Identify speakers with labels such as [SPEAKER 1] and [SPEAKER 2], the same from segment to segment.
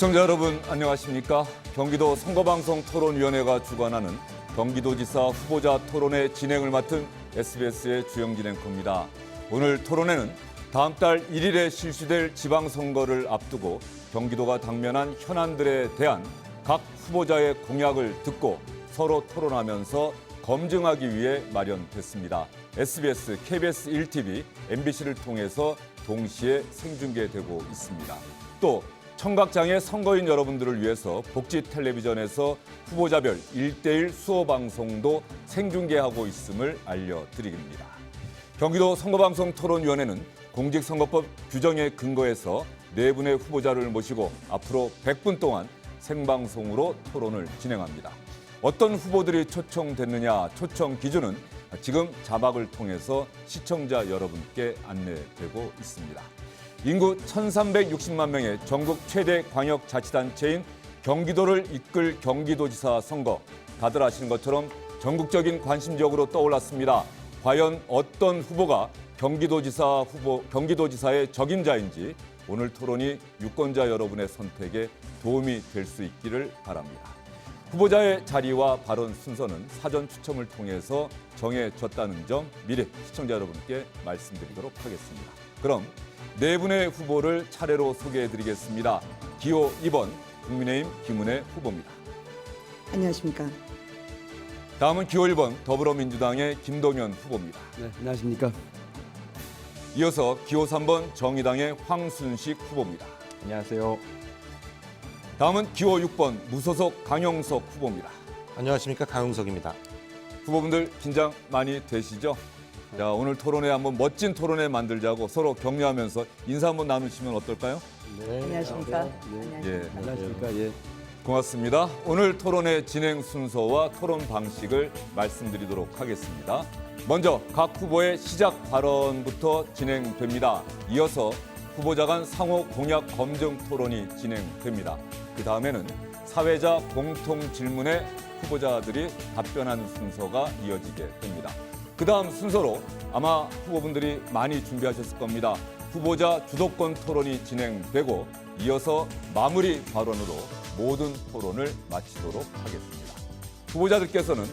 [SPEAKER 1] 시청자 여러분 안녕하십니까? 경기도 선거방송 토론위원회가 주관하는 경기도지사 후보자 토론회 진행을 맡은 SBS의 주영진 앵커입니다. 오늘 토론회는 다음 달 1일에 실시될 지방선거를 앞두고 경기도가 당면한 현안들에 대한 각 후보자의 공약을 듣고 서로 토론하면서 검증하기 위해 마련됐습니다. SBS, KBS 1TV, MBC를 통해서 동시에 생중계되고 있습니다. 또 청각장애 선거인 여러분들을 위해서 복지 텔레비전에서 후보자별 1:1 수어 방송도 생중계하고 있음을 알려드립니다. 경기도 선거방송 토론위원회는 공직선거법 규정에 근거해서 4분의 후보자를 모시고 앞으로 100분 동안 생방송으로 토론을 진행합니다. 어떤 후보들이 초청됐느냐, 초청 기준은 지금 자막을 통해서 시청자 여러분께 안내되고 있습니다. 인구 1,360만 명의 전국 최대 광역자치단체인 경기도를 이끌 경기도지사 선거. 다들 아시는 것처럼 전국적인 관심적으로 떠올랐습니다. 과연 어떤 후보가 경기도지사의 적임자인지 오늘 토론이 유권자 여러분의 선택에 도움이 될 수 있기를 바랍니다. 후보자의 자리와 발언 순서는 사전 추첨을 통해서 정해졌다는 점 미리 시청자 여러분께 말씀드리도록 하겠습니다. 그럼 4분의 후보를 차례로 소개해드리겠습니다. 기호 2번 국민의힘 김은혜 후보입니다.
[SPEAKER 2] 안녕하십니까.
[SPEAKER 1] 다음은 기호 1번 더불어민주당의 김동연 후보입니다.
[SPEAKER 3] 네, 안녕하십니까.
[SPEAKER 1] 이어서 기호 3번 정의당의 황순식 후보입니다.
[SPEAKER 3] 안녕하세요.
[SPEAKER 1] 다음은 기호 6번 무소속 강영석 후보입니다.
[SPEAKER 4] 안녕하십니까, 강용석입니다.
[SPEAKER 1] 후보분들 긴장 많이 되시죠? 자, 오늘 토론회 한번 멋진 토론회 만들자고 서로 격려하면서 인사 한번 나누시면 어떨까요?
[SPEAKER 3] 네.
[SPEAKER 2] 안녕하십니까.
[SPEAKER 1] 예,
[SPEAKER 3] 안녕하십니까. 예.
[SPEAKER 1] 고맙습니다. 오늘 토론회 진행 순서와 토론 방식을 말씀드리도록 하겠습니다. 먼저 각 후보의 시작 발언부터 진행됩니다. 이어서 후보자 간 상호 공약 검증 토론이 진행됩니다. 그 다음에는 사회자 공통 질문에 후보자들이 답변하는 순서가 이어지게 됩니다. 그 다음 순서로 아마 후보분들이 많이 준비하셨을 겁니다. 후보자 주도권 토론이 진행되고 이어서 마무리 발언으로 모든 토론을 마치도록 하겠습니다. 후보자들께서는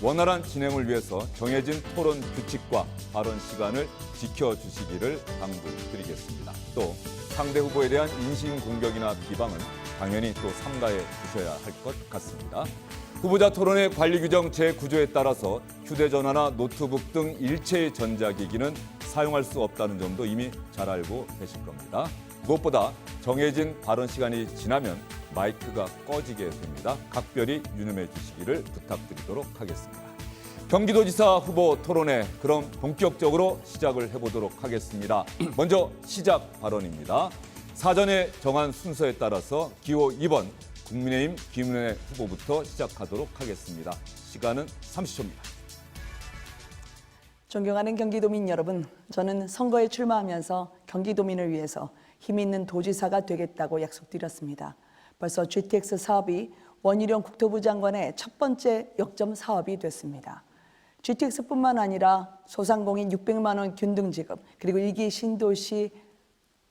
[SPEAKER 1] 원활한 진행을 위해서 정해진 토론 규칙과 발언 시간을 지켜주시기를 당부드리겠습니다. 또 상대 후보에 대한 인신공격이나 비방은 당연히 또 삼가해 주셔야 할 것 같습니다. 후보자 토론회 관리 규정 제9조에 따라서 휴대전화나 노트북 등 일체의 전자기기는 사용할 수 없다는 점도 이미 잘 알고 계실 겁니다. 무엇보다 정해진 발언 시간이 지나면 마이크가 꺼지게 됩니다. 각별히 유념해 주시기를 부탁드리도록 하겠습니다. 경기도지사 후보 토론회 그럼 본격적으로 시작을 해보도록 하겠습니다. 먼저 시작 발언입니다. 사전에 정한 순서에 따라서 기호 2번 국민의힘 김은혜 후보부터 시작하도록 하겠습니다. 시간은 30초입니다.
[SPEAKER 2] 존경하는 경기도민 여러분, 저는 선거에 출마하면서 경기도민을 위해서 힘 있는 도지사가 되겠다고 약속드렸습니다. 벌써 GTX 사업이 원희룡 국토부 장관의 첫 번째 역점 사업이 됐습니다. GTX뿐만 아니라 소상공인 600만 원 균등 지급, 그리고 1기 신도시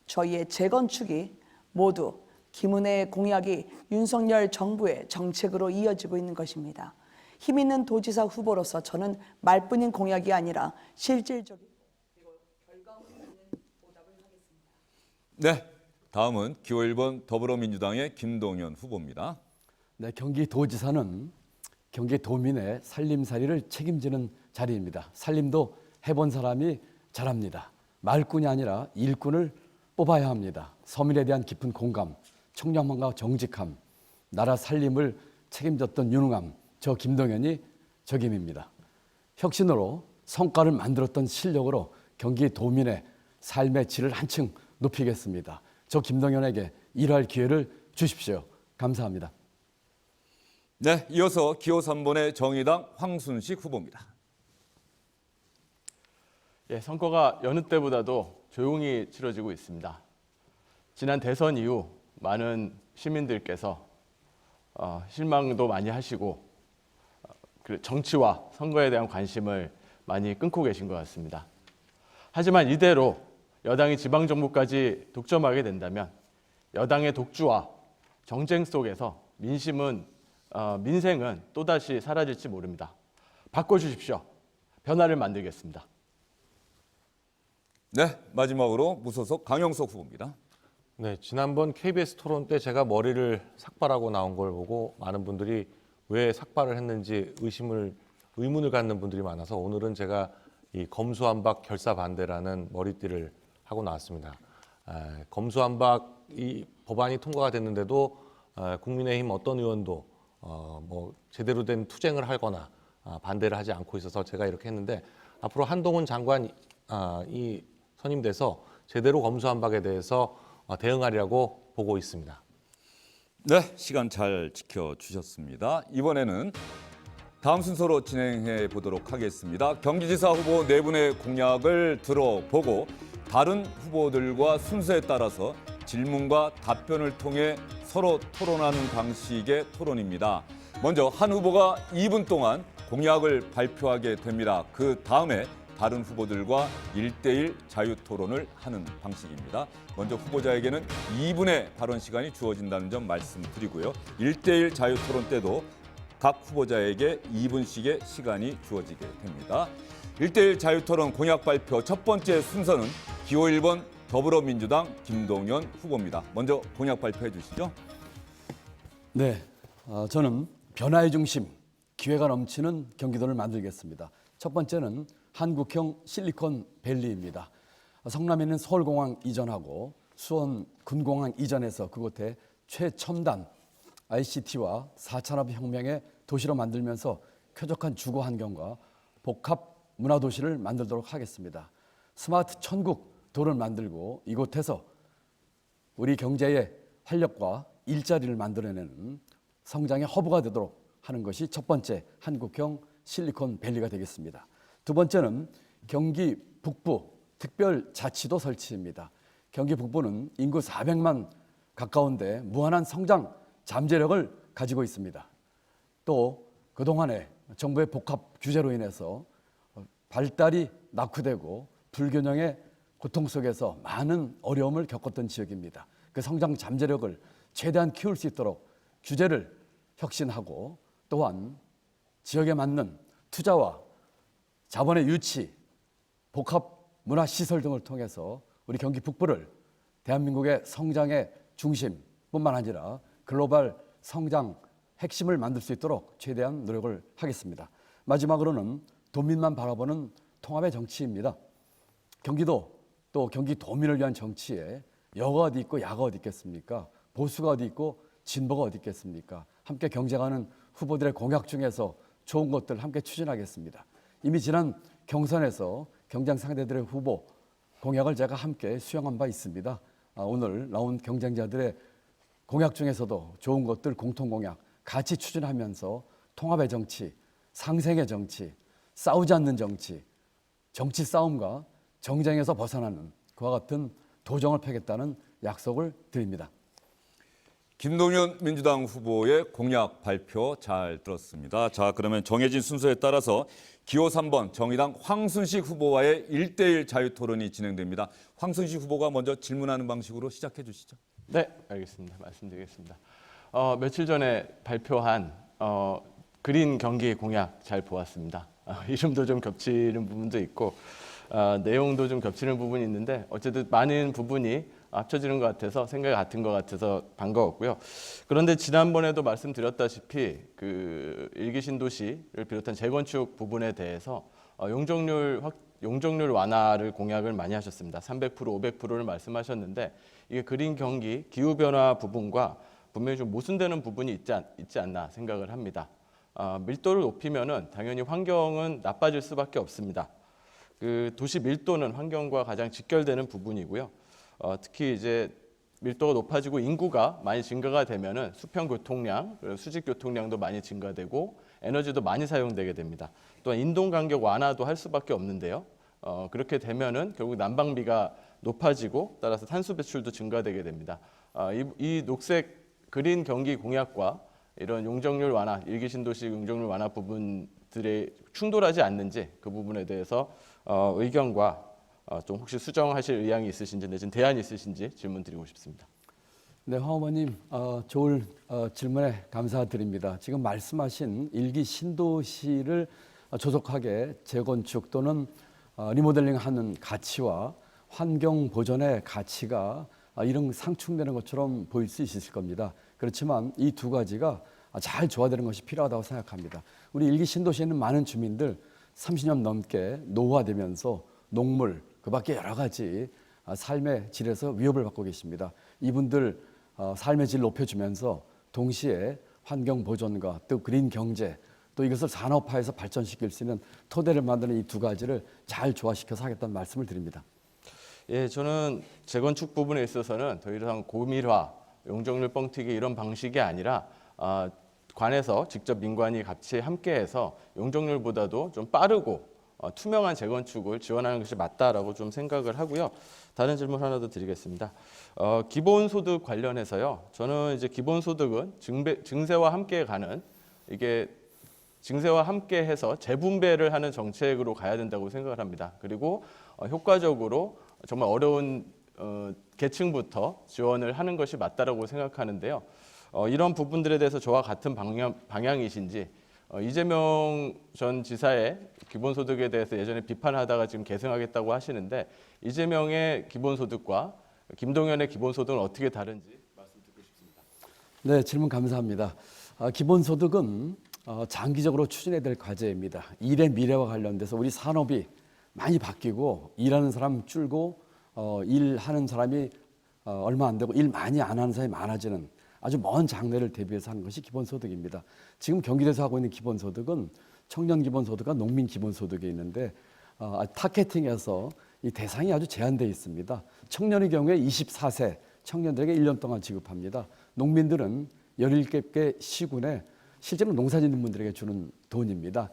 [SPEAKER 2] 저희의 재건축이 모두 김은혜의 공약이 윤석열 정부의 정책으로 이어지고 있는 것입니다. 힘 있는 도지사 후보로서 저는 말뿐인 공약이 아니라 실질적인 그리고 결과물 있는 보답을 하겠습니다.
[SPEAKER 1] 네, 다음은 기호 1번 더불어민주당의 김동연 후보입니다.
[SPEAKER 3] 네, 경기도지사는 경기도민의 살림살이를 책임지는 자리입니다. 살림도 해본 사람이 잘합니다. 말꾼이 아니라 일꾼을 뽑아야 합니다. 서민에 대한 깊은 공감, 청렴함과 정직함, 나라 살림을 책임졌던 유능함, 저 김동연이 적임입니다. 혁신으로 성과를 만들었던 실력으로 경기도민의 삶의 질을 한층 높이겠습니다. 저 김동연에게 일할 기회를 주십시오. 감사합니다.
[SPEAKER 1] 네, 이어서 기호 3번의 정의당 황순식 후보입니다.
[SPEAKER 5] 예, 선거가 여느 때보다도 조용히 치러지고 있습니다. 지난 대선 이후 많은 시민들께서 실망도 많이 하시고 정치와 선거에 대한 관심을 많이 끊고 계신 것 같습니다. 하지만 이대로 여당이 지방정부까지 독점하게 된다면 여당의 독주와 정쟁 속에서 민생은 또다시 사라질지 모릅니다. 바꿔주십시오. 변화를 만들겠습니다.
[SPEAKER 1] 네, 마지막으로 무소속 강영석 후보입니다.
[SPEAKER 4] 네, 지난번 KBS 토론 때 제가 머리를 삭발하고 나온 걸 보고 많은 분들이 왜 삭발을 했는지 의문을 갖는 분들이 많아서 오늘은 제가 이 검수완박 결사 반대라는 머리띠를 하고 나왔습니다. 검수완박 이 법안이 통과가 됐는데도 국민의힘 어떤 의원도 뭐 제대로 된 투쟁을 하거나 반대를 하지 않고 있어서 제가 이렇게 했는데 앞으로 한동훈 장관 이 선임돼서 제대로 검수완박에 대해서 대응하리라고 보고 있습니다.
[SPEAKER 1] 네, 시간 잘 지켜주셨습니다. 이번에는 다음 순서로 진행해 보도록 하겠습니다. 경기지사 후보 네 분의 공약을 들어보고 다른 후보들과 순서에 따라서 질문과 답변을 통해 서로 토론하는 방식의 토론입니다. 먼저 한 후보가 2분 동안 공약을 발표하게 됩니다. 그 다음에 다른 후보들과 1대1 자유토론을 하는 방식입니다. 먼저 후보자에게는 2분의 발언 시간이 주어진다는 점 말씀드리고요. 1대1 자유토론 때도 각 후보자에게 2분씩의 시간이 주어지게 됩니다. 1대1 자유토론 공약 발표 첫 번째 순서는 기호 1번 더불어민주당 김동연 후보입니다. 먼저 공약 발표해 주시죠.
[SPEAKER 3] 네, 저는 변화의 중심, 기회가 넘치는 경기도를 만들겠습니다. 첫 번째는 한국형 실리콘밸리입니다. 성남에 있는 서울공항 이전하고 수원 군공항 이전해서 그곳에 최첨단 ICT와 4산업 혁명의 도시로 만들면서 쾌적한 주거 환경과 복합 문화도시를 만들도록 하겠습니다. 스마트 천국 도를 만들고 이곳에서 우리 경제의 활력과 일자리를 만들어내는 성장의 허브가 되도록 하는 것이 첫 번째 한국형 실리콘밸리가 되겠습니다. 두 번째는 경기 북부 특별자치도 설치입니다. 경기 북부는 인구 400만 가까운데 무한한 성장 잠재력을 가지고 있습니다. 또 그동안에 정부의 복합 규제로 인해서 발달이 낙후되고 불균형의 고통 속에서 많은 어려움을 겪었던 지역입니다. 그 성장 잠재력을 최대한 키울 수 있도록 규제를 혁신하고 또한 지역에 맞는 투자와 자본의 유치, 복합 문화시설 등을 통해서 우리 경기 북부를 대한민국의 성장의 중심뿐만 아니라 글로벌 성장 핵심을 만들 수 있도록 최대한 노력을 하겠습니다. 마지막으로는 도민만 바라보는 통합의 정치입니다. 경기도 또 경기도민을 위한 정치에 여가 어디 있고 야가 어디 있겠습니까? 보수가 어디 있고 진보가 어디 있겠습니까? 함께 경쟁하는 후보들의 공약 중에서 좋은 것들 함께 추진하겠습니다. 이미 지난 경선에서 경쟁 상대들의 후보 공약을 제가 함께 수용한 바 있습니다. 오늘 나온 경쟁자들의 공약 중에서도 좋은 것들 공통 공약 같이 추진하면서 통합의 정치, 상생의 정치, 싸우지 않는 정치, 정치 싸움과 정쟁에서 벗어나는 그와 같은 도정을 펴겠다는 약속을 드립니다.
[SPEAKER 1] 김동연 민주당 후보의 공약 발표 잘 들었습니다. 자, 그러면 정해진 순서에 따라서 기호 3번 정의당 황순식 후보와의 1대1 자유토론이 진행됩니다. 황순식 후보가 먼저 질문하는 방식으로 시작해 주시죠.
[SPEAKER 5] 네, 알겠습니다. 말씀드리겠습니다. 며칠 전에 발표한 그린 경기 공약 잘 보았습니다. 이름도 좀 겹치는 부분도 있고 내용도 좀 겹치는 부분이 있는데 어쨌든 많은 부분이 합쳐지는 것 같아서 생각이 같은 것 같아서 반가웠고요. 그런데 지난번에도 말씀드렸다시피 그 일기 신도시를 비롯한 재건축 부분에 대해서 용적률 완화를 공약을 많이 하셨습니다. 300%, 500%를 말씀하셨는데 이게 그린 경기, 기후 변화 부분과 분명히 좀 모순되는 부분이 있지 않나 생각을 합니다. 밀도를 높이면은 당연히 환경은 나빠질 수밖에 없습니다. 그 도시 밀도는 환경과 가장 직결되는 부분이고요. 특히 이제 밀도가 높아지고 인구가 많이 증가가 되면은 수평 교통량, 수직 교통량도 많이 증가되고 에너지도 많이 사용되게 됩니다. 또한 인동 간격 완화도 할 수밖에 없는데요. 그렇게 되면은 결국 난방비가 높아지고 따라서 탄소 배출도 증가되게 됩니다. 이 녹색 그린 경기 공약과 이런 용적률 완화, 일기 신도시 용적률 완화 부분들이 충돌하지 않는지 그 부분에 대해서 의견과 좀 혹시 수정하실 의향이 있으신지 내지는 대안이 있으신지 질문드리고 싶습니다.
[SPEAKER 3] 네, 황 어머님, 좋은 질문에 감사드립니다. 지금 말씀하신 일기 신도시를 조속하게 재건축 또는 리모델링하는 가치와 환경 보존의 가치가 이런 상충되는 것처럼 보일 수 있을 겁니다. 그렇지만 이 두 가지가 잘 조화되는 것이 필요하다고 생각합니다. 우리 일기 신도시에는 많은 주민들 30년 넘게 노후화되면서 농물, 그밖에 여러 가지 삶의 질에서 위협을 받고 계십니다. 이분들 삶의 질 높여주면서 동시에 환경 보존과 또 그린 경제, 또 이것을 산업화해서 발전시킬 수 있는 토대를 만드는 이 두 가지를 잘 조화시켜서 하겠다는 말씀을 드립니다.
[SPEAKER 5] 예, 저는 재건축 부분에 있어서는 더 이상 고밀화, 용적률 뻥튀기 이런 방식이 아니라 관에서 직접 민관이 같이 함께해서 용적률보다도 좀 빠르고 투명한 재건축을 지원하는 것이 맞다라고 좀 생각을 하고요. 다른 질문 하나 더 드리겠습니다. 기본소득 관련해서요. 저는 이제 기본소득은 증세와 함께 가는 이게 증세와 함께해서 재분배를 하는 정책으로 가야 된다고 생각을 합니다. 그리고 효과적으로 정말 어려운 계층부터 지원을 하는 것이 맞다라고 생각하는데요. 이런 부분들에 대해서 저와 같은 방향이신지 이재명 전 지사의 기본소득에 대해서 예전에 비판하다가 지금 계승하겠다고 하시는데 이재명의 기본소득과 김동연의 기본소득은 어떻게 다른지 말씀 듣고 싶습니다.
[SPEAKER 3] 네, 질문 감사합니다. 기본소득은 장기적으로 추진해야 될 과제입니다. 일의 미래와 관련돼서 우리 산업이 많이 바뀌고 일하는 사람 줄고 일하는 사람이 얼마 안 되고 일 많이 안 하는 사람이 많아지는 아주 먼 장래를 대비해서 하는 것이 기본소득입니다. 지금 경기도에서 하고 있는 기본소득은 청년 기본소득과 농민 기본소득이 있는데 타겟팅해서 이 대상이 아주 제한되어 있습니다. 청년의 경우에 24세 청년들에게 1년 동안 지급합니다. 농민들은 17개 시군에 실제로 농사 짓는 분들에게 주는 돈입니다.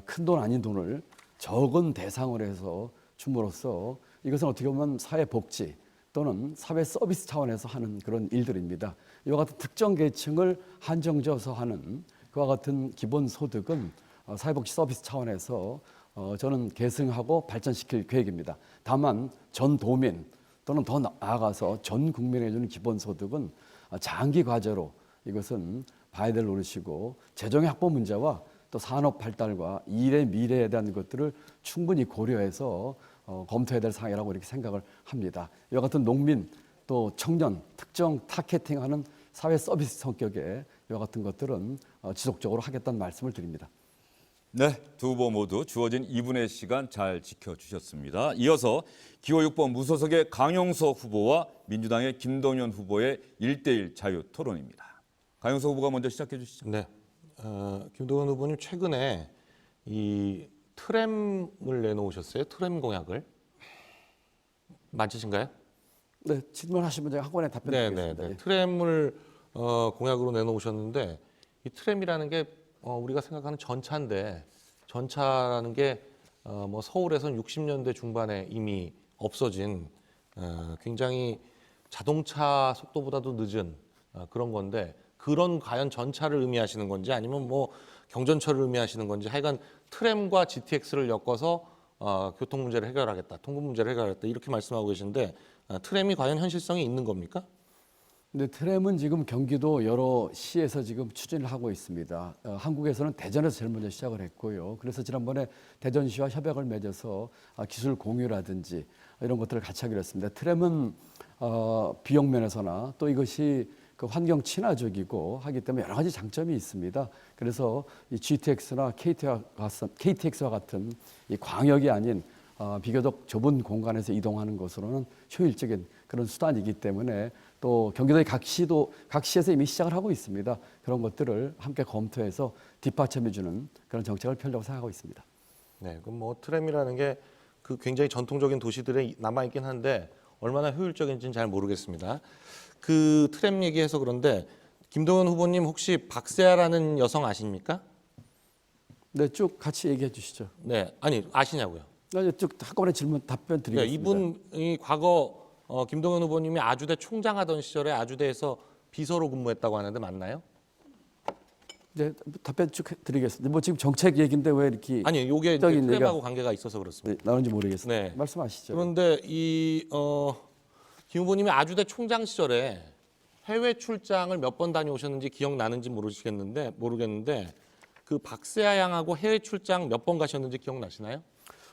[SPEAKER 3] 큰 돈 아닌 돈을 적은 대상으로 해서 줌으로써 이것은 어떻게 보면 사회복지 또는 사회 서비스 차원에서 하는 그런 일들입니다. 이와 같은 특정 계층을 한정지어서 하는 그와 같은 기본소득은 사회복지 서비스 차원에서 저는 계승하고 발전시킬 계획입니다. 다만 전 도민 또는 더 나아가서 전 국민에게 주는 기본소득은 장기 과제로 이것은 봐야 될 노릇이고 재정의 확보 문제와 또 산업 발달과 일의 미래에 대한 것들을 충분히 고려해서 검토해야 될 사항이라고 이렇게 생각을 합니다. 이와 같은 농민 또 청년 특정 타겟팅하는 사회 서비스 성격의 이와 같은 것들은 지속적으로 하겠다는 말씀을 드립니다.
[SPEAKER 1] 네, 두 후보 모두 주어진 2분의 시간 잘 지켜주셨습니다. 이어서 기호 6번 무소속의 강용석 후보와 민주당의 김동연 후보의 1대1 자유 토론입니다. 강용석 후보가 먼저 시작해 주시죠.
[SPEAKER 4] 네, 김동연 후보님 최근에 이 트램을 내놓으셨어요. 트램 공약을 맞으신가요?
[SPEAKER 3] 네, 질문하시면 제가 한 번에 답변드리겠습니다.
[SPEAKER 4] 네. 트램을 공약으로 내놓으셨는데 이 트램이라는 게 우리가 생각하는 전차인데 전차라는 게 뭐 서울에선 60년대 중반에 이미 없어진 굉장히 자동차 속도보다도 늦은 그런 건데 그런 과연 전차를 의미하시는 건지 아니면 뭐 경전철을 의미하시는 건지 하여간 트램과 GTX를 엮어서 교통 문제를 해결하겠다, 통근 문제를 해결하겠다 이렇게 말씀하고 계신데 트램이 과연 현실성이 있는 겁니까?
[SPEAKER 3] 네, 트램은 지금 경기도 여러 시에서 지금 추진을 하고 있습니다. 한국에서는 대전에서 제일 먼저 시작을 했고요. 그래서 지난번에 대전시와 협약을 맺어서 기술 공유라든지 이런 것들을 같이 하기로 했습니다. 트램은 비용 면에서나 또 이것이 그 환경 친화적이고 하기 때문에 여러 가지 장점이 있습니다. 그래서 이 GTX나 KTX와 같은 이 광역이 아닌 비교적 좁은 공간에서 이동하는 것으로는 효율적인 그런 수단이기 때문에 또 경기도의 각 시에서 이미 시작을 하고 있습니다. 그런 것들을 함께 검토해서 뒷받침해주는 그런 정책을 펴려고 생각하고 있습니다.
[SPEAKER 4] 네, 그럼 뭐 트램이라는 게 그 굉장히 전통적인 도시들에 남아 있긴 한데 얼마나 효율적인지는 잘 모르겠습니다. 그 트램 얘기해서 그런데 김동연 후보님 혹시 박세아라는 여성 아십니까?
[SPEAKER 3] 네, 쭉 같이 얘기해 주시죠.
[SPEAKER 4] 네, 아니 아시냐고요?
[SPEAKER 3] 네, 쭉 한꺼번에 질문 답변 드리겠습니다.
[SPEAKER 4] 네, 이분이 과거 김동연 후보님이 아주대 총장하던 시절에 아주대에서 비서로 근무했다고 하는데 맞나요?
[SPEAKER 3] 네, 답변 쭉 드리겠습니다. 뭐 지금 정책 얘기인데 왜 이렇게
[SPEAKER 4] 아니, 이게 트램하고 관계가 있어서 그렇습니다.
[SPEAKER 3] 네, 나는지 모르겠습니다.
[SPEAKER 4] 네.
[SPEAKER 3] 말씀하시죠.
[SPEAKER 4] 그런데 이 김 후보님이 아주대 총장 시절에 해외 출장을 몇 번 다녀오셨는지 기억나는지 모르겠는데 그 박세아 양하고 해외 출장 몇 번 가셨는지 기억나시나요?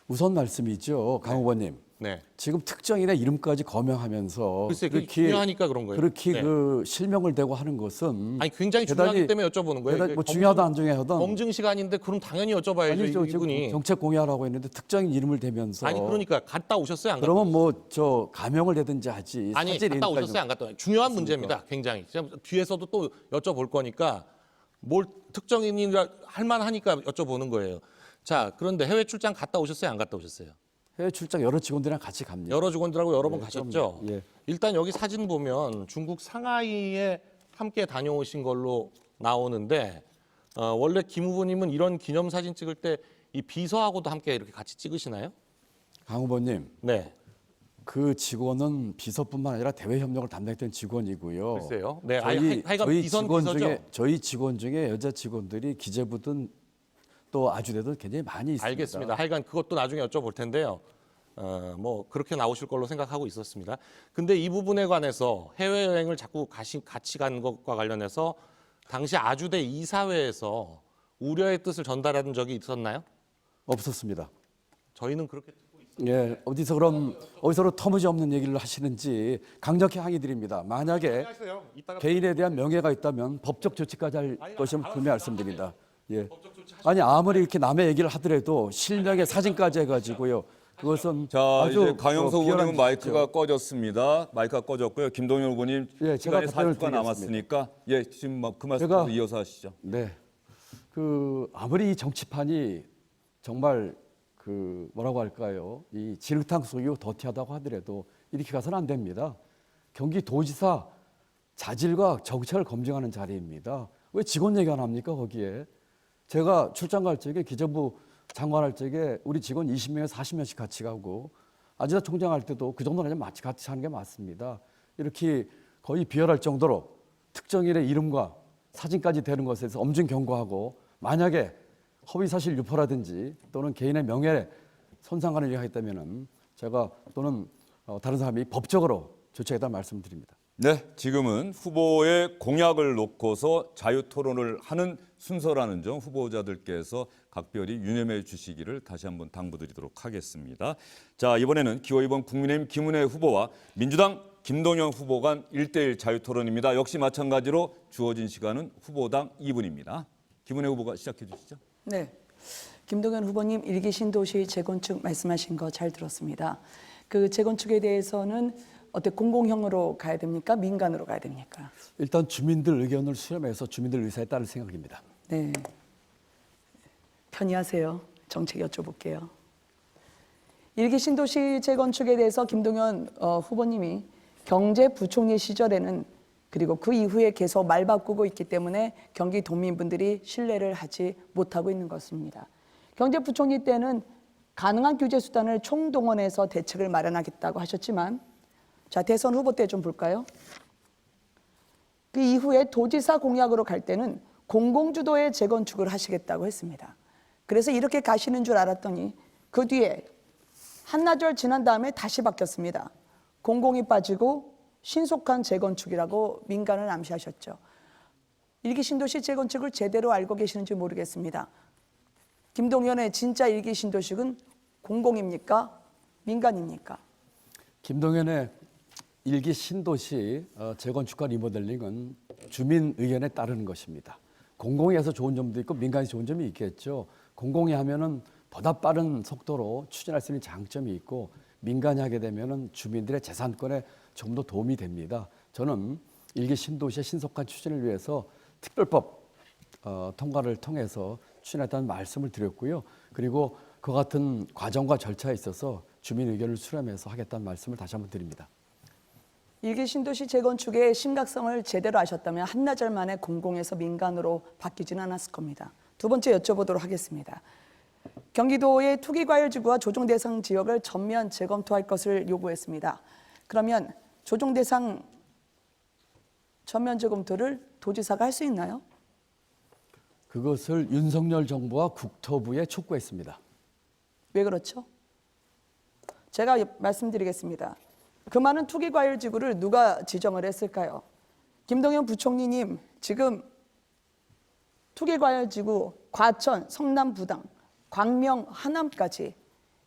[SPEAKER 3] 우선 말씀이죠, 강 후보님.
[SPEAKER 4] 네.
[SPEAKER 3] 지금 특정인의 이름까지 거명하면서
[SPEAKER 4] 글쎄, 그게 중요하니까 그런 거예요.
[SPEAKER 3] 그렇게
[SPEAKER 4] 네.
[SPEAKER 3] 그 실명을 대고 하는 것은
[SPEAKER 4] 아니 굉장히 중요하기 때문에 여쭤보는 거예요.
[SPEAKER 3] 대단히 뭐 중요하다 안 중요하든
[SPEAKER 4] 검증 시간인데 그럼 당연히 여쭤봐야죠.
[SPEAKER 3] 아니 저 지금
[SPEAKER 4] 이분이.
[SPEAKER 3] 정책 공유하라고 했는데 특정인 이름을 대면서
[SPEAKER 4] 아니 그러니까 갔다 오셨어요? 안 갔다
[SPEAKER 3] 그러면 뭐 저 가명을 대든지 하지
[SPEAKER 4] 아니
[SPEAKER 3] 사실이
[SPEAKER 4] 갔다
[SPEAKER 3] 있으니까
[SPEAKER 4] 오셨어요? 안 갔다 오셨어요? 중요한 문제입니다. 굉장히. 지금 뒤에서도 또 여쭤볼 거니까 뭘 특정인이라 할 만하니까 여쭤보는 거예요. 자, 그런데 해외 출장 갔다 오셨어요? 안 갔다 오셨어요?
[SPEAKER 3] 해외 출장 여러 직원들이랑 같이 갑니다.
[SPEAKER 4] 여러 직원들하고 여러 번
[SPEAKER 3] 네,
[SPEAKER 4] 가셨죠?
[SPEAKER 3] 그럼요. 예.
[SPEAKER 4] 일단 여기 사진 보면 중국 상하이에 함께 다녀오신 걸로 나오는데 원래 김 후보님은 이런 기념사진 찍을 때 이 비서하고도 함께 이렇게 같이 찍으시나요?
[SPEAKER 3] 강 후보님,
[SPEAKER 4] 네.
[SPEAKER 3] 그 직원은 비서뿐만 아니라 대외 협력을 담당했던 직원이고요.
[SPEAKER 4] 글쎄요. 네, 하여간
[SPEAKER 3] 저희
[SPEAKER 4] 비선
[SPEAKER 3] 직원
[SPEAKER 4] 비서죠?
[SPEAKER 3] 중에 저희 직원 중에 여자 직원들이 기재부든 또 아주대도 굉장히 많이 있습니다.
[SPEAKER 4] 알겠습니다. 하여간 그것도 나중에 여쭤볼 텐데요. 뭐 그렇게 나오실 걸로 생각하고 있었습니다. 근데 이 부분에 관해서 해외여행을 자꾸 같이 간 것과 관련해서 당시 아주대 이사회에서 우려의 뜻을 전달한 적이 있었나요?
[SPEAKER 3] 없었습니다.
[SPEAKER 4] 저희는 그렇게 듣고 있습니다.
[SPEAKER 3] 예, 어디서로 터무니없는 얘기를 하시는지 강력히 항의드립니다. 만약에 개인에 대한 명예가 있다면 법적 조치까지 할 것이면 분명히 말씀드립니다. 예. 아니 아무리 이렇게 남의 얘기를 하더라도 실명의 사진까지 해가지고요. 그것은
[SPEAKER 1] 자,
[SPEAKER 3] 아주
[SPEAKER 1] 이제 강영석
[SPEAKER 3] 비열한
[SPEAKER 1] 후보님은 마이크가
[SPEAKER 3] 짓이죠.
[SPEAKER 1] 꺼졌습니다. 마이크가 꺼졌고요. 김동연 후보님
[SPEAKER 3] 예, 제가
[SPEAKER 1] 시간이
[SPEAKER 3] 답변을
[SPEAKER 1] 40분 남았으니까 예, 지금 그 말씀
[SPEAKER 3] 제가-
[SPEAKER 1] 이어서 하시죠.
[SPEAKER 3] 네. 그 아무리 이 정치판이 정말 그 뭐라고 할까요? 이 진흙탕 속이고 더티하다고 하더라도 이렇게 가서는 안 됩니다. 경기도지사 자질과 정책을 검증하는 자리입니다. 왜 직원 얘기 안 합니까 거기에? 제가 출장 갈 적에 기재부 장관할 적에 우리 직원 20명에서 40명씩 같이 가고 아주대 총장 할 때도 그 정도는 아니면 같이 하는 게 맞습니다. 이렇게 거의 비열할 정도로 특정인의 이름과 사진까지 되는 것에 대해서 엄중 경고하고 만약에 허위사실 유포라든지 또는 개인의 명예에 손상하는 일이 있다면은 제가 또는 다른 사람이 법적으로 조치하겠다는 말씀드립니다.
[SPEAKER 1] 네, 지금은 후보의 공약을 놓고서 자유토론을 하는 순서라는 점 후보자들께서 각별히 유념해 주시기를 다시 한번 당부드리도록 하겠습니다. 자, 이번에는 기호 2번 국민의힘 김은혜 후보와 민주당 김동연 후보 간 1대1 자유토론입니다. 역시 마찬가지로 주어진 시간은 후보당 2분입니다. 김은혜 후보가 시작해 주시죠.
[SPEAKER 2] 네, 김동연 후보님 일기 신도시 재건축 말씀하신 거 잘 들었습니다. 그 재건축에 대해서는 어때 공공형으로 가야 됩니까? 민간으로 가야 됩니까?
[SPEAKER 3] 일단 주민들 의견을 수렴해서 주민들 의사에 따를 생각입니다.
[SPEAKER 2] 네, 편히 하세요. 정책 여쭤볼게요. 일기 신도시 재건축에 대해서 김동연 후보님이 경제부총리 시절에는 그리고 그 이후에 계속 말 바꾸고 있기 때문에 경기도민분들이 신뢰를 하지 못하고 있는 것입니다. 경제부총리 때는 가능한 규제 수단을 총동원해서 대책을 마련하겠다고 하셨지만 자, 대선 후보 때 좀 볼까요? 그 이후에 도지사 공약으로 갈 때는 공공주도의 재건축을 하시겠다고 했습니다. 그래서 이렇게 가시는 줄 알았더니 그 뒤에 한나절 지난 다음에 다시 바뀌었습니다. 공공이 빠지고 신속한 재건축이라고 민간을 암시하셨죠. 일기 신도시 재건축을 제대로 알고 계시는지 모르겠습니다. 김동연의 진짜 일기 신도시는 공공입니까? 민간입니까?
[SPEAKER 3] 김동연의 일기 신도시 재건축과 리모델링은 주민 의견에 따르는 것입니다. 공공에서 좋은 점도 있고 민간에서 좋은 점이 있겠죠. 공공이 하면은 보다 빠른 속도로 추진할 수 있는 장점이 있고 민간이 하게 되면은 주민들의 재산권에 조금 더 도움이 됩니다. 저는 일기 신도시의 신속한 추진을 위해서 특별법 통과를 통해서 추진했다는 말씀을 드렸고요. 그리고 그 같은 과정과 절차에 있어서 주민 의견을 수렴해서 하겠다는 말씀을 다시 한번 드립니다.
[SPEAKER 2] 일기 신도시 재건축의 심각성을 제대로 아셨다면 한나절 만에 공공에서 민간으로 바뀌지는 않았을 겁니다. 두 번째 여쭤보도록 하겠습니다. 경기도의 투기과열지구와 조정대상 지역을 전면 재검토할 것을 요구했습니다. 그러면 조정대상 전면 재검토를 도지사가 할 수 있나요?
[SPEAKER 3] 그것을 윤석열 정부와 국토부에 촉구했습니다.
[SPEAKER 2] 왜 그렇죠? 제가 말씀드리겠습니다. 그 많은 투기과열지구를 누가 지정을 했을까요? 김동연 부총리님, 지금 투기과열지구 과천, 성남, 부당, 광명, 하남까지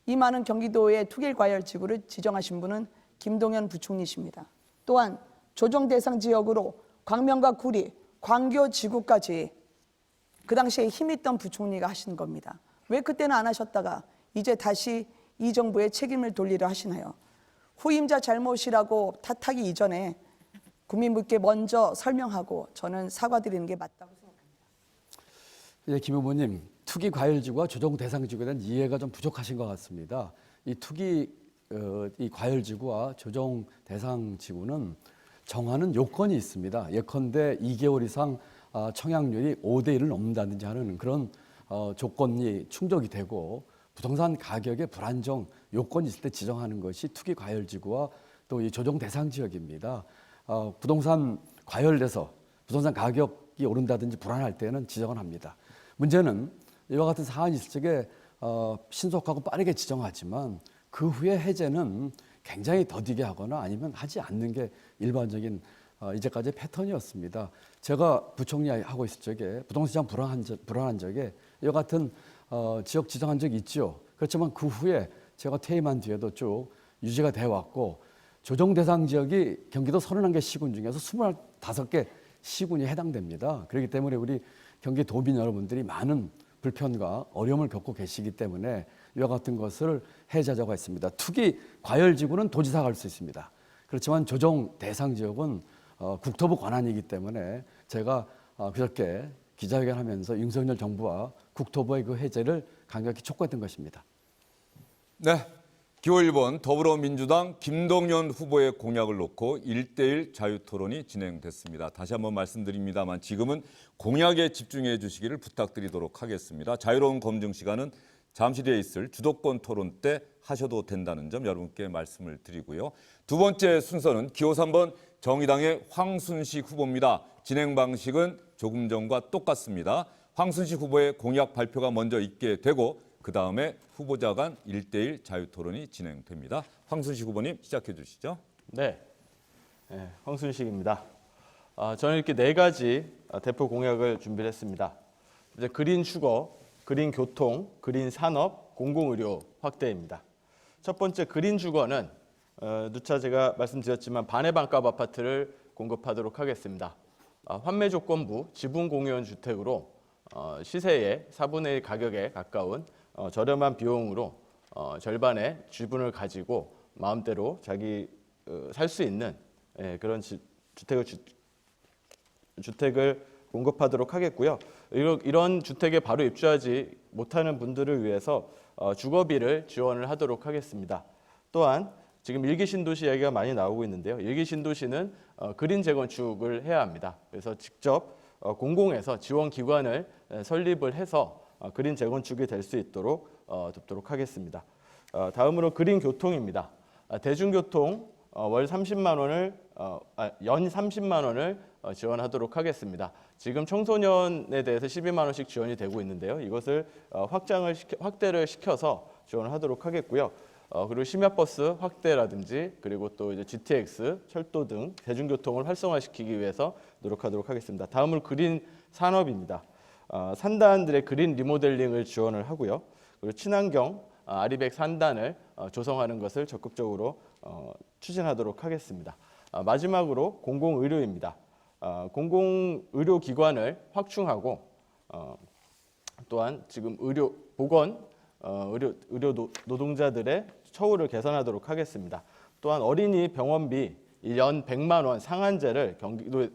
[SPEAKER 2] 이 많은 경기도의 투기과열지구를 지정하신 분은 김동연 부총리십니다. 또한 조정 대상 지역으로 광명과 구리, 광교 지구까지 그 당시에 힘있던 부총리가 하신 겁니다. 왜 그때는 안 하셨다가 이제 다시 이 정부의 책임을 돌리려 하시나요? 후임자 잘못이라고 탓하기 이전에 국민분께 먼저 설명하고 저는 사과드리는 게 맞다고 생각합니다.
[SPEAKER 3] 예, 김 후보님, 투기 과열지구와 조정 대상지구에 대한 이해가 좀 부족하신 것 같습니다. 이 이 과열지구와 조정 대상지구는 정하는 요건이 있습니다. 예컨대 2개월 이상 청약률이 5대 1을 넘는다든지 하는 그런 조건이 충족이 되고 부동산 가격의 불안정 요건이 있을 때 지정하는 것이 투기 과열지구와 또 이 조정 대상 지역입니다. 부동산 과열돼서 부동산 가격이 오른다든지 불안할 때는 지정을 합니다. 문제는 이와 같은 사안이 있을 적에 신속하고 빠르게 지정하지만 그 후에 해제는 굉장히 더디게 하거나 아니면 하지 않는 게 일반적인 이제까지의 패턴이었습니다. 제가 부총리 하고 있을 적에 부동산 시장 불안한 적에 이와 같은 지역 지정한 적이 있죠. 그렇지만 그 후에 제가 퇴임한 뒤에도 쭉 유지가 되어 왔고 조정 대상 지역이 경기도 31개 시군 중에서 25개 시군이 해당됩니다. 그렇기 때문에 우리 경기도민 여러분들이 많은 불편과 어려움을 겪고 계시기 때문에 이와 같은 것을 해제하자고 했습니다. 투기 과열지구는 도지사가 할 수 있습니다. 그렇지만 조정 대상 지역은 국토부 권한이기 때문에 제가 그저께 기자회견하면서 윤석열 정부와 국토부의 그 해제를 강력히 촉구했던 것입니다.
[SPEAKER 1] 네, 기호 1번 더불어민주당 김동연 후보의 공약을 놓고 1대1 자유토론이 진행됐습니다. 다시 한번 말씀드립니다만 지금은 공약에 집중해 주시기를 부탁드리도록 하겠습니다. 자유로운 검증 시간은 잠시 뒤에 있을 주도권 토론 때 하셔도 된다는 점 여러분께 말씀을 드리고요. 두 번째 순서는 기호 3번 정의당의 황순식 후보입니다. 진행 방식은 조금 전과 똑같습니다. 황순식 후보의 공약 발표가 먼저 있게 되고 그 다음에 후보자 간 1대1 자유토론이 진행됩니다. 황순식 후보님 시작해 주시죠.
[SPEAKER 5] 네, 황순식입니다. 저는 이렇게 4가지 대표 공약을 준비를 했습니다. 이제 그린 주거, 그린 교통, 그린 산업, 공공의료 확대입니다. 첫 번째 그린 주거는 누차 제가 말씀드렸지만 반의 반값 아파트를 공급하도록 하겠습니다. 환매 조건부 지분 공유형 주택으로 시세의 4분의 1 가격에 가까운 저렴한 비용으로 절반의 지분을 가지고 마음대로 자기 살 수 있는 그런 주택을 공급하도록 하겠고요. 이런 주택에 바로 입주하지 못하는 분들을 위해서 주거비를 지원을 하도록 하겠습니다. 또한 지금 일기 신도시 이야기가 많이 나오고 있는데요. 일기 신도시는 그린 재건축을 해야 합니다. 그래서 직접 공공에서 지원 기관을 설립을 해서 그린 재건축이 될 수 있도록 돕도록 하겠습니다. 다음으로 그린 교통입니다. 대중교통 월 30만 원을 연 30만 원을 지원하도록 하겠습니다. 지금 청소년에 대해서 12만 원씩 지원이 되고 있는데요. 이것을 확대를 시켜서 지원을 하도록 하겠고요. 그리고 심야버스 확대라든지 그리고 또 이제 GTX, 철도 등 대중교통을 활성화시키기 위해서 노력하도록 하겠습니다. 다음으로 그린 산업입니다. 산단들의 그린 리모델링을 지원을 하고요. 그리고 친환경 아리백 산단을 조성하는 것을 적극적으로 추진하도록 하겠습니다. 마지막으로 공공의료입니다. 공공의료기관을 확충하고 또한 지금 의료 노동자들의 처우를 개선하도록 하겠습니다. 또한 어린이 병원비 연 100만 원 상한제를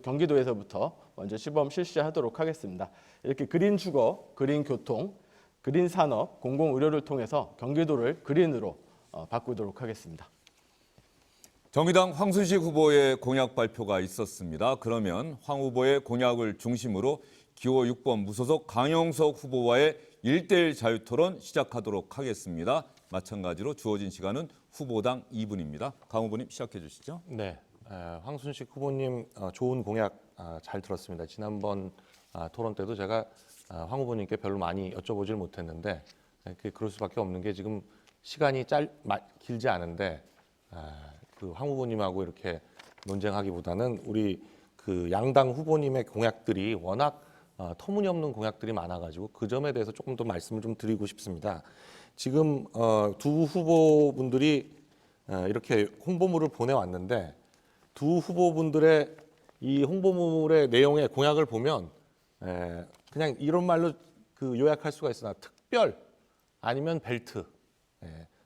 [SPEAKER 5] 경기도에서부터 먼저 시범 실시하도록 하겠습니다. 이렇게 그린 주거, 그린 교통, 그린 산업, 공공의료를 통해서 경기도를 그린으로 바꾸도록 하겠습니다.
[SPEAKER 1] 정의당 황순식 후보의 공약 발표가 있었습니다. 그러면 황 후보의 공약을 중심으로 기호 6번 무소속 강영석 후보와의 1대1 자유토론 시작하도록 하겠습니다. 마찬가지로 주어진 시간은 후보당 2분입니다. 강 후보님 시작해 주시죠.
[SPEAKER 4] 네, 황순식 후보님 좋은 공약 잘 들었습니다. 지난번 토론 때도 제가 황 후보님께 별로 많이 여쭤보질 못했는데 그럴 수밖에 없는 게 지금 시간이 길지 않은데 그 황 후보님하고 이렇게 논쟁하기보다는 우리 그 양당 후보님의 공약들이 워낙 터무니없는 공약들이 많아가지고 그 점에 대해서 조금 더 말씀을 좀 드리고 싶습니다. 지금 두 후보분들이 이렇게 홍보물을 보내왔는데 두 후보분들의 이 홍보물의 내용의 공약을 보면 그냥 이런 말로 그 요약할 수가 있으나 특별 아니면 벨트.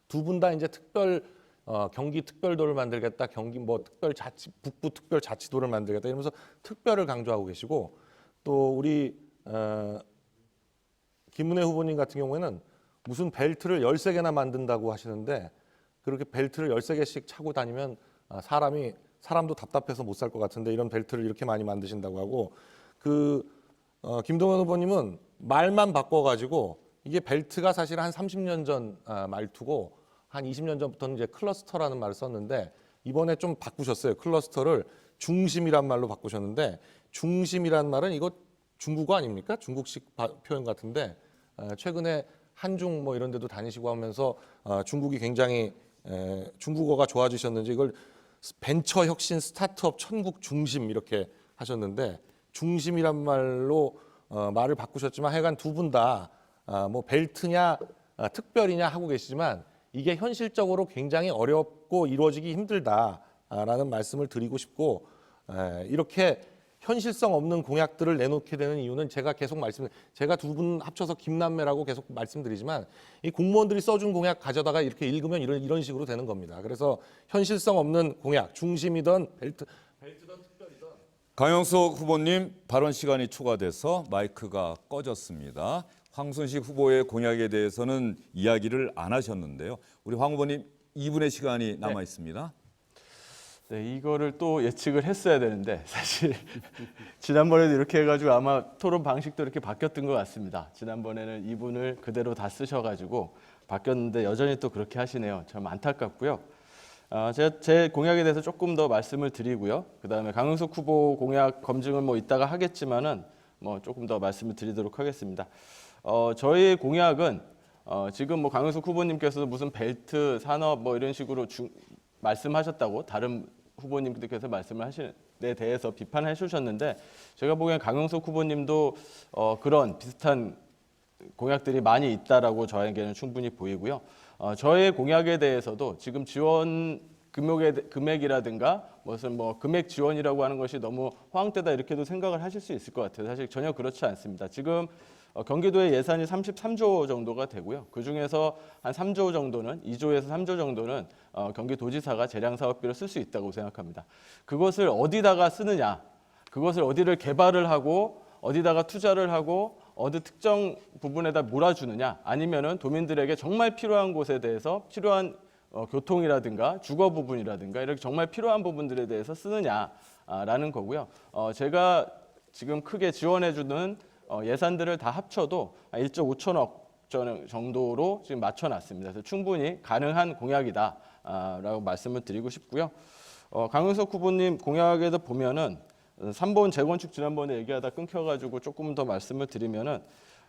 [SPEAKER 4] 두 분 다 이제 특별 경기 특별도를 만들겠다, 경기 뭐 특별자치 북부 특별자치도를 만들겠다 이러면서 특별을 강조하고 계시고 또 우리 김은혜 후보님 같은 경우에는 무슨 벨트를 13개나 만든다고 하시는데 그렇게 벨트를 13개씩 차고 다니면 사람도 답답해서 못 살 것 같은데 이런 벨트를 이렇게 많이 만드신다고 하고 김동연 후보님은 말만 바꿔가지고 이게 벨트가 사실 한 30년 전 말투고 한 20년 전부터는 이제 클러스터라는 말을 썼는데 이번에 좀 바꾸셨어요. 클러스터를 중심이란 말로 바꾸셨는데 중심이란 말은 이거 중국어 아닙니까? 중국식 표현 같은데 최근에 한중 뭐 이런 데도 다니시고 하면서 중국이 굉장히 중국어가 좋아지셨는지 이걸 벤처 혁신 스타트업 천국 중심 이렇게 하셨는데 중심이란 말로 말을 바꾸셨지만 하여간 두 분 다 뭐 벨트냐 특별이냐 하고 계시지만 이게 현실적으로 굉장히 어렵고 이루어지기 힘들다라는 말씀을 드리고 싶고 이렇게 현실성 없는 공약들을 내놓게 되는 이유는 제가 두 분 합쳐서 김남매라고 계속 말씀드리지만 이 공무원들이 써준 공약 가져다가 이렇게 읽으면 이런 식으로 되는 겁니다. 그래서 현실성 없는 공약, 중심이든 벨트든 특별이든.
[SPEAKER 1] 강영석 후보님 발언 시간이 초과돼서 마이크가 꺼졌습니다. 황순식 후보의 공약에 대해서는 이야기를 안 하셨는데요. 우리 황 후보님 2분의 시간이 남아 있습니다.
[SPEAKER 5] 네, 이거를 또 예측을 했어야 되는데 사실 지난번에도 이렇게 해가지고 아마 토론 방식도 이렇게 바뀌었던 것 같습니다. 지난번에는 2분을 그대로 다 쓰셔가지고 바뀌었는데 여전히 또 그렇게 하시네요. 참 안타깝고요. 제가 제 공약에 대해서 조금 더 말씀을 드리고요. 그다음에 강용석 후보 공약 검증은 뭐 이따가 하겠지만은 뭐 조금 더 말씀을 드리도록 하겠습니다. 저희 공약은 지금 뭐 강용석 후보님께서도 무슨 벨트 산업 뭐 이런 식으로 말씀하셨다고 다른 후보님들께서 말씀을 하신 데 대해서 비판해 주셨는데 제가 보기엔 강용석 후보님도 그런 비슷한 공약들이 많이 있다라고 저에게는 충분히 보이고요. 저의 공약에 대해서도 지금 지원 금액이라든가 무슨 뭐 금액 지원이라고 하는 것이 너무 허황되다 이렇게도 생각을 하실 수 있을 것 같아요. 사실 전혀 그렇지 않습니다. 지금 경기도의 예산이 33조 정도가 되고요. 그중에서 한 3조 정도는 2조에서 3조 정도는 경기도지사가 재량사업비로 쓸 수 있다고 생각합니다. 그것을 어디다가 쓰느냐, 그것을 어디를 개발을 하고 어디다가 투자를 하고 어느 특정 부분에다 몰아주느냐 아니면은 도민들에게 정말 필요한 곳에 대해서 필요한 교통이라든가 주거 부분이라든가 이렇게 정말 필요한 부분들에 대해서 쓰느냐라는 거고요. 제가 지금 크게 지원해주는 예산들을 다 합쳐도 1조 5천억 정도로 지금 맞춰놨습니다. 그래서 충분히 가능한 공약이다라고 말씀을 드리고 싶고요. 강용석 후보님 공약에도 보면은 3번 재건축 지난번에 얘기하다 끊겨가지고 조금 더 말씀을 드리면은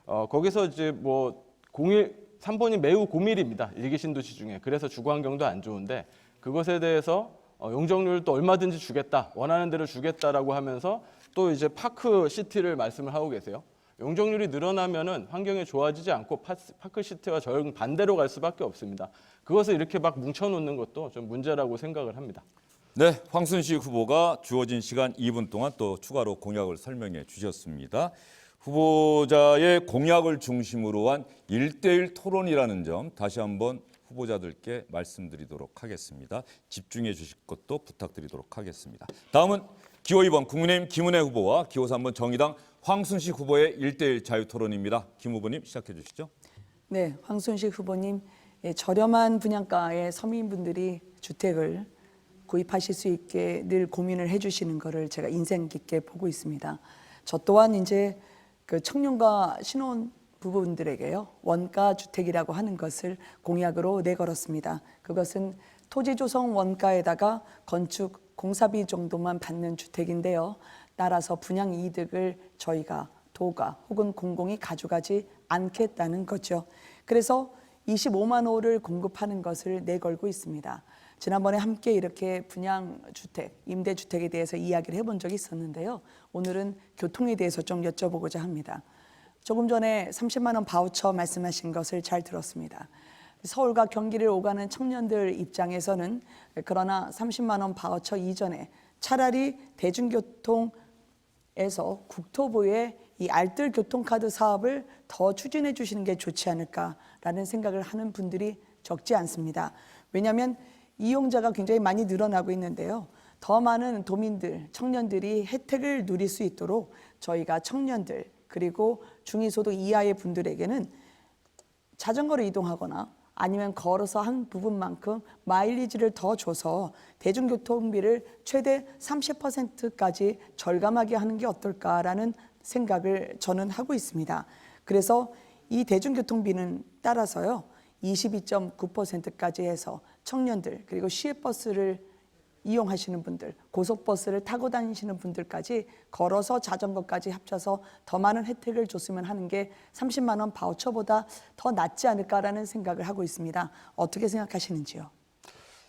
[SPEAKER 5] 거기서 이제 뭐 3번이 매우 고밀입니다. 일기 신도시 중에. 그래서 주거 환경도 안 좋은데 그것에 대해서 용적률도 얼마든지 주겠다, 원하는 대로 주겠다라고 하면서 또 이제 파크 시티를 말씀을 하고 계세요. 용적률이 늘어나면은 환경이 좋아지지 않고 파크 시티와 정반대로 갈 수밖에 없습니다. 그것을 이렇게 막 뭉쳐놓는 것도 좀 문제라고 생각을 합니다.
[SPEAKER 1] 네, 황순식 후보가 주어진 시간 2분 동안 또 추가로 공약을 설명해 주셨습니다. 후보자의 공약을 중심으로 한 1대1 토론이라는 점 다시 한번 후보자들께 말씀드리도록 하겠습니다. 집중해 주실 것도 부탁드리도록 하겠습니다. 다음은 기호 2번 국민의힘 김은혜 후보와 기호 3번 정의당 황순식 후보의 1대1 자유토론입니다. 김 후보님 시작해 주시죠.
[SPEAKER 2] 네, 황순식 후보님, 저렴한 분양가의 서민분들이 주택을 구입하실 수 있게 늘 고민을 해주시는 것을 제가 인상 깊게 보고 있습니다. 저 또한 이제 그 청년과 신혼 부부분들에게요 원가 주택이라고 하는 것을 공약으로 내걸었습니다. 그것은 토지 조성 원가에다가 건축 공사비 정도만 받는 주택인데요. 따라서 분양 이득을 저희가 도가 혹은 공공이 가져가지 않겠다는 거죠. 그래서 25만 호를 공급하는 것을 내걸고 있습니다. 지난번에 함께 이렇게 분양주택, 임대주택에 대해서 이야기를 해본 적이 있었는데요. 오늘은 교통에 대해서 좀 여쭤보고자 합니다. 조금 전에 30만 원 바우처 말씀하신 것을 잘 들었습니다. 서울과 경기를 오가는 청년들 입장에서는 그러나 30만 원 바우처 이전에 차라리 대중교통에서 국토부의 이 알뜰 교통카드 사업을 더 추진해 주시는 게 좋지 않을까라는 생각을 하는 분들이 적지 않습니다. 왜냐하면 이용자가 굉장히 많이 늘어나고 있는데요. 더 많은 도민들, 청년들이 혜택을 누릴 수 있도록 저희가 청년들 그리고 중위소득 이하의 분들에게는 자전거로 이동하거나 아니면 걸어서 한 부분만큼 마일리지를 더 줘서 대중교통비를 최대 30%까지 절감하게 하는 게 어떨까라는 생각을 저는 하고 있습니다. 그래서 이 대중교통비는 따라서요 22.9%까지 해서 청년들 그리고 시외버스를 이용하시는 분들, 고속버스를 타고 다니시는 분들까지 걸어서 자전거까지 합쳐서 더 많은 혜택을 줬으면 하는 게 30만 원 바우처보다 더 낫지 않을까라는 생각을 하고 있습니다. 어떻게 생각하시는지요?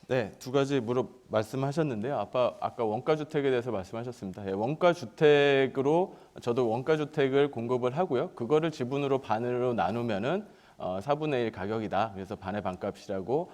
[SPEAKER 5] 네, 두 가지 말씀하셨는데요. 아까 원가주택에 대해서 말씀하셨습니다. 예, 원가주택으로 저도 원가주택을 공급을 하고요. 그거를 지분으로 반으로 나누면은 4분의 1 가격이다. 그래서 반의 반값이라고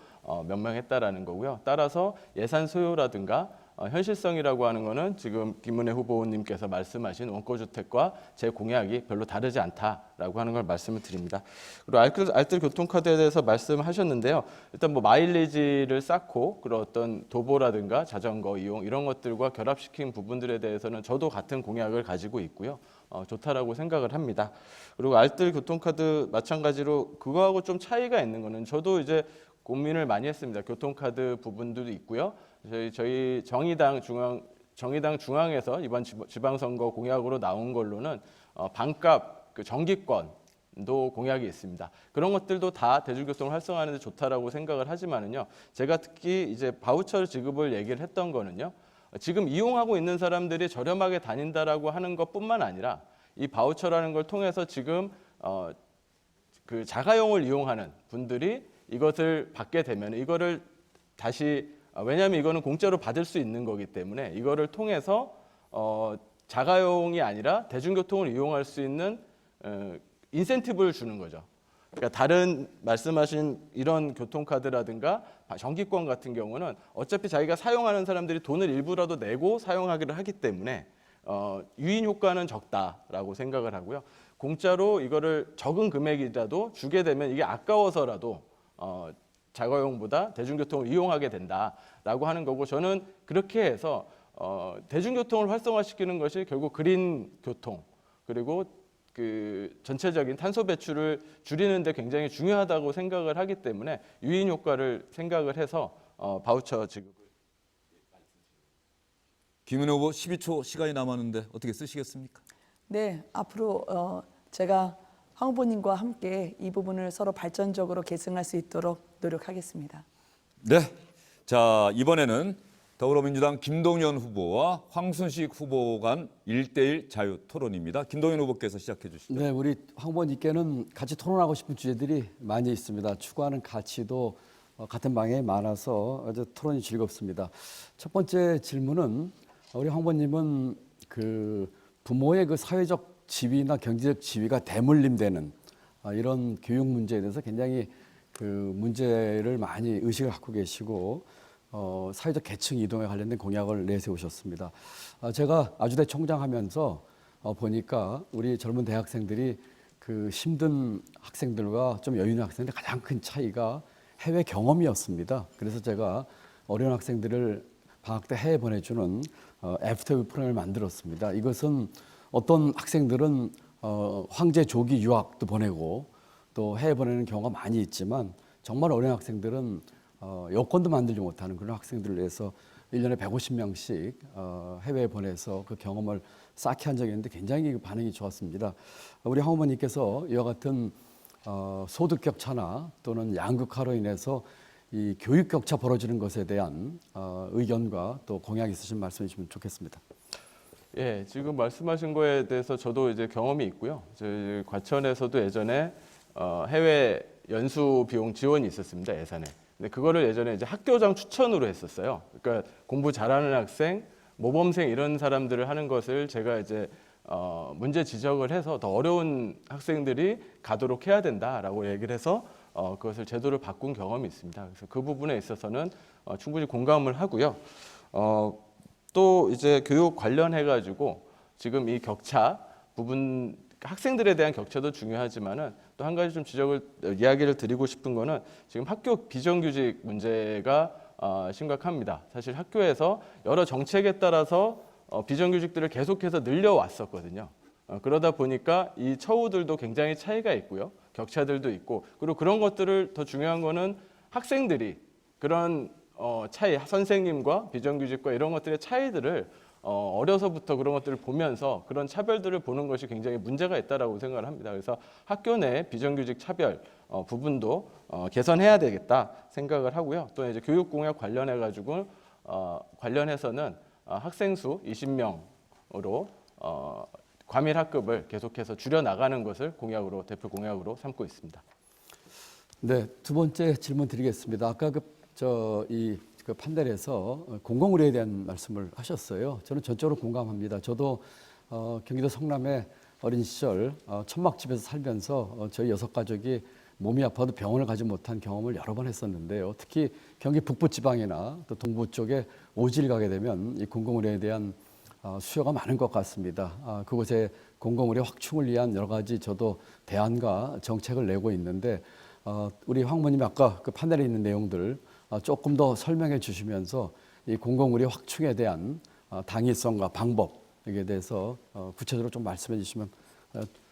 [SPEAKER 5] 명명했다라는 거고요. 따라서 예산 소요라든가 현실성이라고 하는 거는 지금 김은혜 후보님께서 말씀하신 원가주택과 제 공약이 별로 다르지 않다라고 하는 걸 말씀을 드립니다. 그리고 알뜰 교통카드에 대해서 말씀하셨는데요. 일단 뭐 마일리지를 쌓고 그런 어떤 도보라든가 자전거 이용 이런 것들과 결합시킨 부분들에 대해서는 저도 같은 공약을 가지고 있고요. 좋다라고 생각을 합니다. 그리고 알뜰 교통카드 마찬가지로 그거하고 좀 차이가 있는 거는 저도 이제 고민을 많이 했습니다. 교통카드 부분도 있고요. 저희 정의당 중앙에서 이번 지방선거 공약으로 나온 걸로는 반값 그 정기권도 공약이 있습니다. 그런 것들도 다 대중교통을 활성화하는 데 좋다라고 생각을 하지만은요. 제가 특히 이제 바우처 지급을 얘기를 했던 거는요. 지금 이용하고 있는 사람들이 저렴하게 다닌다라고 하는 것뿐만 아니라 이 바우처라는 걸 통해서 지금 그 자가용을 이용하는 분들이 이것을 받게 되면 이거를 다시 왜냐하면 이거는 공짜로 받을 수 있는 거기 때문에 이거를 통해서 자가용이 아니라 대중교통을 이용할 수 있는 인센티브를 주는 거죠. 그러니까 다른 말씀하신 이런 교통카드라든가 정기권 같은 경우는 어차피 자기가 사용하는 사람들이 돈을 일부라도 내고 사용하기를 하기 때문에 유인 효과는 적다라고 생각을 하고요. 공짜로 이거를 적은 금액이라도 주게 되면 이게 아까워서라도 자가용보다 대중교통을 이용하게 된다라고 하는 거고 저는 그렇게 해서 대중교통을 활성화시키는 것이 결국 그린 교통 그리고 그 전체적인 탄소 배출을 줄이는 데 굉장히 중요하다고 생각을 하기 때문에 유인 효과를 생각을 해서 바우처 지급을
[SPEAKER 1] 김은혜 후보 12초 시간이 남았는데 어떻게 쓰시겠습니까?
[SPEAKER 2] 네, 앞으로 제가 황 후보님과 함께 이 부분을 서로 발전적으로 계승할 수 있도록 노력하겠습니다.
[SPEAKER 1] 네, 자 이번에는 더불어민주당 김동연 후보와 황순식 후보 간 1대1 자유 토론입니다. 김동연 후보께서 시작해 주시죠.
[SPEAKER 3] 네, 우리 황 후보님께는 같이 토론하고 싶은 주제들이 많이 있습니다. 추구하는 가치도 같은 방향에 많아서 아주 토론이 즐겁습니다. 첫 번째 질문은 우리 황 후보님은 그 부모의 그 사회적 지위나 경제적 지위가 대물림되는 이런 교육 문제에 대해서 굉장히 그 문제를 많이 의식을 갖고 계시고 사회적 계층 이동에 관련된 공약을 내세우셨습니다. 제가 아주대 총장하면서 보니까 우리 젊은 대학생들이 그 힘든 학생들과 좀 여유 있는 학생들의 가장 큰 차이가 해외 경험이었습니다. 그래서 제가 어려운 학생들을 방학 때 해외 보내주는 애프터뷰 프로그램을 만들었습니다. 이것은 어떤 학생들은 황제 조기 유학도 보내고 또 해외 보내는 경우가 많이 있지만 정말 어려운 학생들은 여권도 만들지 못하는 그런 학생들을 위해서 1년에 150명씩 해외에 보내서 그 경험을 쌓게 한 적이 있는데 굉장히 반응이 좋았습니다. 우리 황 후보님께서 이와 같은 소득 격차나 또는 양극화로 인해서 이 교육 격차 벌어지는 것에 대한 의견과 또 공약이 있으신 말씀해 주시면 좋겠습니다.
[SPEAKER 5] 예, 지금 말씀하신 거에 대해서 저도 이제 경험이 있고요. 저희 과천에서도 예전에 해외 연수 비용 지원이 있었습니다. 예산에. 근데 그거를 예전에 이제 학교장 추천으로 했었어요. 그러니까 공부 잘하는 학생, 모범생 이런 사람들을 하는 것을 제가 이제 문제 지적을 해서 더 어려운 학생들이 가도록 해야 된다라고 얘기를 해서 그것을 제도를 바꾼 경험이 있습니다. 그래서 그 부분에 있어서는 충분히 공감을 하고요. 또 이제 교육 관련해 가지고 지금 이 격차 부분 학생들에 대한 격차도 중요하지만은 또 한 가지 좀 이야기를 드리고 싶은 거는 지금 학교 비정규직 문제가 심각합니다. 사실 학교에서 여러 정책에 따라서 비정규직들을 계속해서 늘려왔었거든요. 그러다 보니까 이 처우들도 굉장히 차이가 있고요. 격차들도 있고, 그리고 그런 것들을 더 중요한 거는 학생들이 그런 차이, 선생님과 비정규직과 이런 것들의 차이들을 어려서부터 그런 것들을 보면서 그런 차별들을 보는 것이 굉장히 문제가 있다라고 생각을 합니다. 그래서 학교 내 비정규직 차별 부분도 개선해야 되겠다 생각을 하고요. 또 이제 교육공약 관련해서는 학생 수 20명으로 과밀 학급을 계속해서 줄여 나가는 것을 대표 공약으로 삼고 있습니다.
[SPEAKER 3] 네, 두 번째 질문 드리겠습니다. 아까 그 판넬에서 공공의료에 대한 말씀을 하셨어요. 저는 전적으로 공감합니다. 저도 경기도 성남의 어린 시절 천막집에서 살면서 저희 6가족이 몸이 아파도 병원을 가지 못한 경험을 여러 번 했었는데요. 특히 경기 북부 지방이나 또 동부 쪽에 오지를 가게 되면 이 공공의료에 대한 수요가 많은 것 같습니다. 그곳에 공공의료 확충을 위한 여러 가지 저도 대안과 정책을 내고 있는데 우리 황모님이 아까 그 판넬에 있는 내용들 조금 더 설명해 주시면서 이 공공의료 확충에 대한 당위성과 방법에 대해서 구체적으로 좀 말씀해 주시면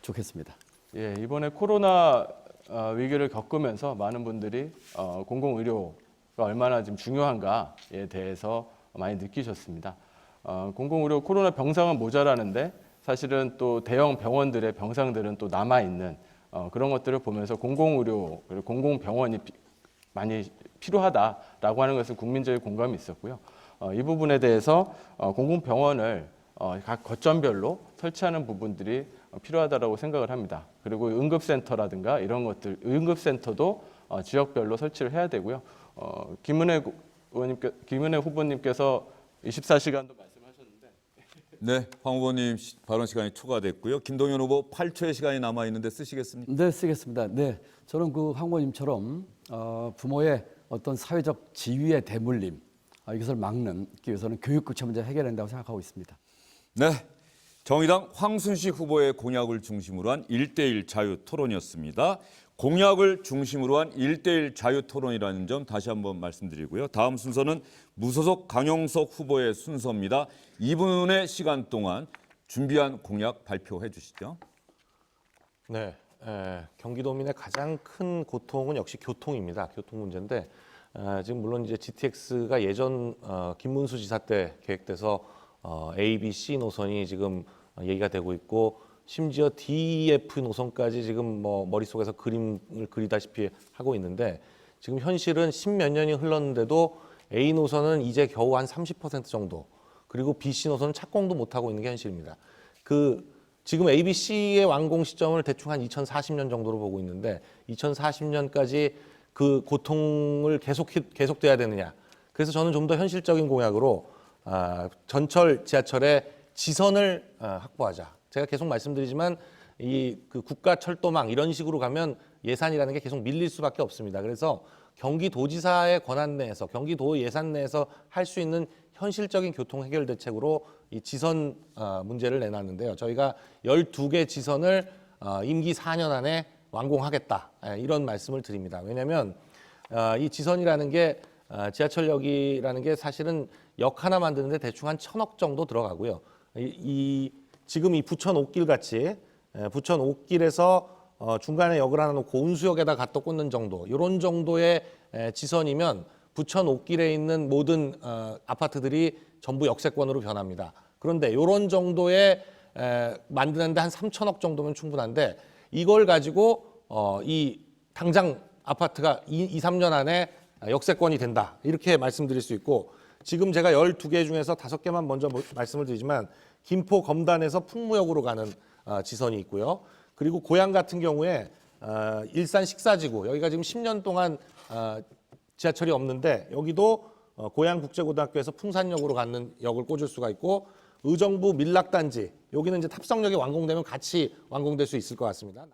[SPEAKER 3] 좋겠습니다.
[SPEAKER 5] 예, 이번에 코로나 위기를 겪으면서 많은 분들이 공공의료가 얼마나 지금 중요한가에 대해서 많이 느끼셨습니다. 공공의료 코로나 병상은 모자라는데 사실은 또 대형 병원들의 병상들은 또 남아 있는 그런 것들을 보면서 공공의료 그리고 공공병원이 많이 필요하다라고 하는 것은 국민적인 공감이 있었고요. 이 부분에 대해서 공공병원을 각 거점별로 설치하는 부분들이 필요하다라고 생각을 합니다. 그리고 응급센터라든가 이런 것들, 응급센터도 지역별로 설치를 해야 되고요. 김은혜 후보님께서 24시간도 말씀하셨는데.
[SPEAKER 1] 네, 황 후보님 발언 시간이 초과됐고요. 김동연 후보 8초의 시간이 남아 있는데 쓰시겠습니까?
[SPEAKER 3] 네, 쓰겠습니다. 네, 저는 그 황 후보님처럼 부모의 어떤 사회적 지위의 대물림 이것을 막기 위해서는 교육급체 문제 해결된다고 생각하고 있습니다.
[SPEAKER 1] 네, 정의당 황순식 후보의 공약을 중심으로 한 1대1 자유 토론이었습니다. 공약을 중심으로 한 1대1 자유 토론이라는 점 다시 한번 말씀드리고요. 다음 순서는 무소속 강용석 후보의 순서입니다. 2분의 시간 동안 준비한 공약 발표해 주시죠.
[SPEAKER 4] 네, 경기도민의 가장 큰 고통은 역시 교통입니다. 교통 문제인데 지금 물론 이제 GTX가 예전 김문수 지사 때 계획돼서 A, B, C 노선이 지금 얘기가 되고 있고 심지어 D, F 노선까지 지금 뭐 머릿속에서 그림을 그리다시피 하고 있는데 지금 현실은 10몇 년이 흘렀는데도 A 노선은 이제 겨우 한 30% 정도 그리고 B, C 노선은 착공도 못하고 있는 게 현실입니다. 지금 A, B, C의 완공 시점을 대충 한 2040년 정도로 보고 있는데 2040년까지 그 고통을 계속돼야 되느냐. 그래서 저는 좀 더 현실적인 공약으로 전철, 지하철의 지선을 확보하자. 제가 계속 말씀드리지만 그 국가 철도망 이런 식으로 가면 예산이라는 게 계속 밀릴 수밖에 없습니다. 그래서 경기도지사의 권한 내에서 경기도 예산 내에서 할 수 있는 현실적인 교통 해결 대책으로 이 지선 문제를 내놨는데요. 저희가 12개 지선을 임기 4년 안에 완공하겠다 이런 말씀을 드립니다. 왜냐하면 이 지선이라는 게 지하철역이라는 게 사실은 역 하나 만드는데 대충 한 1,000억 정도 들어가고요. 지금 이 부천 옥길 같이 부천 옥길에서 중간에 역을 하나 놓고 온수역에다 갖다 꽂는 정도 이런 정도의 지선이면 부천 옥길에 있는 모든 아파트들이 전부 역세권으로 변합니다. 그런데 이런 정도의 만드는데 한 3,000억 정도면 충분한데 이걸 가지고 이 당장 아파트가 2, 3년 안에 역세권이 된다 이렇게 말씀드릴 수 있고 지금 제가 12개 중에서 5개만 먼저 말씀을 드리지만 김포 검단에서 풍무역으로 가는 지선이 있고요. 그리고 고양 같은 경우에 일산 식사지구 여기가 지금 10년 동안 지하철이 없는데 여기도 고양국제고등학교에서 풍산역으로 가는 역을 꽂을 수가 있고 의정부 밀락단지 여기는 이제 탑성역이 완공되면 같이 완공될 수 있을 것 같습니다.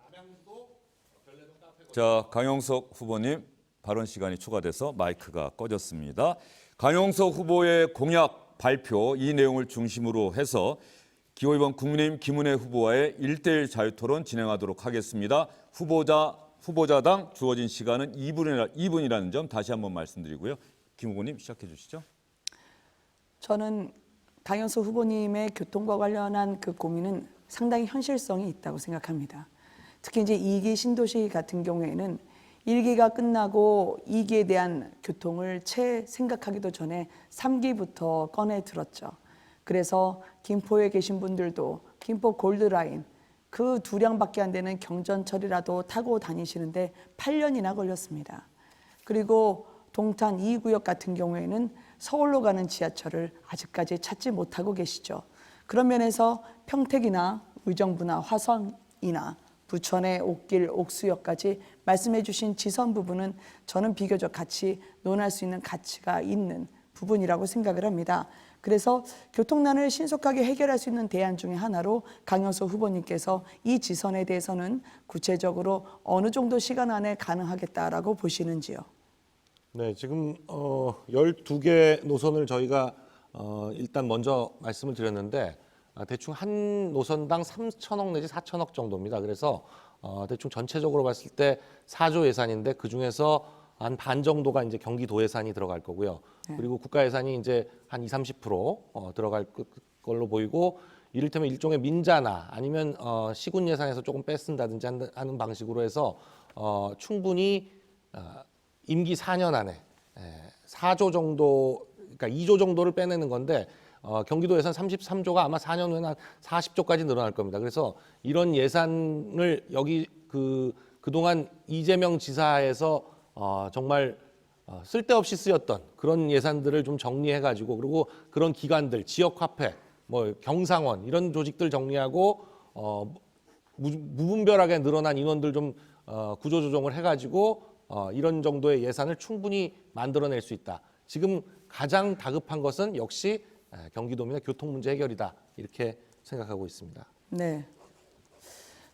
[SPEAKER 1] 자, 강용석 후보님 발언 시간이 추가돼서 마이크가 꺼졌습니다. 강용석 후보의 공약 발표 이 내용을 중심으로 해서 기호이번 국민의힘 김은혜 후보와의 1대1 자유토론 진행하도록 하겠습니다. 후보자당 주어진 시간은 2분이라는 점 다시 한번 말씀드리고요. 김 후보님 시작해 주시죠.
[SPEAKER 2] 저는 강용석 후보님의 교통과 관련한 그 고민은 상당히 현실성이 있다고 생각합니다. 특히 이제 2기 신도시 같은 경우에는 1기가 끝나고 2기에 대한 교통을 채 생각하기도 전에 3기부터 꺼내 들었죠. 그래서 김포에 계신 분들도 김포 골드라인 그 2량밖에 안 되는 경전철이라도 타고 다니시는데 8년이나 걸렸습니다. 그리고 동탄 2구역 같은 경우에는 서울로 가는 지하철을 아직까지 찾지 못하고 계시죠. 그런 면에서 평택이나 의정부나 화성이나 부천의 옥길, 옥수역까지 말씀해 주신 지선 부분은 저는 비교적 같이 논할 수 있는 가치가 있는 부분이라고 생각을 합니다. 그래서 교통난을 신속하게 해결할 수 있는 대안 중에 하나로 강용석 후보님께서 이 지선에 대해서는 구체적으로 어느 정도 시간 안에 가능하겠다라고 보시는지요?
[SPEAKER 4] 네, 지금 12개 노선을 저희가 일단 먼저 말씀을 드렸는데 대충 한 노선당 3천억 내지 4천억 정도입니다. 그래서 대충 전체적으로 봤을 때 4조 예산인데 그 중에서 한 반 정도가 이제 경기도 예산이 들어갈 거고요. 그리고 국가 예산이 이제 한 20-30% 들어갈 걸로 보이고 이를테면 일종의 민자나 아니면 시군 예산에서 조금 뺐쓴다든지 하는 방식으로 해서 충분히 임기 4년 안에 4조 정도, 그러니까 2조 정도를 빼내는 건데 경기도 예산 33조가 아마 4년 후에는 한 40조까지 늘어날 겁니다. 그래서 이런 예산을 여기 그동안 이재명 지사에서 정말 쓸데없이 쓰였던 그런 예산들을 좀 정리해가지고 그리고 그런 기관들, 지역화폐, 뭐 경상원 이런 조직들 정리하고 무분별하게 늘어난 인원들 좀 구조조정을 해가지고 이런 정도의 예산을 충분히 만들어낼 수 있다. 지금 가장 다급한 것은 역시 경기도민의 교통 문제 해결이다. 이렇게 생각하고 있습니다.
[SPEAKER 2] 네.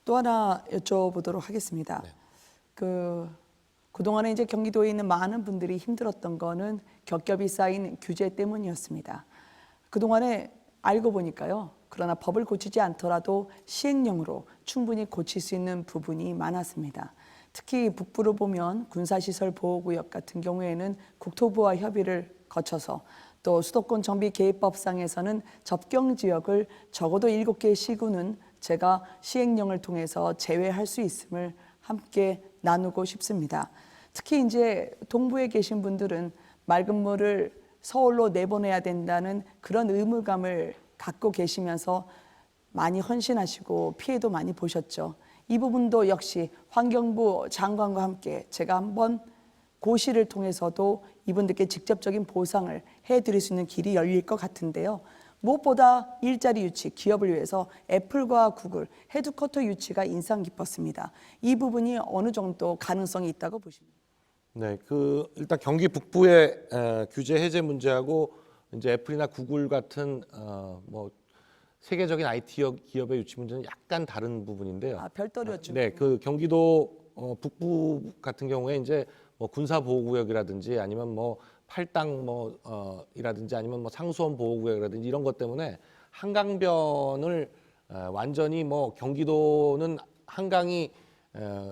[SPEAKER 2] 또 하나 여쭤보도록 하겠습니다.
[SPEAKER 4] 네.
[SPEAKER 2] 그동안에 이제 경기도에 있는 많은 분들이 힘들었던 거는 겹겹이 쌓인 규제 때문이었습니다. 그동안에 알고 보니까요. 그러나 법을 고치지 않더라도 시행령으로 충분히 고칠 수 있는 부분이 많았습니다. 특히 북부로 보면 군사시설 보호구역 같은 경우에는 국토부와 협의를 거쳐서 또 수도권 정비 계획법상에서는 접경 지역을 적어도 7개 시군은 제가 시행령을 통해서 제외할 수 있음을 함께 나누고 싶습니다. 특히 이제 동부에 계신 분들은 맑은 물을 서울로 내보내야 된다는 그런 의무감을 갖고 계시면서 많이 헌신하시고 피해도 많이 보셨죠. 이 부분도 역시 환경부 장관과 함께 제가 한번 고시를 통해서도 이분들께 직접적인 보상을 해드릴 수 있는 길이 열릴 것 같은데요. 무엇보다 일자리 유치, 기업을 위해서 애플과 구글, 헤드쿼터 유치가 인상 깊었습니다. 이 부분이 어느 정도 가능성이 있다고 보십니까?
[SPEAKER 4] 네, 일단 경기 북부의 규제 해제 문제하고 이제 애플이나 구글 같은 뭐 세계적인 IT 기업의 유치 문제는 약간 다른 부분인데요.
[SPEAKER 2] 별도였죠.
[SPEAKER 4] 네, 경기도 북부 같은 경우에 이제 뭐 군사 보호구역이라든지 아니면 뭐 팔당 이라든지 아니면 뭐 상수원 보호구역이라든지 이런 것 때문에 한강변을 완전히 뭐 경기도는 한강이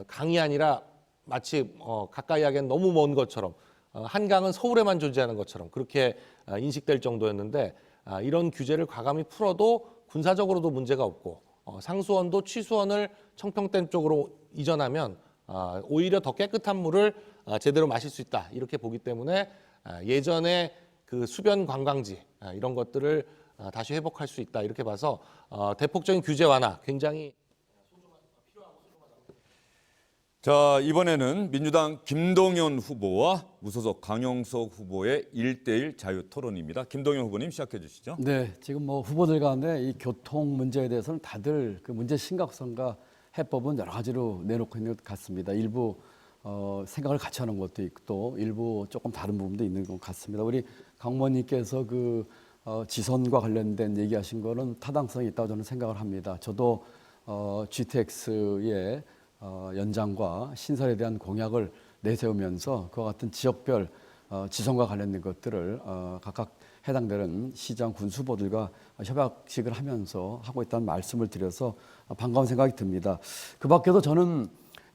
[SPEAKER 4] 강이 아니라 마치 가까이 하기엔 너무 먼 것처럼 한강은 서울에만 존재하는 것처럼 그렇게 인식될 정도였는데 이런 규제를 과감히 풀어도 군사적으로도 문제가 없고 상수원도 취수원을 청평댐 쪽으로 이전하면 오히려 더 깨끗한 물을 제대로 마실 수 있다 이렇게 보기 때문에 예전에 그 수변 관광지 이런 것들을 다시 회복할 수 있다 이렇게 봐서 대폭적인 규제 완화 굉장히
[SPEAKER 1] 자, 이번에는 민주당 김동연 후보와 무소속 강용석 후보의 1대1 자유 토론입니다. 김동연 후보님 시작해 주시죠.
[SPEAKER 3] 네, 지금 뭐 후보들 가운데 이 교통 문제에 대해서는 다들 그 문제 심각성과 해법은 여러 가지로 내놓고 있는 것 같습니다. 일부 생각을 같이 하는 것도 있고 또 일부 조금 다른 부분도 있는 것 같습니다. 우리 강 의원님께서 지선과 관련된 얘기하신 거는 타당성이 있다고 저는 생각을 합니다. 저도 GTX의 연장과 신설에 대한 공약을 내세우면서 그와 같은 지역별 지선과 관련된 것들을 각각 해당되는 시장 군수 후보들과 협약식을 하면서 하고 있다는 말씀을 드려서 반가운 생각이 듭니다. 그 밖에도 저는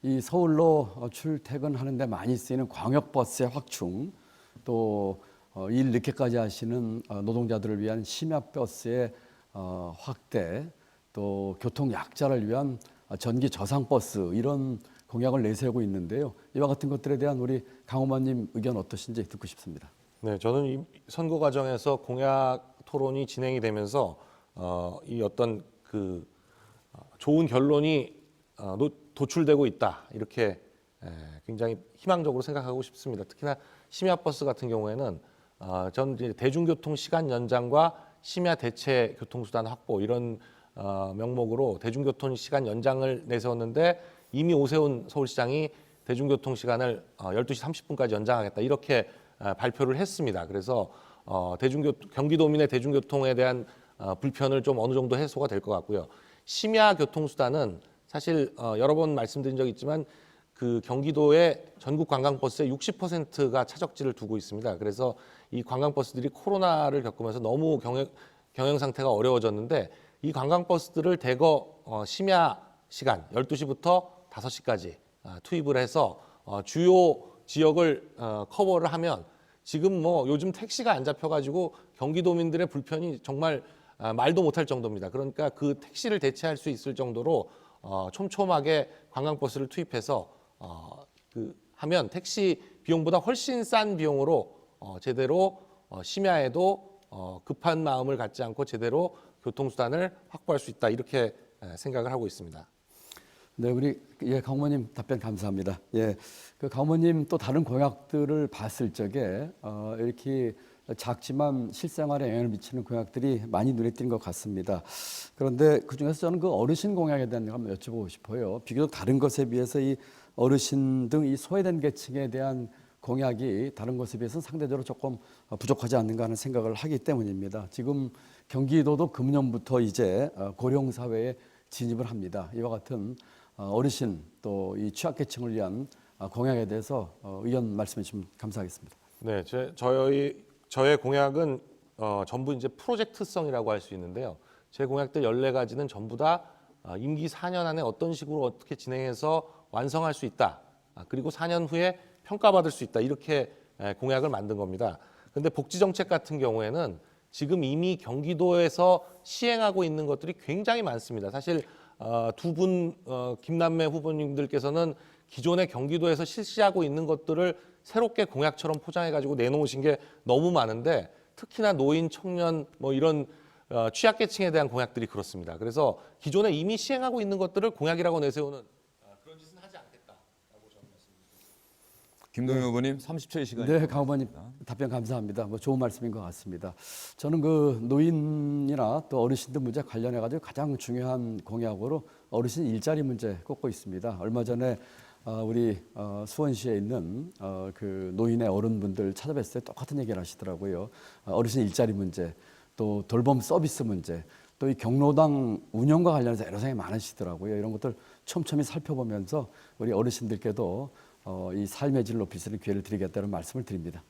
[SPEAKER 3] 이 서울로 출퇴근하는 데 많이 쓰이는 광역버스의 확충, 또 일 늦게까지 하시는 노동자들을 위한 심야버스의 확대, 또 교통 약자를 위한 전기 저상버스 이런 공약을 내세우고 있는데요. 이와 같은 것들에 대한 우리 강 의원님 의견 어떠신지 듣고 싶습니다.
[SPEAKER 4] 네, 저는 이 선거 과정에서 공약 토론이 진행이 되면서 이 어떤 좋은 결론이 도출되고 있다 이렇게 굉장히 희망적으로 생각하고 싶습니다. 특히나 심야버스 같은 경우에는 전 이제 대중교통 시간 연장과 심야 대체 교통수단 확보 이런 명목으로 대중교통 시간 연장을 내세웠는데 이미 오세훈 서울시장이 대중교통 시간을 12시 30분까지 연장하겠다 이렇게 발표를 했습니다. 그래서 경기도민의 대중교통에 대한 불편을 좀 어느 정도 해소가 될 것 같고요. 심야 교통수단은 사실 여러 번 말씀드린 적이 있지만 경기도의 전국 관광버스의 60%가 차적지를 두고 있습니다. 그래서 이 관광버스들이 코로나를 겪으면서 너무 경영 상태가 어려워졌는데 이 관광버스들을 대거 심야 시간 12시부터 5시까지 투입을 해서 주요 지역을 커버를 하면 지금 요즘 택시가 안 잡혀가지고 경기도민들의 불편이 정말 말도 못할 정도입니다. 그러니까 그 택시를 대체할 수 있을 정도로 촘촘하게 관광버스를 투입해서 하면 택시 비용보다 훨씬 싼 비용으로 제대로 심야에도 급한 마음을 갖지 않고 제대로 교통수단을 확보할 수 있다 이렇게 생각을 하고 있습니다.
[SPEAKER 3] 네, 우리 강 의원님 답변 감사합니다. 강 의원님 또 다른 공약들을 봤을 적에 이렇게 작지만 실생활에 영향을 미치는 공약들이 많이 눈에 띄는 것 같습니다. 그런데 그중에서 저는 어르신 공약에 대한 거 한번 여쭤보고 싶어요. 비교적 다른 것에 비해서 이 어르신 등 이 소외된 계층에 대한 공약이 다른 것에 비해서는 상대적으로 조금 부족하지 않는가 하는 생각을 하기 때문입니다. 지금 경기도도 금년부터 이제 고령사회에 진입을 합니다. 이와 같은 어르신 또 이 취약계층을 위한 공약에 대해서 의견 말씀해 주시면 감사하겠습니다.
[SPEAKER 4] 네, 저의 공약은 전부 이제 프로젝트성이라고 할 수 있는데요. 제 공약들 14가지는 전부 다 임기 4년 안에 어떤 식으로 어떻게 진행해서 완성할 수 있다. 그리고 4년 후에 평가받을 수 있다. 이렇게 공약을 만든 겁니다. 그런데 복지정책 같은 경우에는 지금 이미 경기도에서 시행하고 있는 것들이 굉장히 많습니다. 사실 두 분 김남매 후보님들께서는 기존에 경기도에서 실시하고 있는 것들을 새롭게 공약처럼 포장해가지고 내놓으신 게 너무 많은데 특히나 노인, 청년 이런 취약계층에 대한 공약들이 그렇습니다. 그래서 기존에 이미 시행하고 있는 것들을 공약이라고 내세우는 그런 짓은 하지 않겠다라고 저는 말씀드립니다.
[SPEAKER 1] 김동연 후보님 30초의 시간이
[SPEAKER 3] 네, 강 의원님 답변 감사합니다. 좋은 말씀인 것 같습니다. 저는 노인이나 또 어르신들 문제 관련해 가지고 가장 중요한 공약으로 어르신 일자리 문제 꼽고 있습니다. 얼마 전에 우리 수원시에 있는 노인의 어른분들 찾아뵀을 때 똑같은 얘기를 하시더라고요. 어르신 일자리 문제, 또 돌봄 서비스 문제, 또 이 경로당 운영과 관련해서 애로사항이 많으시더라고요. 이런 것들 촘촘히 살펴보면서 우리 어르신들께도 이 삶의 질을 높일 수 있는 기회를 드리겠다는 말씀을 드립니다.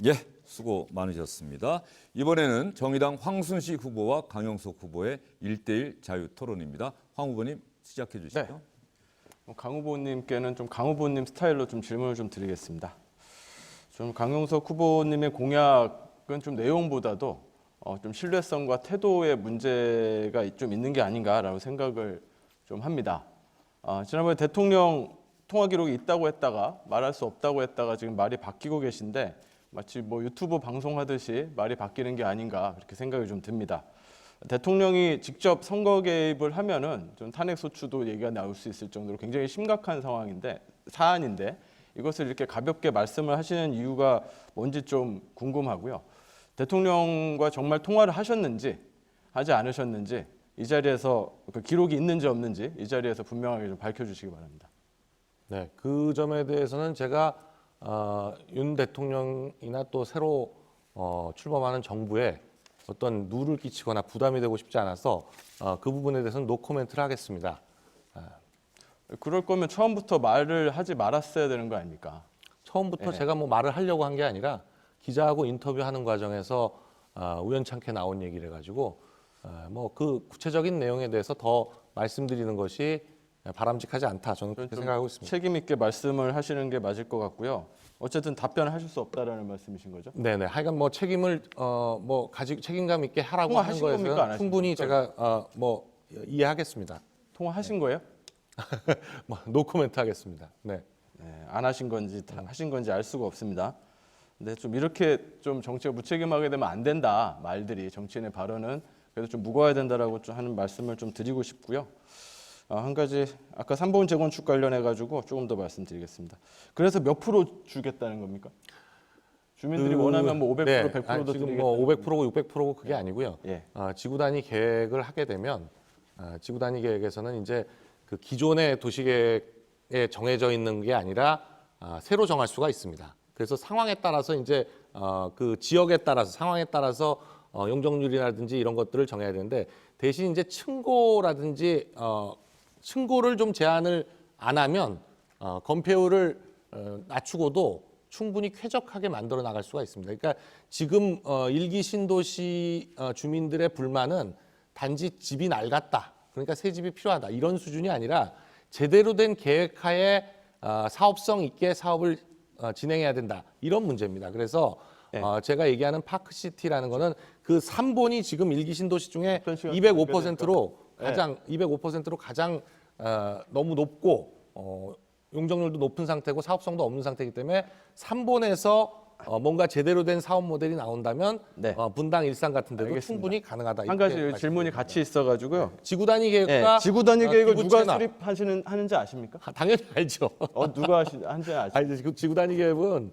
[SPEAKER 1] 예, 수고 많으셨습니다. 이번에는 정의당 황순식 후보와 강영석 후보의 1대1 자유 토론입니다. 황 후보님 시작해 주시죠.
[SPEAKER 5] 네. 강 후보님께는 좀 강 후보님 스타일로 좀 질문을 좀 드리겠습니다. 좀 강용석 후보님의 공약은 좀 내용보다도 좀 신뢰성과 태도의 문제가 좀 있는 게 아닌가라고 생각을 좀 합니다. 지난번에 대통령 통화 기록이 있다고 했다가 말할 수 없다고 했다가 지금 말이 바뀌고 계신데 마치 유튜브 방송하듯이 말이 바뀌는 게 아닌가 그렇게 생각이 좀 듭니다. 대통령이 직접 선거 개입을 하면은 좀 탄핵 소추도 얘기가 나올 수 있을 정도로 굉장히 심각한 사안인데 이것을 이렇게 가볍게 말씀을 하시는 이유가 뭔지 좀 궁금하고요. 대통령과 정말 통화를 하셨는지 하지 않으셨는지 이 자리에서 그 기록이 있는지 없는지 이 자리에서 분명하게 좀 밝혀주시기 바랍니다.
[SPEAKER 4] 네, 그 점에 대해서는 제가 윤 대통령이나 또 새로 출범하는 정부에 어떤 누를 끼치거나 부담이 되고 싶지 않아서 그 부분에 대해서는 노 코멘트를 하겠습니다.
[SPEAKER 5] 그럴 거면 처음부터 말을 하지 말았어야 되는 거 아닙니까?
[SPEAKER 4] 처음부터 제가 뭐 말을 하려고 한 게 아니라 기자하고 인터뷰하는 과정에서 우연찮게 나온 얘기를 해가지고 뭐 그 구체적인 내용에 대해서 더 말씀드리는 것이 바람직하지 않다. 저는 그렇게 생각하고 있습니다.
[SPEAKER 5] 책임 있게 말씀을 하시는 게 맞을 것 같고요. 어쨌든 답변하실 수 없다라는 말씀이신 거죠?
[SPEAKER 4] 네네. 하여간 뭐 책임을 뭐 가지고 책임감 있게 하라고 하는
[SPEAKER 5] 통화하신 겁니까? 안
[SPEAKER 4] 거에서
[SPEAKER 5] 하신
[SPEAKER 4] 충분히
[SPEAKER 5] 겁니까?
[SPEAKER 4] 제가 뭐 이해하겠습니다.
[SPEAKER 5] 통화하신 거예요?
[SPEAKER 4] 뭐 노 코멘트 하겠습니다. 네.
[SPEAKER 5] 네, 안 하신 건지 하신 건지 알 수가 없습니다. 근데 좀 이렇게 좀 정치가 무책임하게 되면 안 된다 말들이 정치인의 발언은 그래도 좀 무거워야 된다라고 좀 하는 말씀을 좀 드리고 싶고요. 한 가지 아까 3번 재건축 관련해 가지고 조금 더 말씀드리겠습니다. 그래서 몇 프로 주겠다는 겁니까? 주민들이 원하면 뭐 500%
[SPEAKER 4] 네.
[SPEAKER 5] 100%도
[SPEAKER 4] 아니, 지금
[SPEAKER 5] 드리겠다는
[SPEAKER 4] 뭐 500%고 600%고 그게 아니고요.
[SPEAKER 5] 예.
[SPEAKER 4] 지구 단위 계획을 하게 되면 지구 단위 계획에서는 이제 그 기존의 도시 계획에 정해져 있는 게 아니라 새로 정할 수가 있습니다. 그래서 상황에 따라서 이제 그 지역에 따라서 상황에 따라서 용적률이라든지 이런 것들을 정해야 되는데 대신 이제 층고라든지 층고를 좀 제한을 안 하면 건폐율을 낮추고도 충분히 쾌적하게 만들어 나갈 수가 있습니다. 그러니까 지금 일기 신도시 주민들의 불만은 단지 집이 낡았다. 그러니까 새 집이 필요하다. 이런 수준이 아니라 제대로 된 계획하에 사업성 있게 사업을 진행해야 된다. 이런 문제입니다. 그래서 제가 얘기하는 파크시티라는 거는 그 3본이 지금 일기 신도시 중에 205%로 가장 너무 높고 용적률도 높은 상태고 사업성도 없는 상태이기 때문에 3본에서 뭔가 제대로 된 사업 모델이 나온다면
[SPEAKER 5] 네.
[SPEAKER 4] 분당 일산 같은 데도
[SPEAKER 5] 알겠습니다.
[SPEAKER 4] 충분히 가능하다.
[SPEAKER 5] 한 가지 질문이 같이 있어가지고요.
[SPEAKER 4] 지구 단위
[SPEAKER 5] 예,
[SPEAKER 4] 계획과
[SPEAKER 5] 지구 단위 계획을 누가
[SPEAKER 4] 기부 채납.
[SPEAKER 5] 수립하는지 아십니까?
[SPEAKER 4] 당연히 알죠.
[SPEAKER 5] 누가 하는지 아십니까?
[SPEAKER 4] 아니, 그 지구 단위 계획은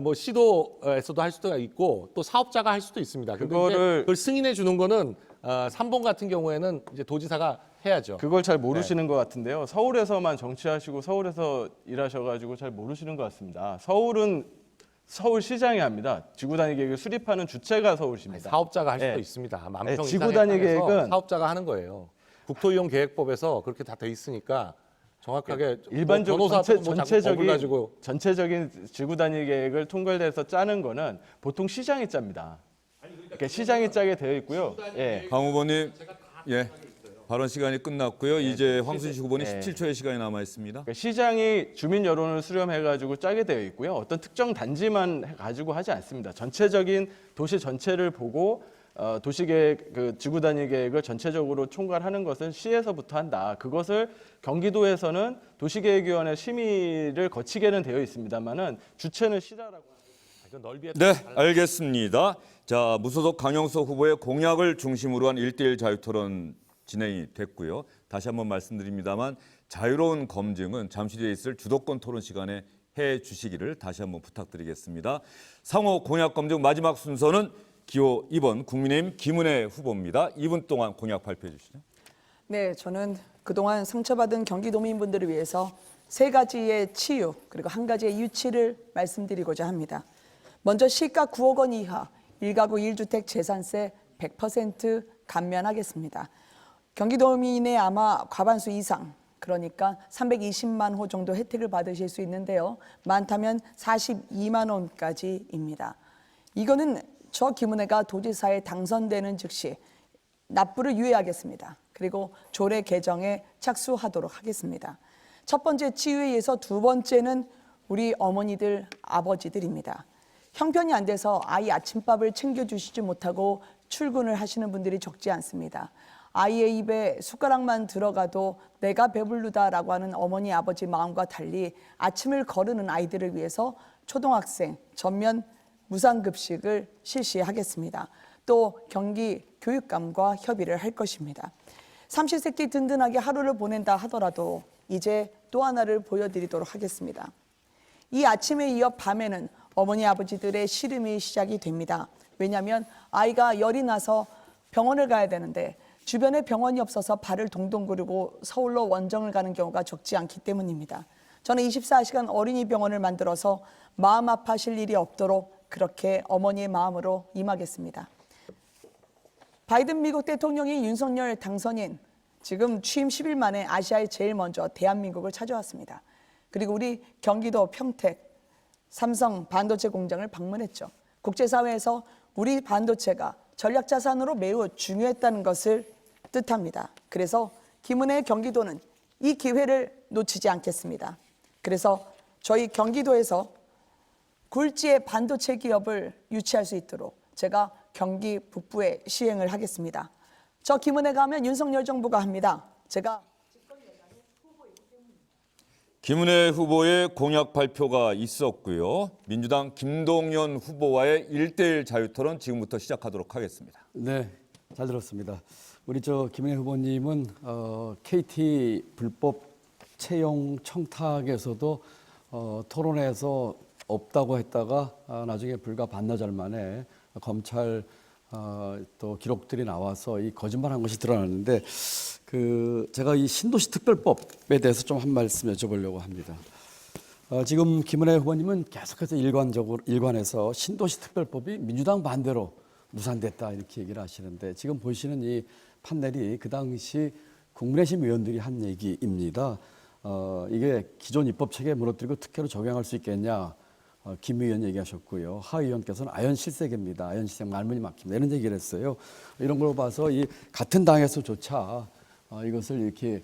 [SPEAKER 4] 뭐 시도에서도 할 수도 있고 또 사업자가 할 수도 있습니다. 근데 이제 그걸 승인해 주는 거는 3번 같은 경우에는 이제 도지사가 해야죠.
[SPEAKER 5] 그걸 잘 모르시는 것 같은데요. 서울에서만 정치하시고 서울에서 일하셔가지고 잘 모르시는 것 같습니다. 서울은 서울시장이 합니다. 지구 단위 계획을 수립하는 주체가 서울시입니다.
[SPEAKER 4] 사업자가 할 수도
[SPEAKER 5] 예.
[SPEAKER 4] 있습니다. 만평
[SPEAKER 5] 예, 지구
[SPEAKER 4] 이상의
[SPEAKER 5] 단위
[SPEAKER 4] 땅에서
[SPEAKER 5] 계획은
[SPEAKER 4] 사업자가 하는 거예요. 국토이용 계획법에서 그렇게 다 돼 있으니까 정확하게
[SPEAKER 5] 일반적으로
[SPEAKER 4] 뭐
[SPEAKER 5] 전체적인 지구 단위 계획을 통과돼서 짜는 거는 보통 시장이 짭니다. 그러니까 시장이 짜게 되어 있고요. 예.
[SPEAKER 1] 강 후보님, 예, 발언 시간이 끝났고요. 이제 황순식 후보님
[SPEAKER 5] 네.
[SPEAKER 1] 17초의 시간이 남아 있습니다.
[SPEAKER 5] 그러니까 시장이 주민 여론을 수렴해가지고 짜게 되어 있고요. 어떤 특정 단지만 가지고 하지 않습니다. 전체적인 도시 전체를 보고 도시계획, 그 지구 단위 계획을 전체적으로 총괄하는 것은 시에서부터 한다. 그것을 경기도에서는 도시계획위원회 심의를 거치게는 되어 있습니다만은 주체는 시다라고.
[SPEAKER 1] 네, 알겠습니다. 자, 무소속 강영석 후보의 공약을 중심으로 한 1대1 자유토론 진행이 됐고요. 다시 한번 말씀드립니다만 자유로운 검증은 잠시 뒤에 있을 주도권 토론 시간에 해 주시기를 다시 한번 부탁드리겠습니다. 상호 공약 검증 마지막 순서는 기호 2번 국민의힘 김은혜 후보입니다. 2분 동안 공약 발표해 주시죠.
[SPEAKER 2] 네, 저는 그동안 상처받은 경기도민분들을 위해서 3가지의 치유 그리고 1가지의 유치를 말씀드리고자 합니다. 먼저 시가 9억 원 이하 1가구 1주택 재산세 100% 감면하겠습니다. 경기도민의 아마 과반수 이상, 그러니까 320만 호 정도 혜택을 받으실 수 있는데요. 많다면 42만 원까지입니다. 이거는 저 김은혜가 도지사에 당선되는 즉시 납부를 유예하겠습니다. 그리고 조례 개정에 착수하도록 하겠습니다. 첫 번째 치유에 의해서 두 번째는 우리 어머니들, 아버지들입니다. 형편이 안 돼서 아이 아침밥을 챙겨주시지 못하고 출근을 하시는 분들이 적지 않습니다. 아이의 입에 숟가락만 들어가도 내가 배부르다라고 하는 어머니, 아버지 마음과 달리 아침을 거르는 아이들을 위해서 초등학생 전면 무상급식을 실시하겠습니다. 또 경기 교육감과 협의를 할 것입니다. 삼시세끼 든든하게 하루를 보낸다 하더라도 이제 또 하나를 보여드리도록 하겠습니다. 이 아침에 이어 밤에는 어머니 아버지들의 시름이 시작이 됩니다. 왜냐하면 아이가 열이 나서 병원을 가야 되는데 주변에 병원이 없어서 발을 동동 구르고 서울로 원정을 가는 경우가 적지 않기 때문입니다. 저는 24시간 어린이 병원을 만들어서 마음 아파하실 일이 없도록 그렇게 어머니의 마음으로 임하겠습니다. 바이든 미국 대통령이 윤석열 당선인 지금 취임 10일 만에 아시아에 제일 먼저 대한민국을 찾아왔습니다. 그리고 우리 경기도 평택 삼성 반도체 공장을 방문했죠. 국제사회에서 우리 반도체가 전략자산으로 매우 중요했다는 것을 뜻합니다. 그래서 김은혜의 경기도는 이 기회를 놓치지 않겠습니다. 그래서 저희 경기도에서 굴지의 반도체 기업을 유치할 수 있도록 제가 경기 북부에 시행을 하겠습니다. 저 김은혜가 하면 윤석열 정부가 합니다. 제가
[SPEAKER 1] 김은혜 후보의 공약 발표가 있었고요. 민주당 김동연 후보와의 1대1 자유토론 지금부터 시작하도록 하겠습니다.
[SPEAKER 3] 네, 잘 들었습니다. 우리 김은혜 후보님은 KT 불법 채용 청탁에서도 토론회에서 없다고 했다가 나중에 불과 반나절 만에 검찰 또 기록들이 나와서 이 거짓말한 것이 드러났는데 제가 이 신도시 특별법에 대해서 좀 한 말씀 여쭤보려고 합니다. 지금 김은혜 후보님은 계속해서 일관해서 신도시 특별법이 민주당 반대로 무산됐다 이렇게 얘기를 하시는데 지금 보시는 이 판넬이 그 당시 국민의힘 의원들이 한 얘기입니다. 이게 기존 입법 체계 무너뜨리고 특혜로 적용할 수 있겠냐? 김 의원 얘기하셨고요. 하 의원께서는 아연실색입니다. 아연실색 말문이 막힙니다. 이런 얘기를 했어요. 이런 걸 봐서 이 같은 당에서조차 이것을 이렇게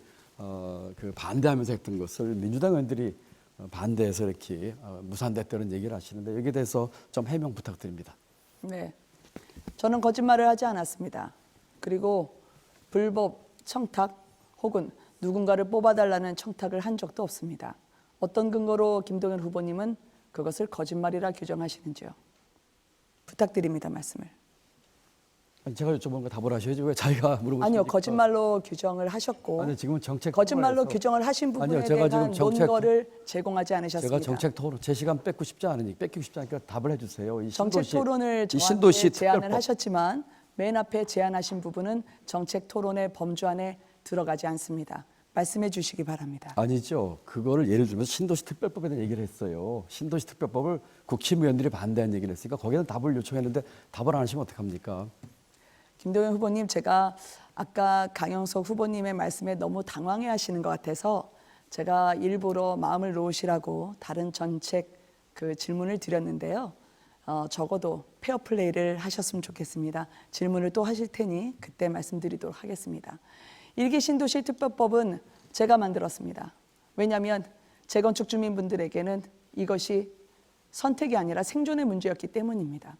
[SPEAKER 3] 반대하면서 했던 것을 민주당 의원들이 반대해서 이렇게 무산됐다는 얘기를 하시는데 여기에 대해서 좀 해명 부탁드립니다.
[SPEAKER 2] 네, 저는 거짓말을 하지 않았습니다. 그리고 불법 청탁 혹은 누군가를 뽑아달라는 청탁을 한 적도 없습니다. 어떤 근거로 김동연 후보님은 그것을 거짓말이라 규정하시는지요? 부탁드립니다, 말씀을.
[SPEAKER 3] 제가 여쭤본 거 답을 하셔야지 왜 자기가 물어보십니까?
[SPEAKER 2] 아니요, 거짓말로 규정을 하셨고
[SPEAKER 3] 아니 지금은 정책
[SPEAKER 2] 거짓말로
[SPEAKER 3] 토론에서
[SPEAKER 2] 규정을 하신 부분에
[SPEAKER 3] 아니요, 제가
[SPEAKER 2] 대한
[SPEAKER 3] 지금 정책-
[SPEAKER 2] 논거를 제공하지 않으셨습니다.
[SPEAKER 3] 제가 정책 토론 제 시간 뺏기고 싶지 않으니까 답을 해주세요. 이
[SPEAKER 2] 정책
[SPEAKER 3] 신도시-
[SPEAKER 2] 토론을
[SPEAKER 3] 이
[SPEAKER 2] 저한테
[SPEAKER 3] 신도시
[SPEAKER 2] 제안을
[SPEAKER 3] 특별법.
[SPEAKER 2] 하셨지만 맨 앞에 제안하신 부분은 정책 토론의 범주 안에 들어가지 않습니다. 말씀해 주시기 바랍니다.
[SPEAKER 3] 아니죠. 그거를 예를 들면서 신도시 특별법에 대한 얘기를 했어요. 신도시 특별법을 국힘 의원들이 반대한 얘기를 했으니까 거기에는 답을 요청했는데 답을 안 하시면 어떡합니까?
[SPEAKER 2] 김동연 후보님, 제가 아까 강영석 후보님의 말씀에 너무 당황해 하시는 것 같아서 제가 일부러 마음을 놓으시라고 다른 정책 질문을 드렸는데요. 적어도 페어플레이를 하셨으면 좋겠습니다. 질문을 또 하실 테니 그때 말씀드리도록 하겠습니다. 일기 신도시 특별법은 제가 만들었습니다. 왜냐하면 재건축 주민분들에게는 이것이 선택이 아니라 생존의 문제였기 때문입니다.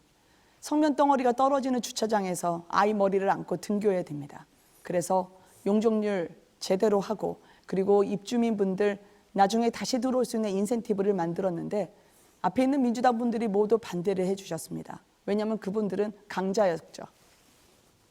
[SPEAKER 2] 성면 덩어리가 떨어지는 주차장에서 아이 머리를 안고 등교해야 됩니다. 그래서 용적률 제대로 하고 그리고 입주민분들 나중에 다시 들어올 수 있는 인센티브를 만들었는데 앞에 있는 민주당 분들이 모두 반대를 해주셨습니다. 왜냐하면 그분들은 강자였죠.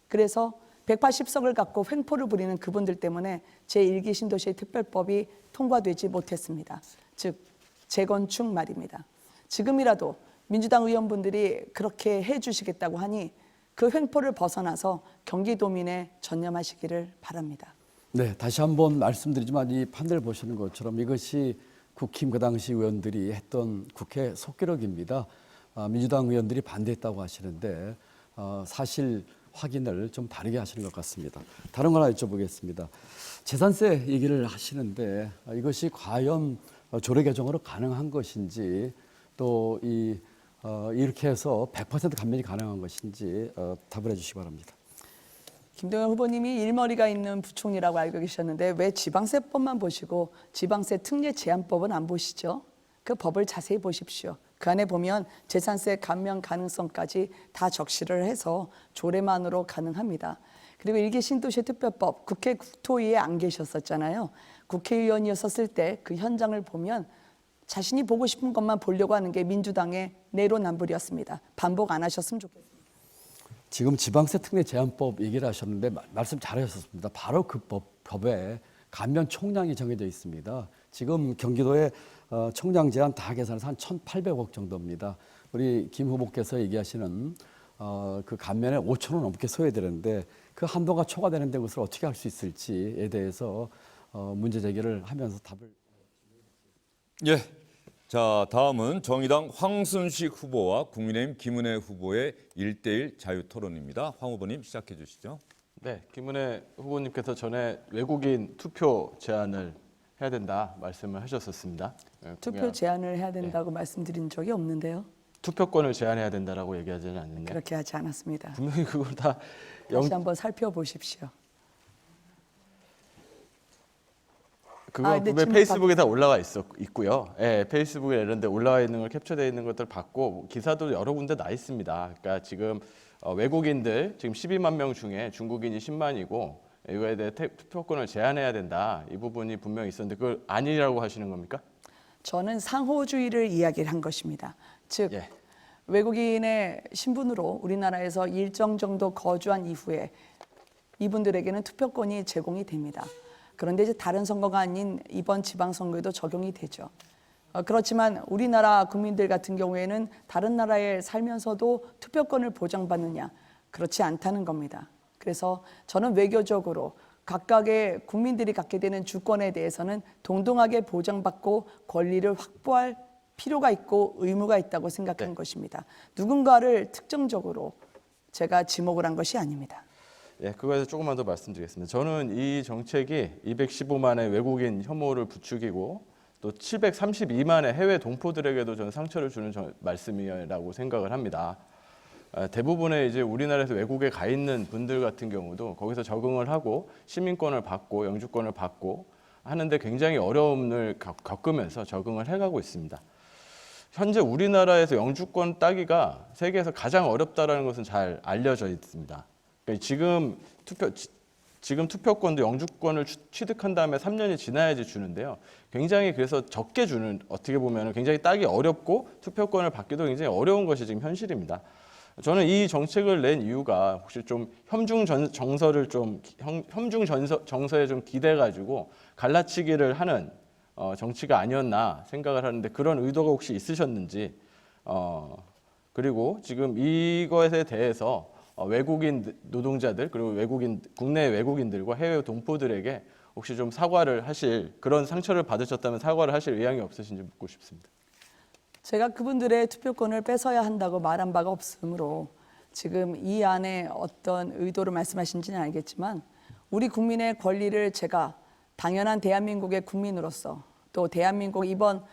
[SPEAKER 2] 그래서 180석을 갖고 횡포를 부리는 그분들 때문에 제1기 신도시 특별법이 통과되지 못했습니다. 즉 재건축 말입니다. 지금이라도 민주당 의원분들이 그렇게 해주시겠다고 하니 그 횡포를 벗어나서 경기도민에 전념하시기를 바랍니다.
[SPEAKER 3] 네, 다시 한번 말씀드리지만 이 판넬 보시는 것처럼 이것이 국힘 그 당시 의원들이 했던 국회 속기록입니다. 민주당 의원들이 반대했다고 하시는데 사실 확인을 좀 다르게 하시는 것 같습니다. 다른 거 하나 여쭤보겠습니다. 재산세 얘기를 하시는데 이것이 과연 조례 개정으로 가능한 것인지 또 이렇게 해서 100% 감면이 가능한 것인지 답을 해주시기 바랍니다.
[SPEAKER 2] 김동연 후보님이 일머리가 있는 부총리라고 알고 계셨는데 왜 지방세법만 보시고 지방세 특례 제한법은 안 보시죠? 그 법을 자세히 보십시오. 그 안에 보면 재산세 감면 가능성까지 다 적시를 해서 조례만으로 가능합니다. 그리고 일기 신도시 특별법 국회 국토위에 안 계셨었잖아요. 국회의원이었을 때 그 현장을 보면 자신이 보고 싶은 것만 보려고 하는 게 민주당의 내로남불이었습니다. 반복 안 하셨으면 좋겠습니다.
[SPEAKER 3] 지금 지방세 특례 제한법 얘기를 하셨는데 말씀 잘하셨습니다. 바로 그 법에 감면 총량이 정해져 있습니다. 지금 경기도의 총량 제한 다 계산해서 한 1,800억 정도입니다. 우리 김 후보께서 얘기하시는 그 감면에 5천원 넘게 써야 되는데 그 한도가 초과되는데 그것을 어떻게 할 수 있을지에 대해서 문제 제기를 하면서 답을
[SPEAKER 1] 예. 자, 다음은 정의당 황순식 후보와 국민의힘 김은혜 후보의 1대1 자유토론입니다. 황 후보님 시작해 주시죠.
[SPEAKER 5] 네, 김은혜 후보님께서 전에 외국인 투표 제한을 해야 된다 말씀을 하셨었습니다.
[SPEAKER 2] 투표 제한을 해야 된다고 말씀드린 적이 없는데요.
[SPEAKER 5] 투표권을 제한해야 된다라고 얘기하지는 않는데
[SPEAKER 2] 그렇게 하지 않았습니다.
[SPEAKER 5] 분명히 그걸 다
[SPEAKER 2] 다시 한번 살펴보십시오.
[SPEAKER 5] 그거
[SPEAKER 2] 근데
[SPEAKER 5] 분명히
[SPEAKER 2] 질문
[SPEAKER 5] 페이스북에 다 올라와 있고요. 예, 페이스북에 이런 데 올라와 있는 걸 캡처되어 있는 것들 봤고 기사도 여러 군데 나 있습니다. 그러니까 지금 외국인들 지금 12만 명 중에 중국인이 10만이고 이거에 대해 투표권을 제한해야 된다. 이 부분이 분명히 있었는데 그걸 아니라고 하시는 겁니까?
[SPEAKER 2] 저는 상호주의를 이야기를 한 것입니다. 즉
[SPEAKER 5] 예.
[SPEAKER 2] 외국인의 신분으로 우리나라에서 일정 정도 거주한 이후에 이분들에게는 투표권이 제공이 됩니다. 그런데 이제 다른 선거가 아닌 이번 지방선거에도 적용이 되죠. 그렇지만 우리나라 국민들 같은 경우에는 다른 나라에 살면서도 투표권을 보장받느냐? 그렇지 않다는 겁니다. 그래서 저는 외교적으로 각각의 국민들이 갖게 되는 주권에 대해서는 동등하게 보장받고 권리를 확보할 필요가 있고 의무가 있다고 생각한 것입니다. 누군가를 특정적으로 제가 지목을 한 것이 아닙니다.
[SPEAKER 5] 예, 그거에서 조금만 더 말씀드리겠습니다. 저는 이 정책이 215만의 외국인 혐오를 부추기고 또 732만의 해외 동포들에게도 저는 상처를 주는 말씀이라고 생각을 합니다. 대부분의 이제 우리나라에서 외국에 가 있는 분들 같은 경우도 거기서 적응을 하고 시민권을 받고 영주권을 받고 하는데 굉장히 어려움을 겪으면서 적응을 해가고 있습니다. 현재 우리나라에서 영주권 따기가 세계에서 가장 어렵다라는 것은 잘 알려져 있습니다. 그러니까 지금 투표권도 영주권을 취득한 다음에 3년이 지나야지 주는데요. 굉장히 그래서 적게 주는 어떻게 보면 굉장히 따기 어렵고 투표권을 받기도 굉장히 어려운 것이 지금 현실입니다. 저는 이 정책을 낸 이유가 혹시 좀 협중 정서에 좀 기대 가지고 갈라치기를 하는 정치가 아니었나 생각을 하는데 그런 의도가 혹시 있으셨는지 그리고 지금 이것에 대해서 외국인 노동자들 그리고 국내 외국인들과 해외 동포들에게 혹시 좀 사과를 하실 그런 상처를 받으셨다면 사과를 하실 의향이 없으신지 묻고 싶습니다.
[SPEAKER 2] 제가 그분들의 투표권을 뺏어야 한다고 말한 바가 없으므로 지금 이 안에 어떤 의도를 말씀하신지는 알겠지만 우리 국민의 권리를 제가 당연한 대한민국의 국민으로서 또 대한민국 이번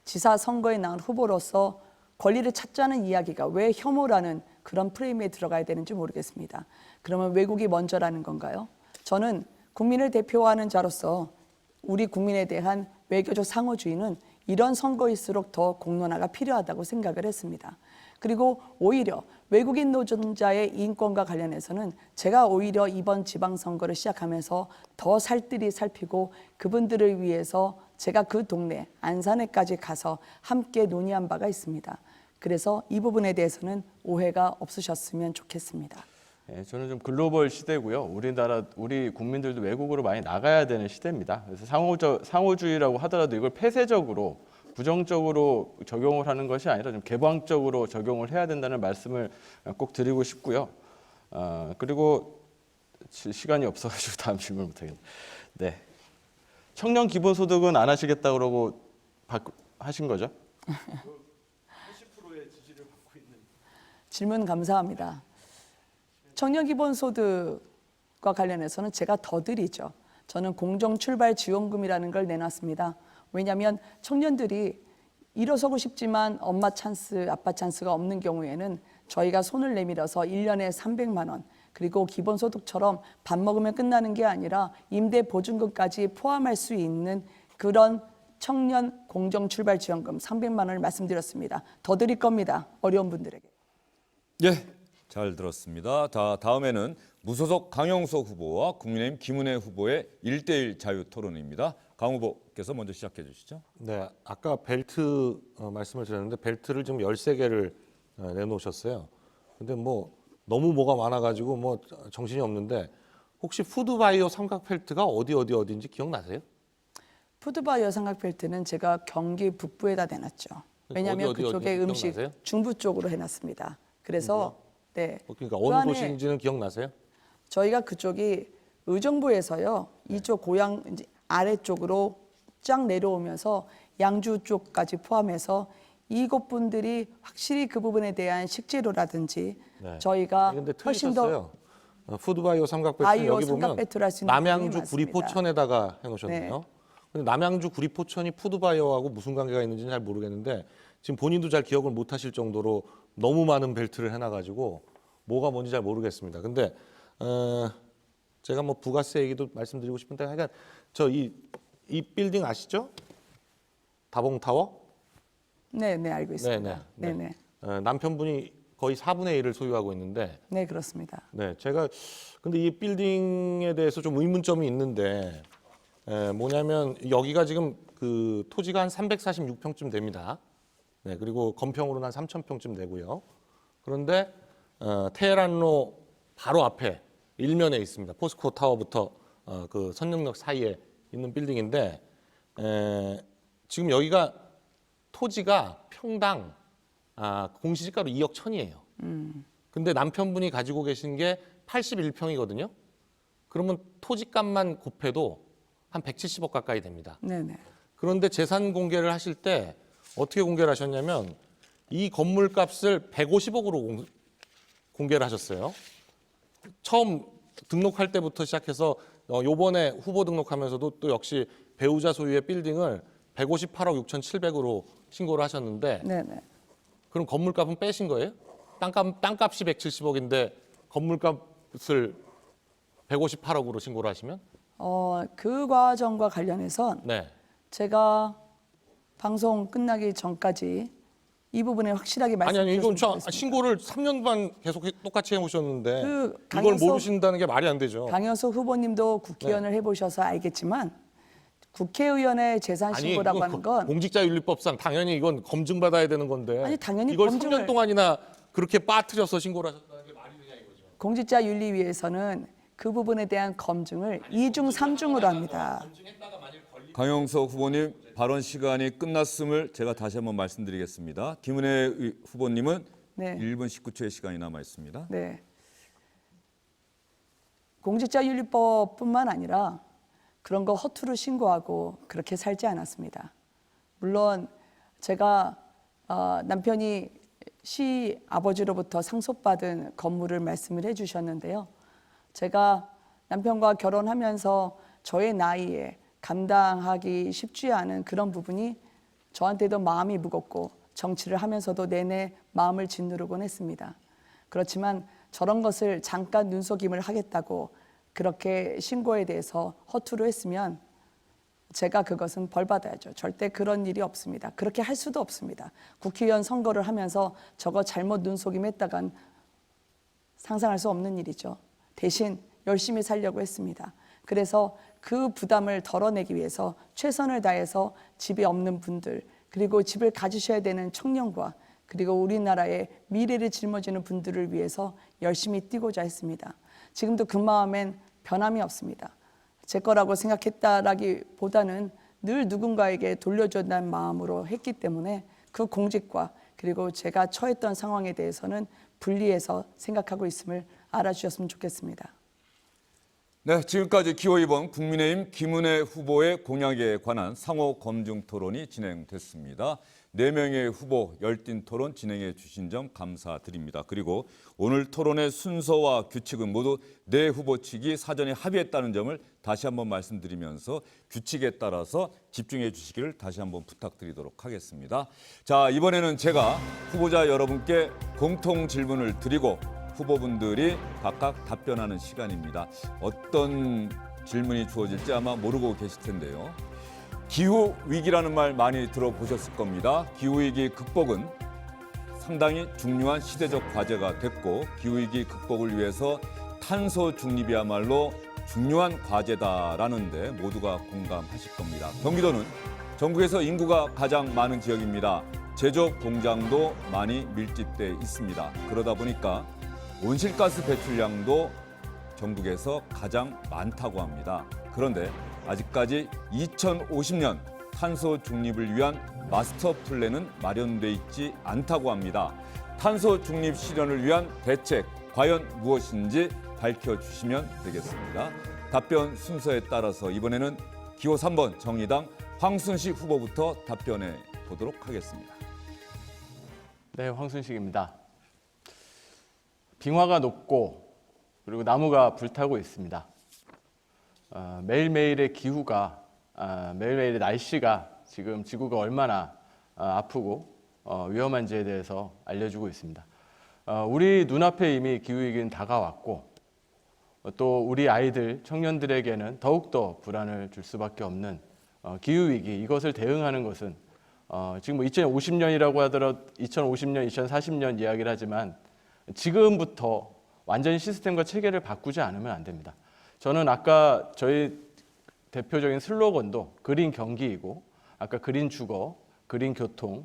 [SPEAKER 2] 지사 선거에 나온 후보로서 권리를 찾자는 이야기가 왜 혐오라는 그런 프레임에 들어가야 되는지 모르겠습니다. 그러면 외국이 먼저라는 건가요? 저는 국민을 대표하는 자로서 우리 국민에 대한 외교적 상호주의는 이런 선거일수록 더 공론화가 필요하다고 생각을 했습니다. 그리고 오히려 외국인 노동자의 인권과 관련해서는 제가 오히려 이번 지방선거를 시작하면서 더 살뜰히 살피고 그분들을 위해서 제가 그 동네 안산에까지 가서 함께 논의한 바가 있습니다. 그래서 이 부분에 대해서는 오해가 없으셨으면 좋겠습니다.
[SPEAKER 5] 예, 저는 좀 글로벌 시대고요. 우리 국민들도 외국으로 많이 나가야 되는 시대입니다. 그래서 상호주의라고 하더라도 이걸 폐쇄적으로 부정적으로 적용을 하는 것이 아니라 좀 개방적으로 적용을 해야 된다는 말씀을 꼭 드리고 싶고요. 그리고 시간이 없어가지고 다음 질문 못하겠네요. 네, 청년 기본소득은 안 하시겠다 그러고 하신 거죠?
[SPEAKER 2] 질문 감사합니다. 청년 기본소득과 관련해서는 제가 더 드리죠. 저는 공정출발지원금이라는 걸 내놨습니다. 왜냐하면 청년들이 일어서고 싶지만 엄마 찬스, 아빠 찬스가 없는 경우에는 저희가 손을 내밀어서 1년에 300만 원 그리고 기본소득처럼 밥 먹으면 끝나는 게 아니라 임대보증금까지 포함할 수 있는 그런 청년 공정출발지원금 300만 원을 말씀드렸습니다. 더 드릴 겁니다. 어려운 분들에게.
[SPEAKER 1] 예, 잘 들었습니다. 자, 다음에는 무소속 강영석 후보와 국민의힘 김은혜 후보의 1대1 자유토론입니다. 강 후보께서 먼저 시작해 주시죠.
[SPEAKER 4] 네, 아까 벨트 말씀을 드렸는데 벨트를 지금 13개를 내놓으셨어요. 근데 뭐 너무 뭐가 많아가지고 뭐 정신이 없는데 혹시 푸드바이오 삼각 벨트가 어디인지 기억나세요?
[SPEAKER 2] 푸드바이오 삼각벨트는 제가 경기 북부에다 내놨죠. 왜냐하면 그쪽에 음식
[SPEAKER 4] 기억나세요?
[SPEAKER 2] 중부 쪽으로 해놨습니다. 그래서 네.
[SPEAKER 4] 그러니까
[SPEAKER 2] 그
[SPEAKER 4] 어느
[SPEAKER 2] 안에
[SPEAKER 4] 도시인지는 기억나세요?
[SPEAKER 2] 저희가 그쪽이 의정부에서요. 이쪽 고향 이제 아래쪽으로 쫙 내려오면서 양주 쪽까지 포함해서 이곳 분들이 확실히 그 부분에 대한 식재료라든지
[SPEAKER 4] 네.
[SPEAKER 2] 저희가
[SPEAKER 4] 근데
[SPEAKER 2] 훨씬 더
[SPEAKER 4] 틀리셨어요. 푸드바이오 삼각배추
[SPEAKER 2] 바이오
[SPEAKER 4] 여기 보면
[SPEAKER 2] 삼각배추를 할수 있는
[SPEAKER 4] 남양주
[SPEAKER 2] 부분이
[SPEAKER 4] 구리포천에다가 해놓으셨네요.
[SPEAKER 2] 네.
[SPEAKER 4] 근데 남양주 구리포천이 푸드바이오하고 무슨 관계가 있는지는 잘 모르겠는데 지금 본인도 잘 기억을 못하실 정도로 너무 많은 벨트를 해놔가지고 뭐가 뭔지 잘 모르겠습니다. 근데 제가 뭐 부가세 얘기도 말씀드리고 싶은데 하여간 저 이 빌딩 아시죠? 다봉타워?
[SPEAKER 2] 네, 알고 있습니다. 네.
[SPEAKER 4] 남편분이 거의 4분의 1을 소유하고 있는데
[SPEAKER 2] 네, 그렇습니다.
[SPEAKER 4] 네, 제가 근데 이 빌딩에 대해서 좀 의문점이 있는데 뭐냐면 여기가 지금 그 토지가 한 346평쯤 됩니다. 네, 그리고 건평으로는 한 3,000평쯤 되고요. 그런데 테헤란로 바로 앞에 일면에 있습니다. 포스코 타워부터 그 선릉역 사이에 있는 빌딩인데 지금 여기가 토지가 평당 공시지가로 2억 1천이에요. 근데 남편분이 가지고 계신 게 81평이거든요. 그러면 토지값만 곱해도 한 170억 가까이 됩니다.
[SPEAKER 2] 네.
[SPEAKER 4] 그런데 재산 공개를 하실 때 어떻게 공개를 하셨냐면 이 건물 값을 150억으로 공개를 하셨어요. 처음 등록할 때부터 시작해서 요번에 후보 등록하면서도 또 역시 배우자 소유의 빌딩을 158억 6,700으로 신고를 하셨는데
[SPEAKER 2] 네.
[SPEAKER 4] 그럼 건물값은 빼신 거예요? 땅값이 170억인데 건물값을 158억으로 신고를 하시면?
[SPEAKER 2] 그 과정과 관련해서
[SPEAKER 4] 네.
[SPEAKER 2] 제가 방송 끝나기 전까지 이 부분에 확실하게
[SPEAKER 4] 아니
[SPEAKER 2] 말씀드렸으면
[SPEAKER 4] 이건
[SPEAKER 2] 좋겠습니다.
[SPEAKER 4] 신고를 3년 반 계속 똑같이 해오셨는데
[SPEAKER 2] 그
[SPEAKER 4] 이걸
[SPEAKER 2] 강효석-
[SPEAKER 4] 모르신다는 게 말이 안 되죠.
[SPEAKER 2] 강효석 후보님도 국회의원을 해보셔서 알겠지만 국회의원의 재산 신고라고 하는 건
[SPEAKER 4] 공직자윤리법상 당연히 이건 검증받아야 되는 건데
[SPEAKER 2] 아니, 당연히
[SPEAKER 4] 이걸
[SPEAKER 2] 검증을-
[SPEAKER 4] 3년 동안이나 그렇게 빠뜨려서 신고를 하셨다는 게 말이 되냐 이거죠.
[SPEAKER 2] 공직자윤리위에서는 그 부분에 대한 검증을 2중, 3중으로 합니다.
[SPEAKER 1] 강용석 후보님 발언 시간이 끝났음을 제가 다시 한번 말씀드리겠습니다. 김은혜 후보님은
[SPEAKER 2] 네.
[SPEAKER 1] 1분 19초의 시간이 남아 있습니다.
[SPEAKER 2] 네. 공직자윤리법뿐만 아니라 그런 거 허투루 신고하고 그렇게 살지 않았습니다. 물론 제가 남편이 시 아버지로부터 상속받은 건물을 말씀을 해주셨는데요. 제가 남편과 결혼하면서 저의 나이에 감당하기 쉽지 않은 그런 부분이 저한테도 마음이 무겁고 정치를 하면서도 내내 마음을 짓누르곤 했습니다. 그렇지만 저런 것을 잠깐 눈속임을 하겠다고 그렇게 신고에 대해서 허투루 했으면 제가 그것은 벌받아야죠. 절대 그런 일이 없습니다. 그렇게 할 수도 없습니다. 국회의원 선거를 하면서 저거 잘못 눈속임했다간 상상할 수 없는 일이죠. 대신 열심히 살려고 했습니다. 그래서 그 부담을 덜어내기 위해서 최선을 다해서 집이 없는 분들, 그리고 집을 가지셔야 되는 청년과 그리고 우리나라의 미래를 짊어지는 분들을 위해서 열심히 뛰고자 했습니다. 지금도 그 마음엔 변함이 없습니다. 제 거라고 생각했다라기보다는 늘 누군가에게 돌려준다는 마음으로 했기 때문에 그 공직과 그리고 제가 처했던 상황에 대해서는 분리해서 생각하고 있음을 알아주셨으면 좋겠습니다.
[SPEAKER 1] 네, 지금까지 기호 2번 국민의힘 김은혜 후보의 공약에 관한 상호 검증 토론이 진행됐습니다. 4명의 후보 열띤 토론 진행해 주신 점 감사드립니다. 그리고 오늘 토론의 순서와 규칙은 모두 4후보 측이 사전에 합의했다는 점을 다시 한번 말씀드리면서 규칙에 따라서 집중해 주시기를 다시 한번 부탁드리도록 하겠습니다. 자, 이번에는 제가 후보자 여러분께 공통 질문을 드리고 후보분들이 각각 답변하는 시간입니다. 어떤 질문이 주어질지 아마 모르고 계실 텐데요. 기후 위기라는 말 많이 들어보셨을 겁니다. 기후 위기 극복은 상당히 중요한 시대적 과제가 됐고 기후 위기 극복을 위해서 탄소 중립이야말로 중요한 과제다라는데 모두가 공감하실 겁니다. 경기도는 전국에서 인구가 가장 많은 지역입니다. 제조업 공장도 많이 밀집돼 있습니다. 그러다 보니까 온실가스 배출량도 전국에서 가장 많다고 합니다. 그런데 아직까지 2050년 탄소 중립을 위한 마스터 플랜은 마련돼 있지 않다고 합니다. 탄소 중립 실현을 위한 대책 과연 무엇인지 밝혀주시면 되겠습니다. 답변 순서에 따라서 이번에는 기호 3번 정의당 황순식 후보부터 답변해 보도록 하겠습니다.
[SPEAKER 5] 네, 황순식입니다. 빙하가 녹고 그리고 나무가 불타고 있습니다. 매일매일의 기후가, 매일매일의 날씨가 지금 지구가 얼마나 아프고 위험한지에 대해서 알려주고 있습니다. 우리 눈앞에 이미 기후위기는 다가왔고 또 우리 아이들, 청년들에게는 더욱더 불안을 줄 수밖에 없는 기후위기, 이것을 대응하는 것은 지금 뭐 2050년이라고 하더라도 2050년, 2040년 이야기를 하지만 지금부터 완전히 시스템과 체계를 바꾸지 않으면 안 됩니다. 저는 아까 저희 대표적인 슬로건도 그린 경기이고, 아까 그린 주거, 그린 교통,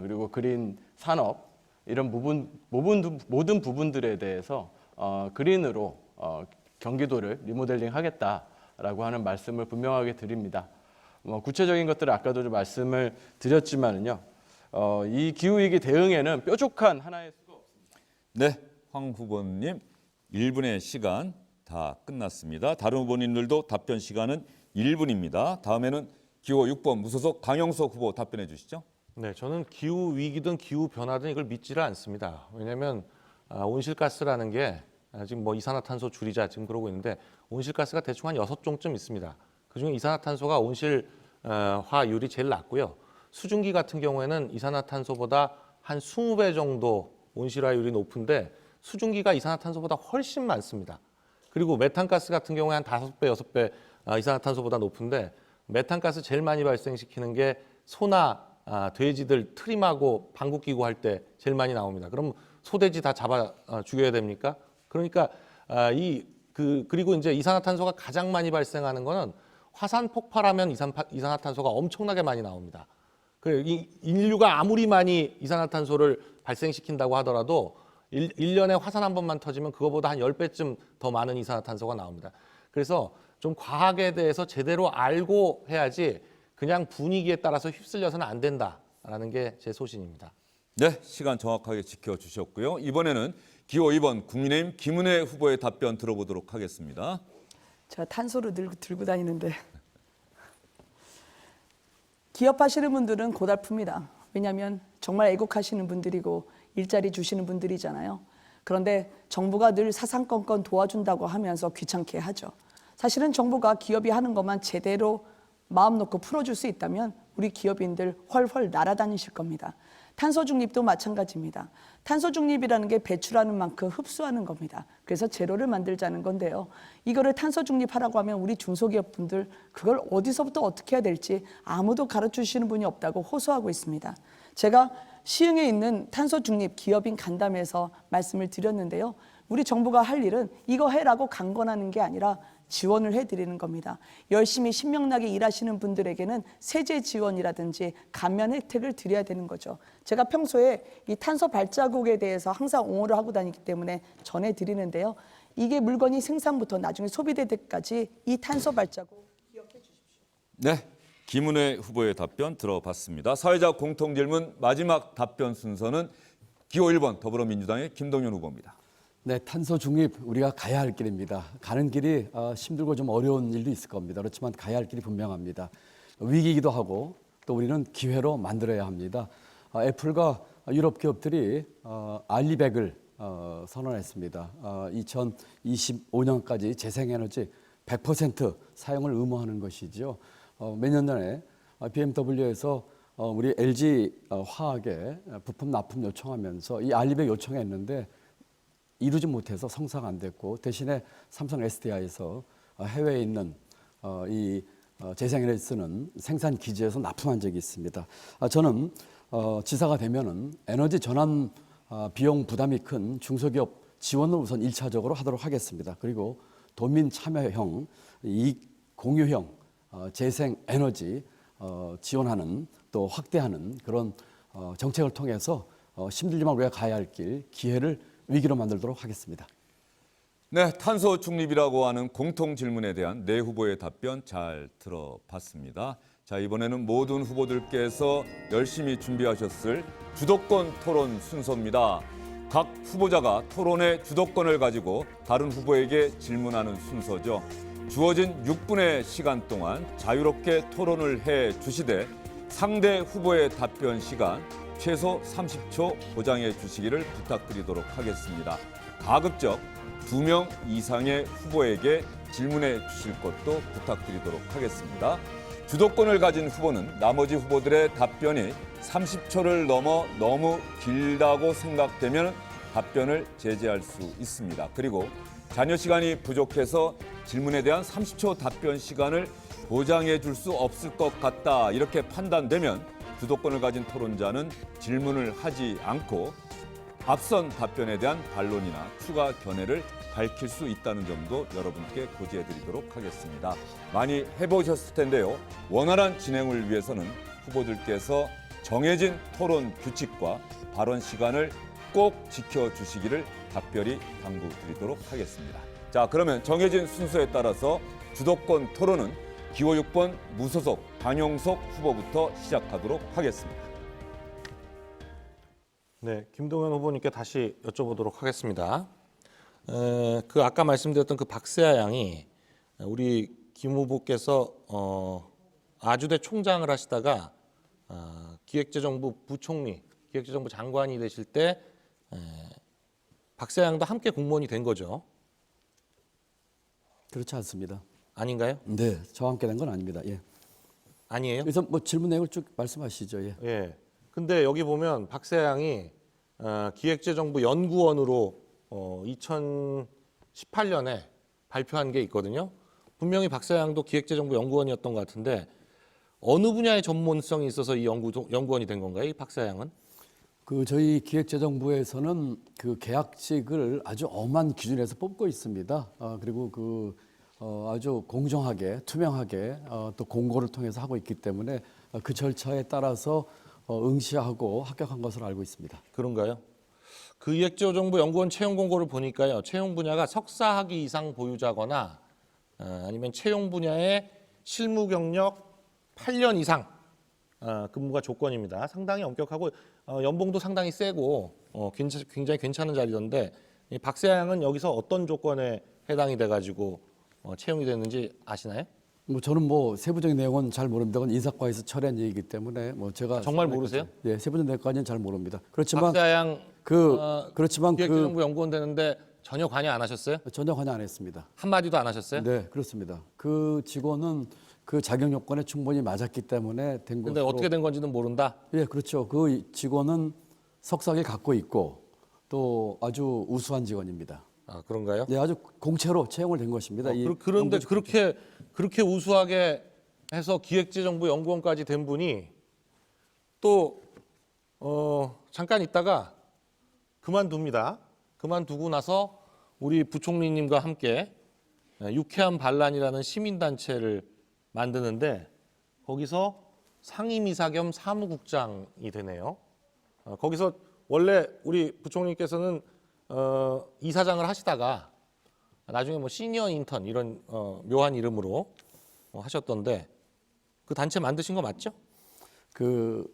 [SPEAKER 5] 그리고 그린 산업, 이런 모든 부분들에 대해서 그린으로 경기도를 리모델링 하겠다라고 하는 말씀을 분명하게 드립니다. 구체적인 것들을 아까도 좀 말씀을 드렸지만은요, 이 기후위기 대응에는 뾰족한 하나의 수가 없습니다.
[SPEAKER 1] 네, 황 후보님 1분의 시간 다 끝났습니다. 다른 후보님들도 답변 시간은 1분입니다. 다음에는 기호 6번 무소속 강영석 후보 답변해 주시죠.
[SPEAKER 4] 네, 저는 기후 위기든 기후 변화든 이걸 믿지를 않습니다. 왜냐하면 온실가스라는 게 지금 뭐 이산화탄소 줄이자 지금 그러고 있는데 온실가스가 대충 한 6종쯤 있습니다. 그중에 이산화탄소가 온실화율이 제일 낮고요. 수증기 같은 경우에는 이산화탄소보다 한 20배 정도 온실화율이 높은데 수증기가 이산화탄소보다 훨씬 많습니다. 그리고 메탄가스 같은 경우에 한 5배, 6배 이산화탄소보다 높은데 메탄가스 제일 많이 발생시키는 게 소나 돼지들 트림하고 방구 끼고 할 때 제일 많이 나옵니다. 그럼 소돼지 다 잡아 죽여야 됩니까? 그러니까 그리고 이제 이산화탄소가 가장 많이 발생하는 거는 화산 폭발하면 이산화탄소가 엄청나게 많이 나옵니다. 인류가 아무리 많이 이산화탄소를 발생시킨다고 하더라도 1년에 화산 한 번만 터지면 그거보다 한 10배쯤 더 많은 이산화탄소가 나옵니다. 그래서 좀 과학에 대해서 제대로 알고 해야지 그냥 분위기에 따라서 휩쓸려서는 안 된다라는 게 제 소신입니다.
[SPEAKER 1] 네, 시간 정확하게 지켜주셨고요. 이번에는 기호 2번 국민의힘 김은혜 후보의 답변 들어보도록 하겠습니다.
[SPEAKER 2] 제가 탄소를 들고 다니는데 기업하시는 분들은 고달픕니다. 왜냐하면 정말 애국하시는 분들이고 일자리 주시는 분들이잖아요. 그런데 정부가 늘 사상건건 도와준다고 하면서 귀찮게 하죠. 사실은 정부가 기업이 하는 것만 제대로 마음 놓고 풀어줄 수 있다면 우리 기업인들 훨훨 날아다니실 겁니다. 탄소 중립도 마찬가지입니다. 탄소 중립이라는 게 배출하는 만큼 흡수하는 겁니다. 그래서 제로를 만들자는 건데요. 이거를 탄소 중립하라고 하면 우리 중소기업 분들 그걸 어디서부터 어떻게 해야 될지 아무도 가르쳐 주시는 분이 없다고 호소하고 있습니다. 제가 시흥에 있는 탄소 중립 기업인 간담회에서 말씀을 드렸는데요. 우리 정부가 할 일은 이거 해라고 강권하는 게 아니라 지원을 해드리는 겁니다. 열심히 신명나게 일하시는 분들에게는 세제 지원이라든지 감면 혜택을 드려야 되는 거죠. 제가 평소에 이 탄소 발자국에 대해서 항상 옹호를 하고 다니기 때문에 전해드리는데요. 이게 물건이 생산부터 나중에 소비될 때까지 이 탄소 발자국 기억해 주십시오.
[SPEAKER 1] 네, 김은혜 후보의 답변 들어봤습니다. 사회적 공통질문 마지막 답변 순서는 기호 1번 더불어민주당의 김동연 후보입니다.
[SPEAKER 3] 네, 탄소 중립 우리가 가야 할 길입니다. 가는 길이 힘들고 좀 어려운 일도 있을 겁니다. 그렇지만 가야 할 길이 분명합니다. 위기이기도 하고 또 우리는 기회로 만들어야 합니다. 애플과 유럽 기업들이 알리백을 선언했습니다. 2025년까지 재생에너지 100% 사용을 의무하는 것이죠. 몇 년 전에 BMW에서 우리 LG 화학에 부품 납품 요청하면서 이 알리백 요청했는데 이루지 못해서 성사가 안 됐고 대신에 삼성 SDI에서 해외에 있는 이 재생에너지 쓰는 생산 기지에서 납품한 적이 있습니다. 저는 지사가 되면은 에너지 전환 비용 부담이 큰 중소기업 지원을 우선 1차적으로 하도록 하겠습니다. 그리고 도민 참여형, 이익 공유형 재생에너지 지원하는 또 확대하는 그런 정책을 통해서 힘들지만 우리가 가야 할 길, 기회를 위기로 만들도록 하겠습니다.
[SPEAKER 1] 네, 탄소 중립이라고 하는 공통 질문에 대한 네 후보의 답변 잘 들어봤습니다. 자, 이번에는 모든 후보들께서 열심히 준비하셨을 주도권 토론 순서입니다. 각 후보자가 토론의 주도권을 가지고 다른 후보에게 질문하는 순서죠. 주어진 6분의 시간 동안 자유롭게 토론을 해 주시되 상대 후보의 답변 시간 최소 30초 보장해 주시기를 부탁드리도록 하겠습니다. 가급적 2명 이상의 후보에게 질문해 주실 것도 부탁드리도록 하겠습니다. 주도권을 가진 후보는 나머지 후보들의 답변이 30초를 넘어 너무 길다고 생각되면 답변을 제재할 수 있습니다. 그리고 잔여 시간이 부족해서 질문에 대한 30초 답변 시간을 보장해 줄 수 없을 것 같다 이렇게 판단되면 주도권을 가진 토론자는 질문을 하지 않고 앞선 답변에 대한 반론이나 추가 견해를 밝힐 수 있다는 점도 여러분께 고지해 드리도록 하겠습니다. 많이 해보셨을 텐데요. 원활한 진행을 위해서는 후보들께서 정해진 토론 규칙과 발언 시간을 꼭 지켜주시기를 각별히 당부드리도록 하겠습니다. 자, 그러면 정해진 순서에 따라서 주도권 토론은 기호 6번 무소속 강용석 후보부터 시작하도록 하겠습니다.
[SPEAKER 4] 네, 김동연 후보님께 다시 여쭤보도록 하겠습니다. 그 아까 말씀드렸던 그 박세아 양이 우리 김 후보께서 아주대 총장을 하시다가 기획재정부 부총리, 기획재정부 장관이 되실 때 박세아 양도 함께 공무원이 된 거죠?
[SPEAKER 3] 그렇지 않습니다.
[SPEAKER 4] 아닌가요?
[SPEAKER 3] 네, 저와 함께 된 건 아닙니다. 예.
[SPEAKER 4] 아니에요?
[SPEAKER 3] 그래서 뭐 질문 내용을 쭉 말씀하시죠. 예.
[SPEAKER 4] 예. 근데 여기 보면 박세아 양이 기획재정부 연구원으로 2018년에 발표한 게 있거든요. 분명히 박세아 양도 기획재정부 연구원이었던 것 같은데 어느 분야의 전문성이 있어서 이 연구원이 된 건가요? 이 박세아 양은?
[SPEAKER 3] 그 저희 기획재정부에서는 그 계약직을 아주 엄한 기준에서 뽑고 있습니다. 그리고 그 아주 공정하게, 투명하게 또 공고를 통해서 하고 있기 때문에 그 절차에 따라서 응시하고 합격한 것으로 알고 있습니다.
[SPEAKER 4] 그런가요? 그 기획재정부 연구원 채용 공고를 보니까요. 채용 분야가 석사 학위 이상 보유자거나 아니면 채용 분야의 실무 경력 8년 이상 근무가 조건입니다. 상당히 엄격하고 연봉도 상당히 세고 굉장히 괜찮은 자리던데 이 박세아 양은 여기서 어떤 조건에 해당이 돼가지고 채용이 됐는지 아시나요?
[SPEAKER 3] 뭐 저는 뭐 세부적인 내용은 잘 모릅니다. 그건 인사과에서 처리한 얘기이기 때문에 뭐 제가
[SPEAKER 4] 정말 모르세요?
[SPEAKER 3] 네, 세부적인 내용까지는 잘 모릅니다. 그렇지만
[SPEAKER 4] 박세아 양
[SPEAKER 3] 그렇지만
[SPEAKER 4] 기획재정부 연구원 되는데 전혀 관여 안 하셨어요?
[SPEAKER 3] 전혀 관여 안 했습니다.
[SPEAKER 4] 한마디도 안 하셨어요?
[SPEAKER 3] 네, 그렇습니다. 그 직원은 그 자격 요건에 충분히 맞았기 때문에 된
[SPEAKER 4] 근데
[SPEAKER 3] 것으로.
[SPEAKER 4] 어떻게 된 건지는 모른다?
[SPEAKER 3] 예, 그렇죠. 그 직원은 석사를 갖고 있고 또 아주 우수한 직원입니다.
[SPEAKER 4] 아, 그런가요?
[SPEAKER 3] 네, 아주 공채로 채용을 된 것입니다. 이
[SPEAKER 4] 그런데
[SPEAKER 3] 연구직.
[SPEAKER 4] 그렇게 우수하게 해서 기획재정부 연구원까지 된 분이 또 잠깐 있다가 그만둡니다. 그만두고 나서 우리 부총리님과 함께 유쾌한 반란이라는 시민단체를 만드는데 거기서 상임이사 겸 사무국장이 되네요. 거기서 원래 우리 부총리께서는 이사장을 하시다가 나중에 뭐 시니어 인턴 이런 묘한 이름으로 하셨던데 그 단체 만드신 거 맞죠?
[SPEAKER 3] 그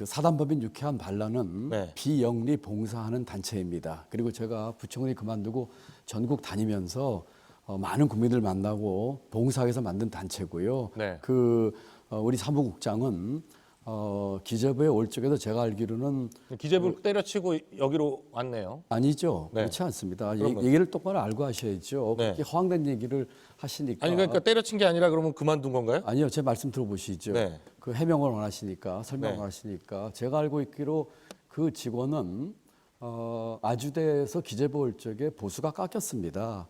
[SPEAKER 3] 사단법인 유쾌한 반란은
[SPEAKER 4] 네.
[SPEAKER 3] 비영리 봉사하는 단체입니다. 그리고 제가 부총리 그만두고 전국 다니면서 많은 국민들 만나고 봉사해서 만든 단체고요.
[SPEAKER 4] 네.
[SPEAKER 3] 우리 사무국장은 기재부에 올 적에도 제가 알기로는
[SPEAKER 4] 기재부를 때려치고 여기로 왔네요.
[SPEAKER 3] 아니죠.
[SPEAKER 4] 네.
[SPEAKER 3] 그렇지 않습니다.
[SPEAKER 4] 그러면-
[SPEAKER 3] 얘기를 똑바로 알고 하셔야죠.
[SPEAKER 4] 네.
[SPEAKER 3] 그렇게 허황된 얘기를 하시니까.
[SPEAKER 4] 아니 그러니까 때려친 게 아니라 그러면 그만둔 건가요?
[SPEAKER 3] 아니요, 제 말씀 들어보시죠.
[SPEAKER 4] 네.
[SPEAKER 3] 그 해명을 원하시니까 설명을
[SPEAKER 4] 네.
[SPEAKER 3] 원하시니까 제가 알고 있기로 그 직원은 아주대에서 기재부 올 적에 보수가 깎였습니다.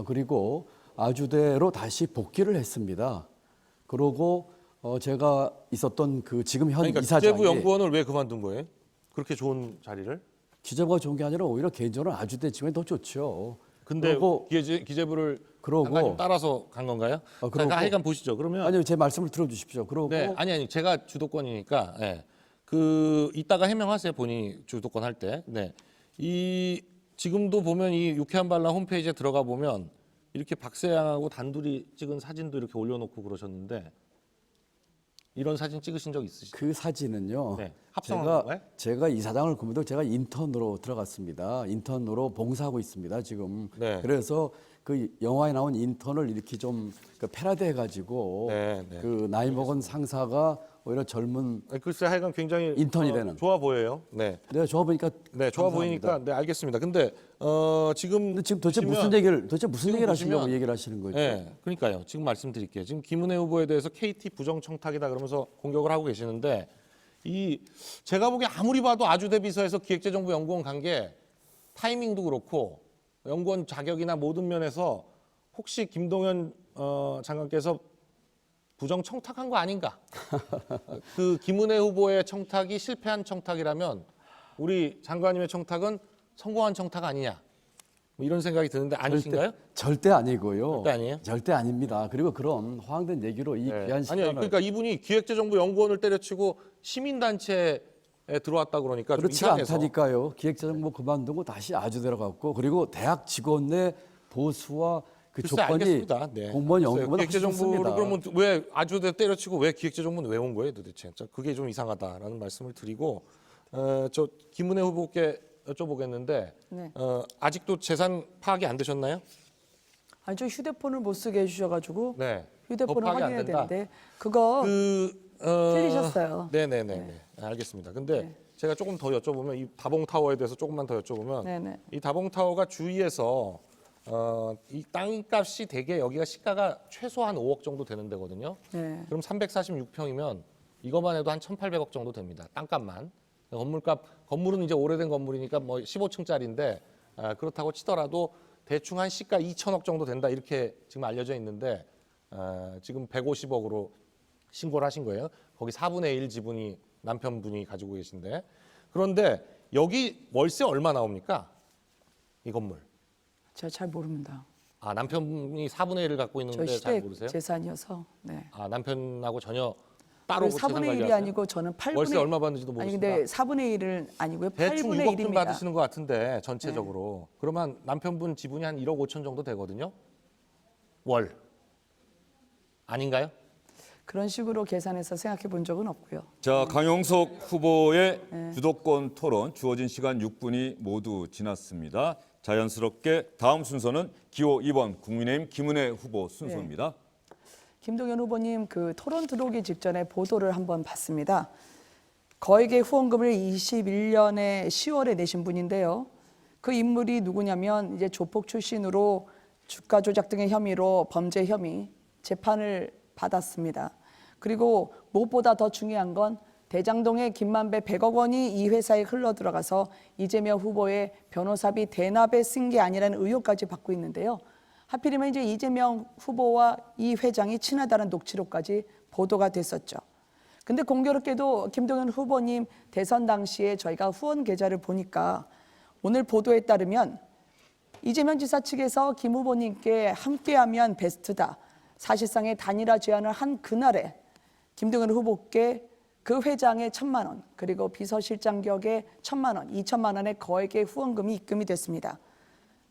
[SPEAKER 3] 그리고 아주대로 다시 복귀를 했습니다. 그러고 제가 있었던 그 지금 현
[SPEAKER 4] 그러니까
[SPEAKER 3] 이사장이
[SPEAKER 4] 기재부 연구원을 왜 그만둔 거예요? 그렇게 좋은 자리를?
[SPEAKER 3] 기재부가 좋은 게 아니라 오히려 개인적으로 아주대 직원이 더 좋죠.
[SPEAKER 4] 근데
[SPEAKER 3] 그러고
[SPEAKER 4] 기재부를
[SPEAKER 3] 그러고-
[SPEAKER 4] 장관님 따라서 간 건가요?
[SPEAKER 3] 그러고-
[SPEAKER 4] 자, 하여간 보시죠. 그러면
[SPEAKER 3] 아니요, 제 말씀을 들어주십시오. 그러고
[SPEAKER 4] 네, 아니 제가 주도권이니까 예. 그 이따가 해명하세요. 본인이 주도권 할 때. 네. 이 지금도 보면 이 유쾌한 반란 홈페이지에 들어가 보면 이렇게 박세양하고 단둘이 찍은 사진도 이렇게 올려놓고 그러셨는데 이런 사진 찍으신 적 있으시죠?
[SPEAKER 3] 그 사진은요.
[SPEAKER 4] 네, 합성한
[SPEAKER 3] 제가
[SPEAKER 4] 건가요?
[SPEAKER 3] 제가 이사장을 그만두고 제가 인턴으로 들어갔습니다. 인턴으로 봉사하고 있습니다. 지금.
[SPEAKER 4] 네.
[SPEAKER 3] 그래서 그 영화에 나온 인턴을 이렇게 좀 패러디해 가지고
[SPEAKER 4] 네, 네.
[SPEAKER 3] 그 나이 먹은 상사가 오히려 젊은
[SPEAKER 4] 글쎄 하여간 굉장히
[SPEAKER 3] 인턴이 되는.
[SPEAKER 4] 좋아 보여요. 네.
[SPEAKER 3] 내가 좋아 보니까
[SPEAKER 4] 네, 좋아
[SPEAKER 3] 감사합니다.
[SPEAKER 4] 보이니까 네, 알겠습니다. 근데 지금
[SPEAKER 3] 근데 지금 도대체
[SPEAKER 4] 보시면-
[SPEAKER 3] 무슨 얘기를 하시려고 얘기를 하시는 거죠?
[SPEAKER 4] 네, 그러니까요. 지금 말씀드릴게요. 지금 김은혜 후보에 대해서 KT 부정 청탁이다 그러면서 공격을 하고 계시는데 이 제가 보기에 아무리 봐도 아주대비서에서 기획재정부연구원 간 게 타이밍도 그렇고 연구원 자격이나 모든 면에서 혹시 김동연 장관께서 부정 청탁한 거 아닌가? 그 김은혜 후보의 청탁이 실패한 청탁이라면 우리 장관님의 청탁은 성공한 청탁 아니냐? 뭐 이런 생각이 드는데 아니신가요?
[SPEAKER 3] 절대 아니고요.
[SPEAKER 4] 절대 아니에요?
[SPEAKER 3] 절대 아닙니다. 그리고 그런 허황된 얘기로 이
[SPEAKER 4] 네.
[SPEAKER 3] 귀한 시간을
[SPEAKER 4] 아니요, 그러니까 이분이 기획재정부연구원을 때려치고 시민단체에 들어왔다 그러니까 좀
[SPEAKER 3] 그렇지
[SPEAKER 4] 이상해서.
[SPEAKER 3] 않다니까요. 기획재정부 그만두고 다시 아주 들어갔고 그리고 대학 직원 내 보수와 그
[SPEAKER 4] 글쎄,
[SPEAKER 3] 조건이
[SPEAKER 4] 알겠습니다. 네.
[SPEAKER 3] 공무원
[SPEAKER 4] 글쎄요.
[SPEAKER 3] 연구보다
[SPEAKER 4] 기획재정부를
[SPEAKER 3] 좋습니다.
[SPEAKER 4] 그러면 왜 아주대 때려치고 왜 기획재정부는 왜 온 거예요, 도대체? 그게 좀 이상하다라는 말씀을 드리고 저 김은혜 후보께 여쭤보겠는데
[SPEAKER 2] 네.
[SPEAKER 4] 아직도 재산 파악이 안 되셨나요?
[SPEAKER 2] 아니 저 휴대폰을 못 쓰게 해주셔가지고
[SPEAKER 4] 네.
[SPEAKER 2] 휴대폰을
[SPEAKER 4] 더 파악이 안
[SPEAKER 2] 확인해야
[SPEAKER 4] 된다?
[SPEAKER 2] 되는데 그거 틀리셨어요.
[SPEAKER 4] 네네네. 알겠습니다. 근데 제가 조금 더 여쭤보면 이 다봉 타워에 대해서 조금만 더 여쭤보면
[SPEAKER 2] 네네.
[SPEAKER 4] 이 다봉 타워가 주위에서 이 땅값이 되게 여기가 시가가 최소한 5억 정도 되는 데거든요.
[SPEAKER 2] 네.
[SPEAKER 4] 그럼 346평이면 이것만 해도 한 1,800억 정도 됩니다. 땅값만. 건물은 이제 오래된 건물이니까 뭐 15층짜리인데 그렇다고 치더라도 대충 한 시가 2천억 정도 된다 이렇게 지금 알려져 있는데 지금 150억으로 신고를 하신 거예요. 거기 4분의 1 지분이 남편분이 가지고 계신데 그런데 여기 월세 얼마 나옵니까? 이 건물.
[SPEAKER 2] 제가 잘 모릅니다.
[SPEAKER 4] 아 남편이 4분의 1을 갖고
[SPEAKER 2] 저
[SPEAKER 4] 있는데 잘
[SPEAKER 2] 시댁
[SPEAKER 4] 모르세요?
[SPEAKER 2] 재산이어서. 네.
[SPEAKER 4] 아 남편하고 전혀 따로
[SPEAKER 2] 그리고 4분의 1이 아니고 저는 8분의
[SPEAKER 4] 월세 얼마 받는지도
[SPEAKER 2] 아니
[SPEAKER 4] 모르십니다.
[SPEAKER 2] 근데 4분의 1은 아니고요.
[SPEAKER 4] 대충
[SPEAKER 2] 8분의
[SPEAKER 4] 6억 좀
[SPEAKER 2] 1입니다.
[SPEAKER 4] 받으시는 것 같은데 전체적으로 그러면 남편분 지분이 한 1억 5천 정도 되거든요. 월 아닌가요?
[SPEAKER 2] 그런 식으로 계산해서 생각해 본 적은 없고요.
[SPEAKER 1] 자, 강용석 후보의 주도권 토론 주어진 시간 6분이 모두 지났습니다. 자연스럽게 다음 순서는 기호 2번 국민의힘 김은혜 후보 순서입니다.
[SPEAKER 2] 김동연 후보님 그 토론 들어오기 직전에 보도를 한번 봤습니다. 거액의 후원금을 21년에 10월에 내신 분인데요. 그 인물이 누구냐면 이제 조폭 출신으로 주가 조작 등의 혐의로 범죄 혐의 재판을 받았습니다. 그리고 무엇보다 더 중요한 건 대장동의 김만배 100억 원이 이 회사에 흘러 들어가서 이재명 후보의 변호사비 대납에 쓴 게 아니라는 의혹까지 받고 있는데요. 하필이면 이제 이재명 후보와 이 회장이 친하다는 녹취록까지 보도가 됐었죠. 근데 공교롭게도 김동연 후보님 대선 당시에 저희가 후원 계좌를 보니까 오늘 보도에 따르면 이재명 지사 측에서 김 후보님께 함께하면 베스트다. 사실상의 단일화 제안을 한 그날에 김동연 후보께 그 회장의 1,000만 원 그리고 비서실장 격의 1,000만 원, 2천만 원의 거액의 후원금이 입금이 됐습니다.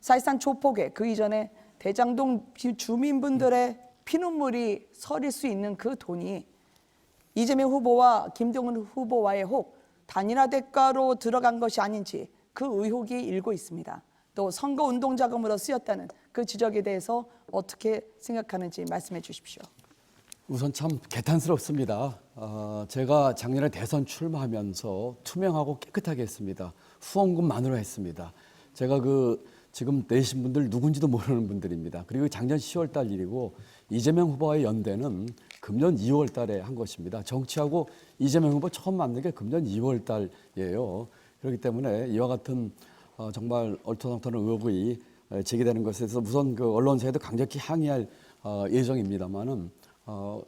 [SPEAKER 2] 사실상 조폭의 그 이전에 대장동 주민분들의 피눈물이 서릴 수 있는 그 돈이 이재명 후보와 김동연 후보와의 혹 단일화 대가로 들어간 것이 아닌지 그 의혹이 일고 있습니다. 또 선거운동 자금으로 쓰였다는 그 지적에 대해서 어떻게 생각하는지 말씀해 주십시오.
[SPEAKER 3] 우선 참 개탄스럽습니다. 제가 작년에 대선 출마하면서 투명하고 깨끗하게 했습니다. 후원금만으로 했습니다. 제가 지금 내신 분들 누군지도 모르는 분들입니다. 그리고 작년 10월 달 일이고 이재명 후보와의 연대는 금년 2월 달에 한 것입니다. 정치하고 이재명 후보 처음 만난 게 금년 2월 달이에요. 그렇기 때문에 이와 같은 정말 얼토당토는 의혹이 제기되는 것에 대해서 우선 그 언론사에도 강력히 항의할 예정입니다만은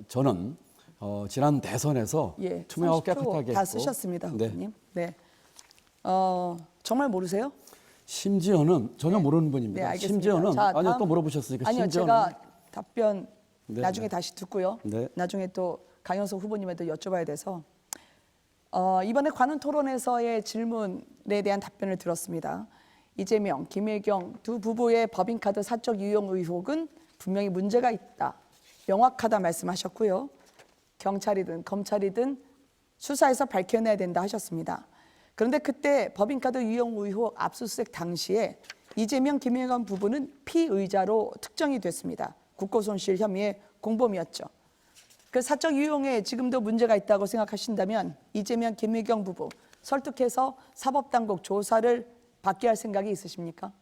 [SPEAKER 3] 저는 지난 대선에서
[SPEAKER 2] 예,
[SPEAKER 3] 투명하고
[SPEAKER 2] 30초
[SPEAKER 3] 깨끗하게
[SPEAKER 2] 다
[SPEAKER 3] 했고,
[SPEAKER 2] 쓰셨습니다,
[SPEAKER 3] 네.
[SPEAKER 2] 후보님. 네. 정말 모르세요?
[SPEAKER 3] 심지어는 전혀 모르는 분입니다.
[SPEAKER 2] 네, 알겠습니다.
[SPEAKER 3] 심지어는
[SPEAKER 2] 자,
[SPEAKER 3] 아니요
[SPEAKER 2] 다음-
[SPEAKER 3] 또 물어보셨으니까
[SPEAKER 2] 아니요,
[SPEAKER 3] 심지어는
[SPEAKER 2] 제가 답변
[SPEAKER 3] 네,
[SPEAKER 2] 나중에
[SPEAKER 3] 네.
[SPEAKER 2] 다시 듣고요.
[SPEAKER 3] 네.
[SPEAKER 2] 나중에 또 강영석 후보님에도 여쭤봐야 돼서 이번에 관훈 토론에서의 질문에 대한 답변을 들었습니다. 이재명, 김혜경 두 부부의 법인카드 사적 유용 의혹은 분명히 문제가 있다. 명확하다 말씀하셨고요. 경찰이든 검찰이든 수사해서 밝혀내야 된다 하셨습니다. 그런데 그때 법인카드 유용 의혹 압수수색 당시에 이재명, 김영현 부부는 피의자로 특정이 됐습니다. 국고손실 혐의의 공범이었죠. 그 사적 유용에 지금도 문제가 있다고 생각하신다면 이재명, 김의경 부부 설득해서 사법당국 조사를 받게 할 생각이 있으십니까?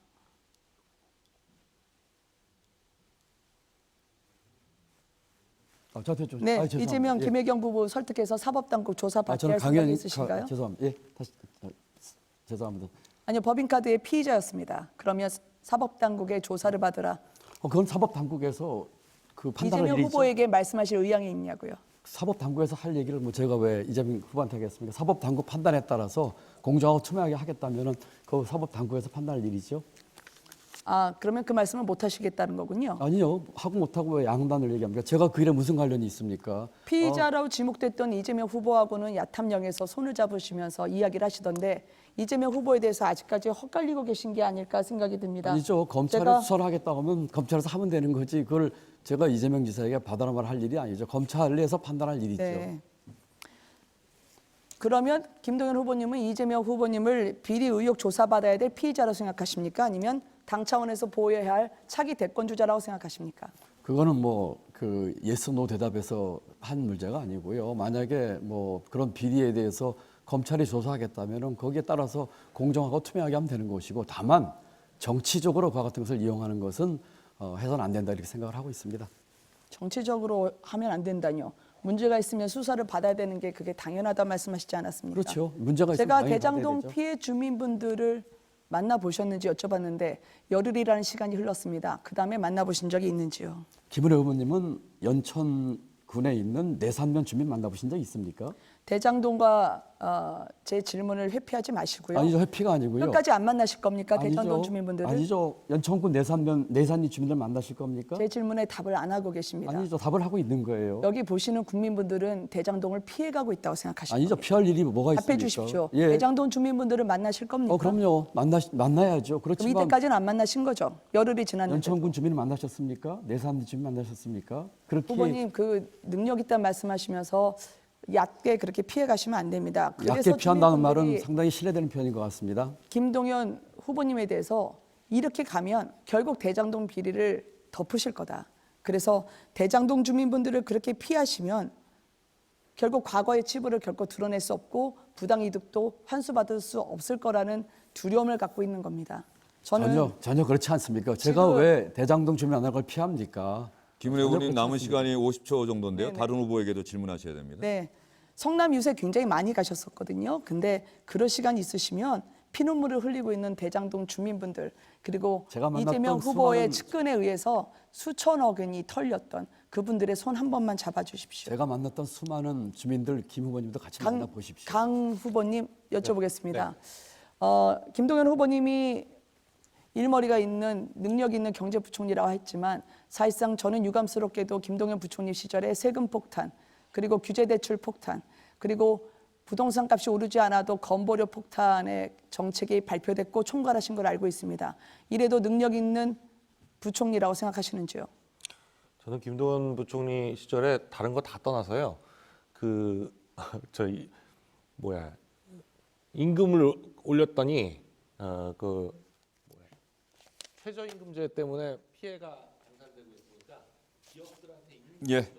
[SPEAKER 3] 저한테 좀.
[SPEAKER 2] 네,
[SPEAKER 3] 죄송합니다.
[SPEAKER 2] 이재명,
[SPEAKER 3] 예.
[SPEAKER 2] 김혜경 부부 설득해서 사법당국 조사 받게
[SPEAKER 3] 저는
[SPEAKER 2] 할 생각이
[SPEAKER 3] 강연히
[SPEAKER 2] 있으신가요?
[SPEAKER 3] 죄송합니다. 예, 다시 죄송합니다.
[SPEAKER 2] 아니요, 법인카드의 피의자였습니다. 그러면 사법당국의 조사를 받으라.
[SPEAKER 3] 그건 사법 당국에서 그 판단할
[SPEAKER 2] 이재명
[SPEAKER 3] 일이죠.
[SPEAKER 2] 후보에게 말씀하실 의향이 있냐고요?
[SPEAKER 3] 사법 당국에서 할 얘기를 뭐 제가 왜 이재명 후보한테 하겠습니까? 사법 당국 판단에 따라서 공정하고 투명하게 하겠다면은 그 사법 당국에서 판단할 일이죠.
[SPEAKER 2] 아, 그러면 그 말씀을 못 하시겠다는 거군요.
[SPEAKER 3] 아니요, 하고 못하고 왜 양단을 얘기합니까? 제가 그 일에 무슨 관련이 있습니까?
[SPEAKER 2] 피의자라고 지목됐던 이재명 후보하고는 야탐령에서 손을 잡으시면서 이야기를 하시던데 이재명 후보에 대해서 아직까지 헛갈리고 계신 게 아닐까 생각이 듭니다.
[SPEAKER 3] 아니죠. 검찰에
[SPEAKER 2] 제가
[SPEAKER 3] 수사를 하겠다고 하면 검찰에서 하면 되는 거지. 그걸 제가 이재명 지사에게 받아라 할 일이 아니죠. 검찰에서 판단할 일이죠.
[SPEAKER 2] 네. 그러면 김동연 후보님은 이재명 후보님을 비리 의혹 조사받아야 될 피의자라고 생각하십니까? 아니면 당 차원에서 보호해야 할 차기 대권주자라고 생각하십니까?
[SPEAKER 3] 그거는 뭐 그 예스 노 대답에서 한 문제가 아니고요. 만약에 뭐 그런 비리에 대해서 검찰이 조사하겠다면은 거기에 따라서 공정하고 투명하게 하면 되는 것이고, 다만 정치적으로 그와 같은 것을 이용하는 것은 해서는 안 된다 이렇게 생각을 하고 있습니다.
[SPEAKER 2] 정치적으로 하면 안 된다뇨. 문제가 있으면 수사를 받아야 되는 게 그게 당연하다 말씀하시지 않았습니까?
[SPEAKER 3] 그렇죠. 문제가 있으면
[SPEAKER 2] 제가
[SPEAKER 3] 당연히
[SPEAKER 2] 대장동
[SPEAKER 3] 받아야 되죠.
[SPEAKER 2] 피해 주민분들을 만나보셨는지 여쭤봤는데 열흘이라는 시간이 흘렀습니다. 그 다음에 만나보신 적이 있는지요?
[SPEAKER 3] 김은혜 의원님은 연천군에 있는 내산면 주민 만나보신 적 있습니까?
[SPEAKER 2] 대장동과 제 질문을 회피하지 마시고요.
[SPEAKER 3] 아니죠. 회피가 아니고요.
[SPEAKER 2] 끝까지 안 만나실 겁니까?
[SPEAKER 3] 아니죠.
[SPEAKER 2] 대장동 주민분들을?
[SPEAKER 3] 아니죠. 연천군 내산리 주민들 만나실 겁니까?
[SPEAKER 2] 제 질문에 답을 안 하고 계십니다.
[SPEAKER 3] 아니죠. 답을 하고 있는 거예요.
[SPEAKER 2] 여기 보시는 국민분들은 대장동을 피해가고 있다고 생각하십니까?
[SPEAKER 3] 아니죠. 피할 일이 뭐가 있습니까?
[SPEAKER 2] 답해 주십시오.
[SPEAKER 3] 예.
[SPEAKER 2] 대장동 주민분들을 만나실 겁니까?
[SPEAKER 3] 그럼요. 만나야죠.
[SPEAKER 2] 그럼
[SPEAKER 3] 그렇지만
[SPEAKER 2] 이때까지는 안 만나신 거죠? 열흘이 지났는데.
[SPEAKER 3] 연천군 주민 만나셨습니까? 내산리 주민 만나셨습니까? 그렇게
[SPEAKER 2] 후보님 그 능력 있다는 말씀하시면서 얕게 그렇게 피해 가시면 안 됩니다.
[SPEAKER 3] 얕게 피한다는 말은
[SPEAKER 2] 주민분들이
[SPEAKER 3] 상당히 신뢰되는 표현인 것 같습니다.
[SPEAKER 2] 김동연 후보님에 대해서 이렇게 가면 결국 대장동 비리를 덮으실 거다. 그래서 대장동 주민분들을 그렇게 피하시면 결국 과거의 치부를 결코 드러낼 수 없고 부당이득도 환수받을 수 없을 거라는 두려움을 갖고 있는 겁니다. 저는
[SPEAKER 3] 전혀 그렇지 않습니까? 제가
[SPEAKER 2] 지금-
[SPEAKER 3] 왜 대장동 주민 만나는 걸 피합니까?
[SPEAKER 1] 김은혜
[SPEAKER 3] 전혀
[SPEAKER 1] 의원님
[SPEAKER 3] 그렇지
[SPEAKER 1] 남은
[SPEAKER 3] 않습니다.
[SPEAKER 1] 시간이 50초 정도인데요.
[SPEAKER 2] 네네.
[SPEAKER 1] 다른 후보에게도 질문하셔야 됩니다.
[SPEAKER 2] 네, 성남 유세 굉장히 많이 가셨었거든요. 근데 그럴 시간 있으시면 피눈물을 흘리고 있는 대장동 주민분들 그리고
[SPEAKER 3] 제가 만났던
[SPEAKER 2] 이재명 후보의
[SPEAKER 3] 수많은-
[SPEAKER 2] 측근에 의해서 수천억 원이 털렸던 그분들의 손 한 번만 잡아주십시오.
[SPEAKER 3] 제가 만났던 수많은 주민들 김 후보님도 같이
[SPEAKER 2] 강,
[SPEAKER 3] 만나보십시오.
[SPEAKER 2] 강 후보님 여쭤보겠습니다. 김동연 후보님이 일머리가 있는 능력 있는 경제부총리라고 했지만 사실상 저는 유감스럽게도 김동연 부총리 시절에 세금 폭탄 그리고 규제대출 폭탄 그리고 부동산 값이 오르지 않아도 건보료 폭탄의 정책이 발표됐고 총괄하신 걸 알고 있습니다. 이래도 능력 있는 부총리라고 생각하시는지요?
[SPEAKER 4] 저는 김동연 부총리 시절에 다른 거 다 떠나서요. 그 저희 임금을 올렸더니 최저임금제 때문에 피해가 방산되고 있으니까 기업들한테
[SPEAKER 1] 예.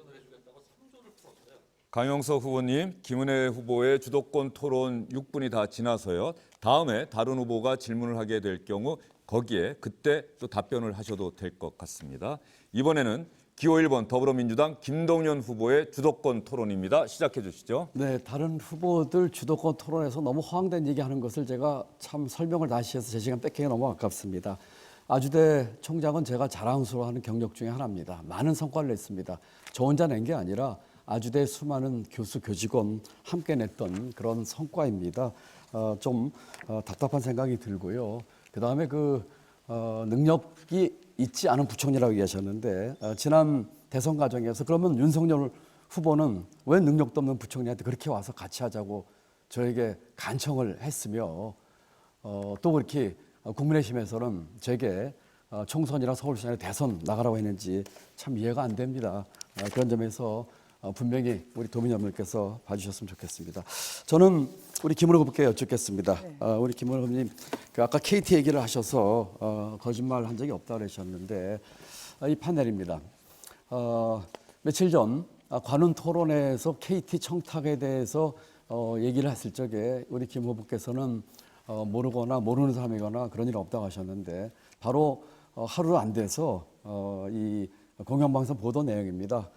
[SPEAKER 1] 강영석 후보님, 김은혜 후보의 주도권 토론 6분이 다 지나서요. 다음에 다른 후보가 질문을 하게 될 경우 거기에 그때 또 답변을 하셔도 될 것 같습니다. 이번에는 기호 1번 더불어민주당 김동연 후보의 주도권 토론입니다. 시작해 주시죠.
[SPEAKER 3] 네, 다른 후보들 주도권 토론에서 너무 허황된 얘기하는 것을 제가 참 설명을 다시 해서 제 시간 뺏기가 너무 아깝습니다. 아주대 총장은 제가 자랑스러워하는 경력 중에 하나입니다. 많은 성과를 냈습니다. 저 혼자 낸 게 아니라 아주대 수많은 교수, 교직원 함께 냈던 그런 성과입니다. 좀 답답한 생각이 들고요. 그다음에 능력이 있지 않은 부총리라고 얘기하셨는데 지난 대선 과정에서 그러면 윤석열 후보는 왜 능력도 없는 부총리한테 그렇게 와서 같이 하자고 저에게 간청을 했으며 또 그렇게 국민의힘에서는 제게 총선이나 서울시장에 대선 나가라고 했는지 참 이해가 안 됩니다. 그런 점에서 분명히 우리 도민 여러분께서 봐주셨으면 좋겠습니다. 저는 우리 김은호 후보께 여쭙겠습니다. 우리 김은호 후보님, 그 아까 KT 얘기를 하셔서 거짓말 한 적이 없다고 그러셨는데 이 판넬입니다. 며칠 전 관훈 토론회에서 KT 청탁에 대해서 얘기를 했을 적에 우리 김 후보께서는 모르거나 모르는 사람이거나 그런 일 없다고 하셨는데 바로 하루 안 돼서 이 공영방송 보도 내용입니다.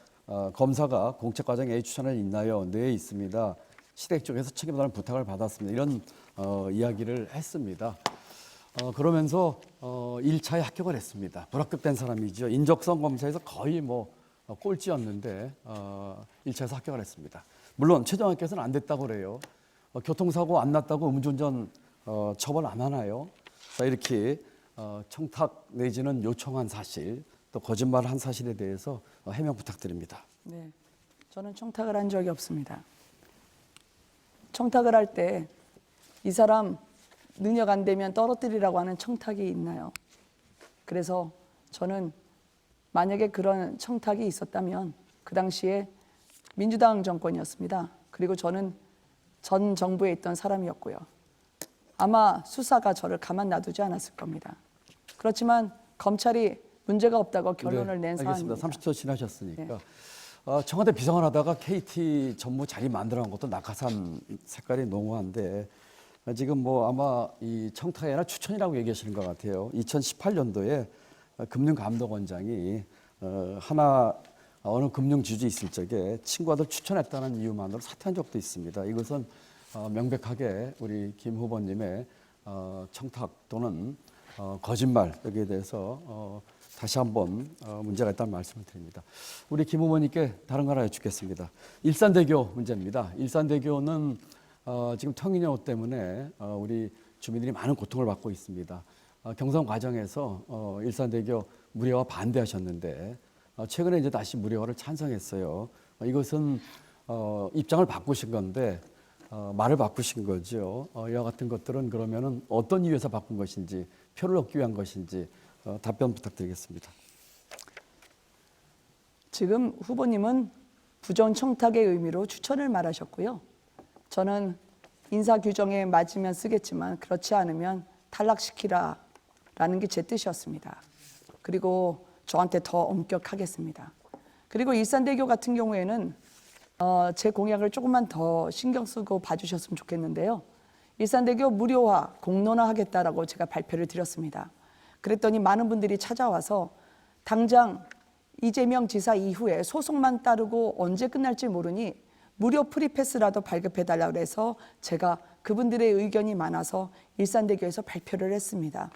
[SPEAKER 3] 검사가 공채과정 A 추천을 있나요? 네, 있습니다. 시댁 쪽에서 책임다는 부탁을 받았습니다. 이런 이야기를 했습니다. 그러면서 1차에 합격을 했습니다. 불합격된 사람이죠. 인적성 검사에서 거의 뭐 꼴찌였는데 1차에서 합격을 했습니다. 물론 최종 합격에서는 안 됐다고 그래요. 교통사고 안 났다고 음주운전 처벌 안 하나요? 자, 이렇게 청탁 내지는 요청한 사실 또 거짓말한 사실에 대해서 해명 부탁드립니다.
[SPEAKER 2] 네, 저는 청탁을 한 적이 없습니다. 청탁을 할 때 이 사람 능력 안 되면 떨어뜨리라고 하는 청탁이 있나요? 그래서 저는 만약에 그런 청탁이 있었다면 그 당시에 민주당 정권이었습니다. 그리고 저는 전 정부에 있던 사람이었고요. 아마 수사가 저를 가만 놔두지 않았을 겁니다. 그렇지만 검찰이 문제가 없다고 결론을 낸
[SPEAKER 3] 알겠습니다.
[SPEAKER 2] 사안입니다.
[SPEAKER 3] 30초 지나셨으니까.
[SPEAKER 2] 네.
[SPEAKER 3] 청와대 비서관 하다가 KT 전무 자리 만들어간 것도 낙하산 색깔이 농후한데 지금 뭐 아마 이 청탁이나 추천이라고 얘기하시는 것 같아요. 2018년도에 금융감독원장이 하나 어느 금융지주 있을 적에 친구들 추천했다는 이유만으로 사퇴한 적도 있습니다. 이것은 명백하게 우리 김 후보님의 청탁 또는 거짓말 여기에 대해서 다시 한번 문제가 있다는 말씀을 드립니다. 우리 김 후보님께 다른 거 하나 여쭙겠습니다. 일산대교 문제입니다. 일산대교는 지금 터미널 때문에 우리 주민들이 많은 고통을 받고 있습니다. 경선 과정에서 일산대교 무료화 반대하셨는데 최근에 이제 다시 무료화를 찬성했어요. 이것은 입장을 바꾸신 건데 말을 바꾸신 거죠. 이와 같은 것들은 그러면은 어떤 이유에서 바꾼 것인지 표를 얻기 위한 것인지 답변 부탁드리겠습니다.
[SPEAKER 2] 지금 후보님은 부정 청탁의 의미로 추천을 말하셨고요. 저는 인사 규정에 맞으면 쓰겠지만 그렇지 않으면 탈락시키라라는 게 제 뜻이었습니다. 그리고 저한테 더 엄격하겠습니다. 그리고 일산대교 같은 경우에는 제 공약을 조금만 더 신경 쓰고 봐주셨으면 좋겠는데요. 일산대교 무료화, 공론화하겠다라고 제가 발표를 드렸습니다. 그랬더니 많은 분들이 찾아와서 당장 이재명 지사 이후에 소송만 따르고 언제 끝날지 모르니 무료 프리패스라도 발급해달라고 해서 제가 그분들의 의견이 많아서 일산대교에서 발표를 했습니다.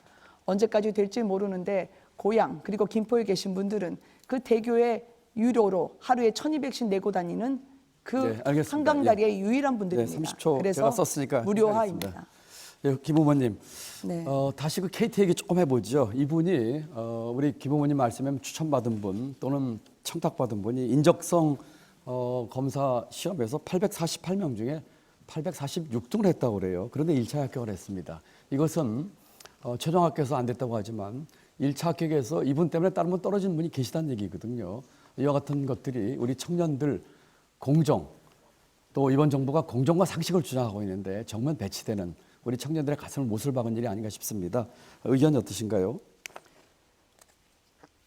[SPEAKER 2] 언제까지 될지 모르는데 고양 그리고 김포에 계신 분들은 그 대교에 유료로 하루에 1200씩 내고 다니는 그
[SPEAKER 3] 알겠습니다.
[SPEAKER 2] 한강다리의 유일한 분들입니다.
[SPEAKER 3] 30초
[SPEAKER 2] 그래서
[SPEAKER 3] 제가 썼으니까
[SPEAKER 2] 무료화입니다.
[SPEAKER 3] 김 후보님,
[SPEAKER 2] 네.
[SPEAKER 3] 다시 그 KT 얘기 조금 해보죠. 이분이 우리 김 후보님 말씀에 추천받은 분 또는 청탁받은 분이 인적성 검사 시험에서 848명 중에 846등을 했다고 그래요. 그런데 1차 합격을 했습니다. 이것은 최종 합격에서 안 됐다고 하지만 1차 합격에서 이분 때문에 다른 분 떨어진 분이 계시다는 얘기거든요. 이와 같은 것들이 우리 청년들 공정, 또 이번 정부가 공정과 상식을 주장하고 있는데 정면 배치되는 우리 청년들의 가슴을 못을 박은 일이 아닌가 싶습니다. 의견이 어떠신가요?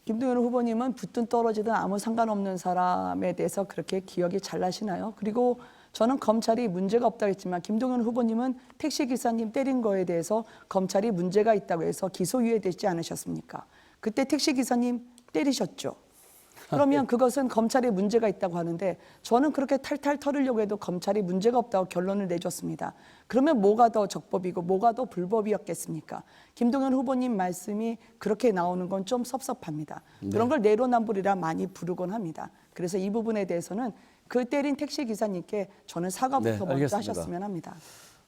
[SPEAKER 2] 김동연 후보님은 붙든 떨어지든 아무 상관없는 사람에 대해서 그렇게 기억이 잘 나시나요? 그리고 저는 검찰이 문제가 없다고 했지만 김동연 후보님은 택시기사님 때린 거에 대해서 검찰이 문제가 있다고 해서 기소유예되지 않으셨습니까? 그때 택시기사님 때리셨죠. 그러면 그것은 검찰에 문제가 있다고 하는데 저는 그렇게 탈탈 털으려고 해도 검찰이 문제가 없다고 결론을 내줬습니다. 그러면 뭐가 더 적법이고 뭐가 더 불법이었겠습니까? 김동연 후보님 말씀이 그렇게 나오는 건 좀 섭섭합니다. 그런 걸 내로남불이라 많이 부르곤 합니다. 그래서 이 부분에 대해서는 그 때린 택시기사님께 저는 사과부터 먼저 하셨으면 합니다.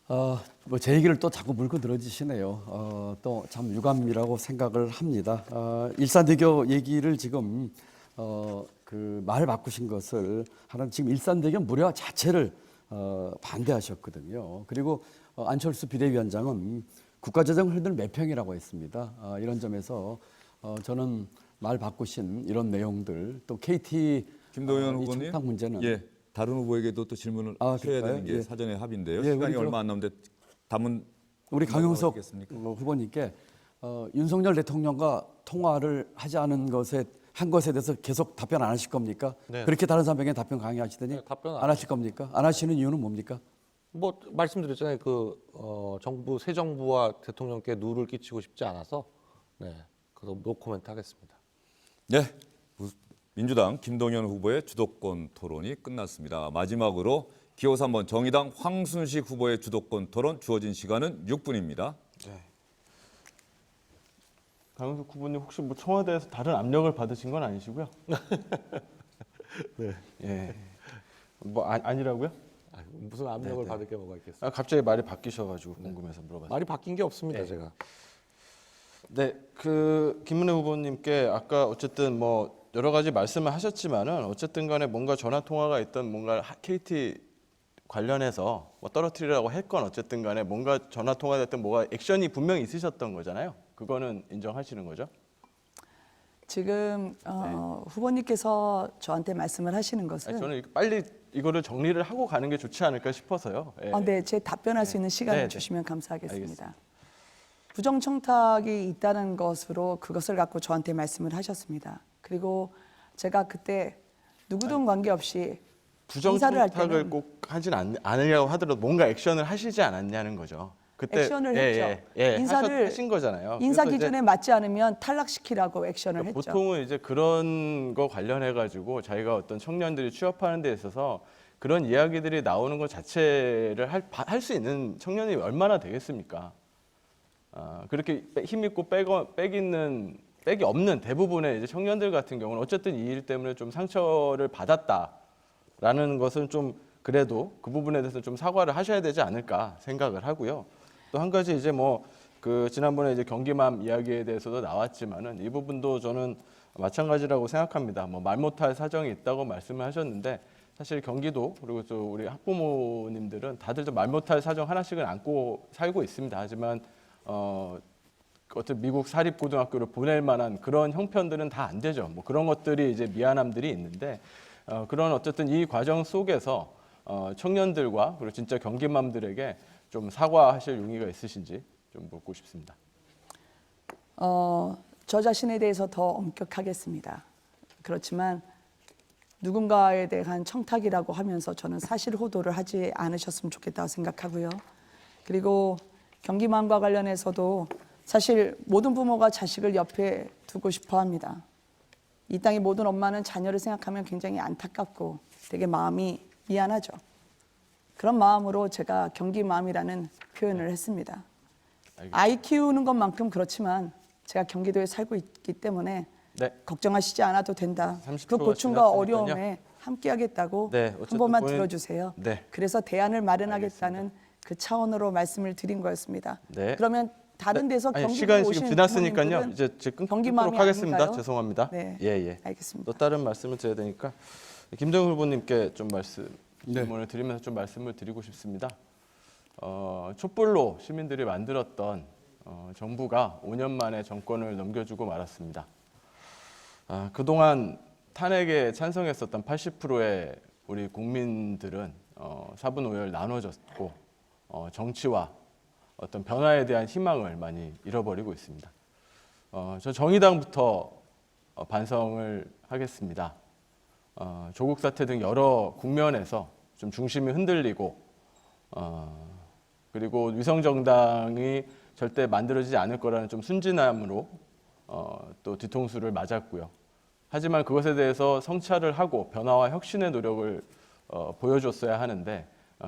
[SPEAKER 3] 뭐 제 얘기를 또 자꾸 물고 늘어지시네요. 또 참 유감이라고 생각을 합니다. 일산대교 얘기를 지금 그 말 바꾸신 것을 하는 지금 일산대교 무료화 자체를 반대하셨거든요. 그리고 안철수 비대위원장은 국가재정 흐르는 매평이라고 했습니다. 이런 점에서 저는 말 바꾸신 이런 내용들 또 KT
[SPEAKER 1] 김동연
[SPEAKER 3] 이
[SPEAKER 1] 후보님.
[SPEAKER 3] 청탁 문제는
[SPEAKER 1] 예. 다른 후보에게도 또 질문을
[SPEAKER 3] 아,
[SPEAKER 1] 하셔야
[SPEAKER 3] 그럴까요?
[SPEAKER 1] 되는 게
[SPEAKER 3] 예.
[SPEAKER 1] 사전에 합의인데요.
[SPEAKER 3] 예,
[SPEAKER 1] 시간이
[SPEAKER 3] 우리
[SPEAKER 1] 얼마 안 남는데 담은
[SPEAKER 3] 우리 강용석
[SPEAKER 1] 하시겠습니까?
[SPEAKER 3] 후보님께 윤석열 대통령과 통화를 하지 않은 것에 한 것에 대해서 계속 답변 안 하실 겁니까?
[SPEAKER 4] 네.
[SPEAKER 3] 그렇게 다른 사람에게 답변 강요하시더니
[SPEAKER 4] 네, 답변
[SPEAKER 3] 안 하실 겁니까? 안 하시는 이유는 뭡니까?
[SPEAKER 4] 뭐 말씀드렸잖아요. 정부 새 정부와 대통령께 누를 끼치고 싶지 않아서 네, 그래서 노 코멘트 하겠습니다.
[SPEAKER 1] 네. 민주당 김동연 후보의 주도권 토론이 끝났습니다. 마지막으로 기호 3번 정의당 황순식 후보의 주도권 토론 주어진 시간은 6분입니다.
[SPEAKER 5] 강용석 후보님 혹시 뭐 청와대에서 다른 압력을 받으신 건 아니시고요?
[SPEAKER 4] 네.
[SPEAKER 5] 예. 뭐 아니라고요?
[SPEAKER 4] 무슨 압력을 받을 게 뭐가 있겠어요?
[SPEAKER 5] 갑자기 말이 바뀌셔가지고 궁금해서 물어봤어요.
[SPEAKER 4] 말이 바뀐 게 없습니다, 제가.
[SPEAKER 5] 네, 김은혜 후보님께 아까 어쨌든 뭐 여러 가지 말씀을 하셨지만은 어쨌든 간에 뭔가 전화 통화가 있던 뭔가 KT 관련해서 뭐 떨어뜨리라고 했건 어쨌든 간에 뭔가 전화 통화가 됐던 뭐가 액션이 분명히 있으셨던 거잖아요. 그거는 인정하시는 거죠?
[SPEAKER 2] 지금 후보님께서 저한테 말씀을 하시는 것은
[SPEAKER 5] 저는 빨리 이거를 정리를 하고 가는 게 좋지 않을까 싶어서요. 예.
[SPEAKER 2] 네, 제 답변할 수 있는 시간을
[SPEAKER 5] 네, 네.
[SPEAKER 2] 주시면 감사하겠습니다.
[SPEAKER 5] 알겠습니다.
[SPEAKER 2] 부정청탁이 있다는 것으로 그것을 갖고 저한테 말씀을 하셨습니다. 그리고 제가 그때 누구든 관계없이 인사를 할
[SPEAKER 5] 부정청탁을
[SPEAKER 2] 때는
[SPEAKER 5] 꼭 하진 않으려고 하더라도 뭔가 액션을 하시지 않았냐는 거죠. 그때
[SPEAKER 2] 액션을 했죠. 인사를
[SPEAKER 5] 하신 거잖아요.
[SPEAKER 2] 인사
[SPEAKER 5] 그래서 이제
[SPEAKER 2] 기준에 맞지 않으면 탈락시키라고 액션을 했죠.
[SPEAKER 5] 보통은 이제 그런 거 관련해 가지고 자기가 어떤 청년들이 취업하는 데 있어서 그런 이야기들이 나오는 것 자체를 할 수 있는 청년이 얼마나 되겠습니까? 그렇게 힘 있고 백이 없는 대부분의 이제 청년들 같은 경우는 어쨌든 이 일 때문에 좀 상처를 받았다라는 것은 좀 그래도 그 부분에 대해서 좀 사과를 하셔야 되지 않을까 생각을 하고요. 또 한 가지 이제 뭐 지난번에 이제 경기맘 이야기에 대해서도 나왔지만은 이 부분도 저는 마찬가지라고 생각합니다. 뭐 말 못할 사정이 있다고 말씀을 하셨는데 사실 경기도 그리고 또 우리 학부모님들은 다들 좀 말 못할 사정 하나씩은 안고 살고 있습니다. 하지만 어떤 미국 사립고등학교를 보낼 만한 그런 형편들은 다 안 되죠. 뭐 그런 것들이 이제 미안함들이 있는데 그런 어쨌든 이 과정 속에서 청년들과 그리고 진짜 경기맘들에게 좀 사과하실 용의가 있으신지 좀 묻고 싶습니다.
[SPEAKER 2] 저 자신에 대해서 더 엄격하겠습니다. 그렇지만 누군가에 대한 청탁이라고 하면서 저는 사실 호도를 하지 않으셨으면 좋겠다고 생각하고요. 그리고 경기맘과 관련해서도 사실 모든 부모가 자식을 옆에 두고 싶어 합니다. 이 땅의 모든 엄마는 자녀를 생각하면 굉장히 안타깝고 되게 마음이 미안하죠. 그런 마음으로 제가 경기맘이라는 표현을 했습니다. 아이 키우는 것만큼 그렇지만 제가 경기도에 살고 있기 때문에
[SPEAKER 5] 네.
[SPEAKER 2] 걱정하시지 않아도 된다.
[SPEAKER 5] 30%
[SPEAKER 2] 그
[SPEAKER 5] 가
[SPEAKER 2] 고충과
[SPEAKER 5] 지났으니까요.
[SPEAKER 2] 어려움에 함께하겠다고
[SPEAKER 5] 네,
[SPEAKER 2] 한
[SPEAKER 5] 어쨌든
[SPEAKER 2] 번만
[SPEAKER 5] 본인-
[SPEAKER 2] 들어주세요.
[SPEAKER 5] 네.
[SPEAKER 2] 그래서 대안을 마련하겠다는 그 차원으로 말씀을 드린 거였습니다.
[SPEAKER 5] 네.
[SPEAKER 2] 그러면 다른 데서
[SPEAKER 5] 아니,
[SPEAKER 2] 경기도
[SPEAKER 5] 시간이
[SPEAKER 2] 오신
[SPEAKER 5] 지금 지났으니까요.
[SPEAKER 2] 부모님들은
[SPEAKER 5] 이제 끊도록
[SPEAKER 2] 경기맘이
[SPEAKER 5] 하겠습니다.
[SPEAKER 2] 아닌가요?
[SPEAKER 5] 죄송합니다.
[SPEAKER 2] 네,
[SPEAKER 5] 예.
[SPEAKER 2] 알겠습니다.
[SPEAKER 5] 또 다른 말씀을 드려야 되니까 김정일 후보님께 좀
[SPEAKER 3] 네.
[SPEAKER 5] 질문을 드리면서 좀 말씀을 드리고 싶습니다. 촛불로 시민들이 만들었던 정부가 5년 만에 정권을 넘겨주고 말았습니다. 그동안 탄핵에 찬성했었던 80%의 우리 국민들은 사분오열 나눠졌고 정치와 어떤 변화에 대한 희망을 많이 잃어버리고 있습니다. 저 정의당부터 반성을 하겠습니다. 조국 사태 등 여러 국면에서 좀 중심이 흔들리고 그리고 위성 정당이 절대 만들어지지 않을 거라는 좀 순진함으로 또 뒤통수를 맞았고요. 하지만 그것에 대해서 성찰을 하고 변화와 혁신의 노력을 보여줬어야 하는데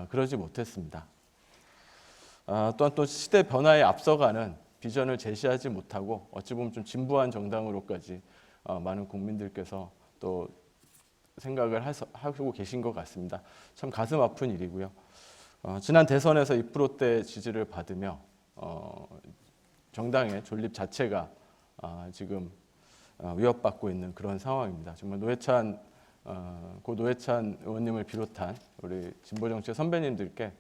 [SPEAKER 5] 그러지 못했습니다. 또한 또 시대 변화에 앞서가는 비전을 제시하지 못하고 어찌 보면 좀 진부한 정당으로까지 많은 국민들께서 또 생각을 하고 계신 것 같습니다. 참 가슴 아픈 일이고요. 지난 대선에서 2%대 지지를 받으며 정당의 존립 자체가 지금 위협받고 있는 그런 상황입니다. 정말 고 노회찬 의원님을 비롯한 우리 진보정치 선배님들께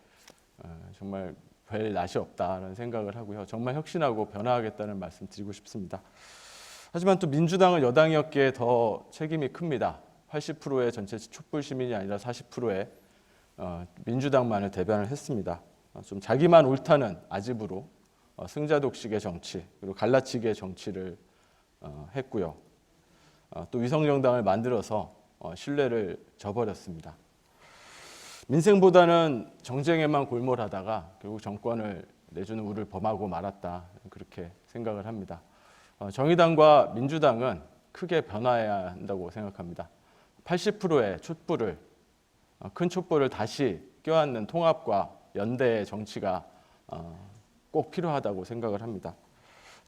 [SPEAKER 5] 정말 별 낯이 없다라는 생각을 하고요. 정말 혁신하고 변화하겠다는 말씀 드리고 싶습니다. 하지만 또 민주당은 여당이었기에 더 책임이 큽니다. 80%의 전체 촛불 시민이 아니라 40%의 민주당만을 대변을 했습니다. 좀 자기만 옳다는 아집으로 승자 독식의 정치 그리고 갈라치기의 정치를 했고요. 또 위성정당을 만들어서 신뢰를 저버렸습니다. 민생보다는 정쟁에만 골몰하다가 결국 정권을 내주는 우를 범하고 말았다 그렇게 생각을 합니다. 정의당과 민주당은 크게 변화해야 한다고 생각합니다. 80%의 촛불을 큰 촛불을 다시 껴안는 통합과 연대의 정치가 꼭 필요하다고 생각을 합니다.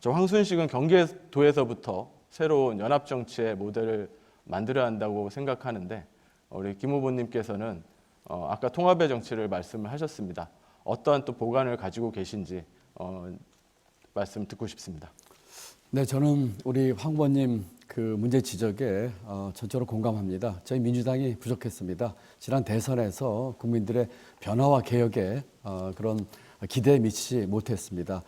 [SPEAKER 5] 저 황순식은 경기도에서부터 새로운 연합 정치의 모델을 만들어야 한다고 생각하는데 우리 김 후보님께서는 아까 통합의 정치를 말씀을 하셨습니다. 어떠한 또 보관을 가지고 계신지 말씀 듣고 싶습니다.
[SPEAKER 3] 네, 저는 우리 황 후보님 그 문제 지적에 전적으로 공감합니다. 저희 민주당이 부족했습니다. 지난 대선에서 국민들의 변화와 개혁에 그런 기대에 미치지 못했습니다.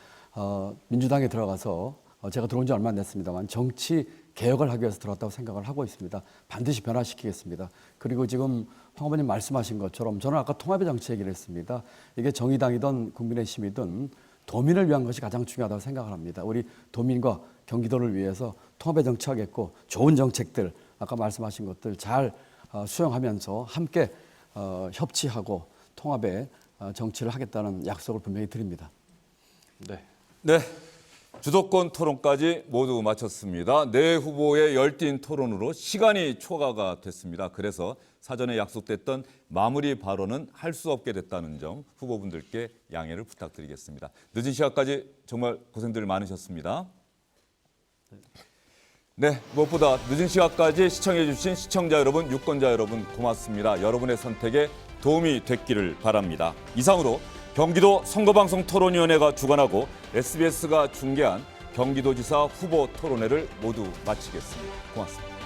[SPEAKER 3] 민주당에 들어가서 제가 들어온 지 얼마 안 됐습니다만 정치 개혁을 하기 위해서 들어왔다고 생각을 하고 있습니다. 반드시 변화시키겠습니다. 그리고 지금 황 후보님 말씀하신 것처럼 저는 아까 통합의 정치 얘기를 했습니다. 이게 정의당이든 국민의힘이든 도민을 위한 것이 가장 중요하다고 생각을 합니다. 우리 도민과 경기도를 위해서 통합의 정치하겠고 좋은 정책들 아까 말씀하신 것들 잘 수용하면서 함께 협치하고 통합의 정치를 하겠다는 약속을 분명히 드립니다.
[SPEAKER 5] 네.
[SPEAKER 1] 네, 주도권 토론까지 모두 마쳤습니다. 네 후보의 열띤 토론으로 시간이 초과가 됐습니다. 그래서 사전에 약속됐던 마무리 발언은 할 수 없게 됐다는 점 후보분들께 양해를 부탁드리겠습니다. 늦은 시간까지 정말 고생들 많으셨습니다. 네, 무엇보다 늦은 시간까지 시청해 주신 시청자 여러분, 유권자 여러분 고맙습니다. 여러분의 선택에 도움이 됐기를 바랍니다. 이상으로 경기도 선거방송 토론위원회가 주관하고 SBS가 중계한 경기도지사 후보 토론회를 모두 마치겠습니다. 고맙습니다.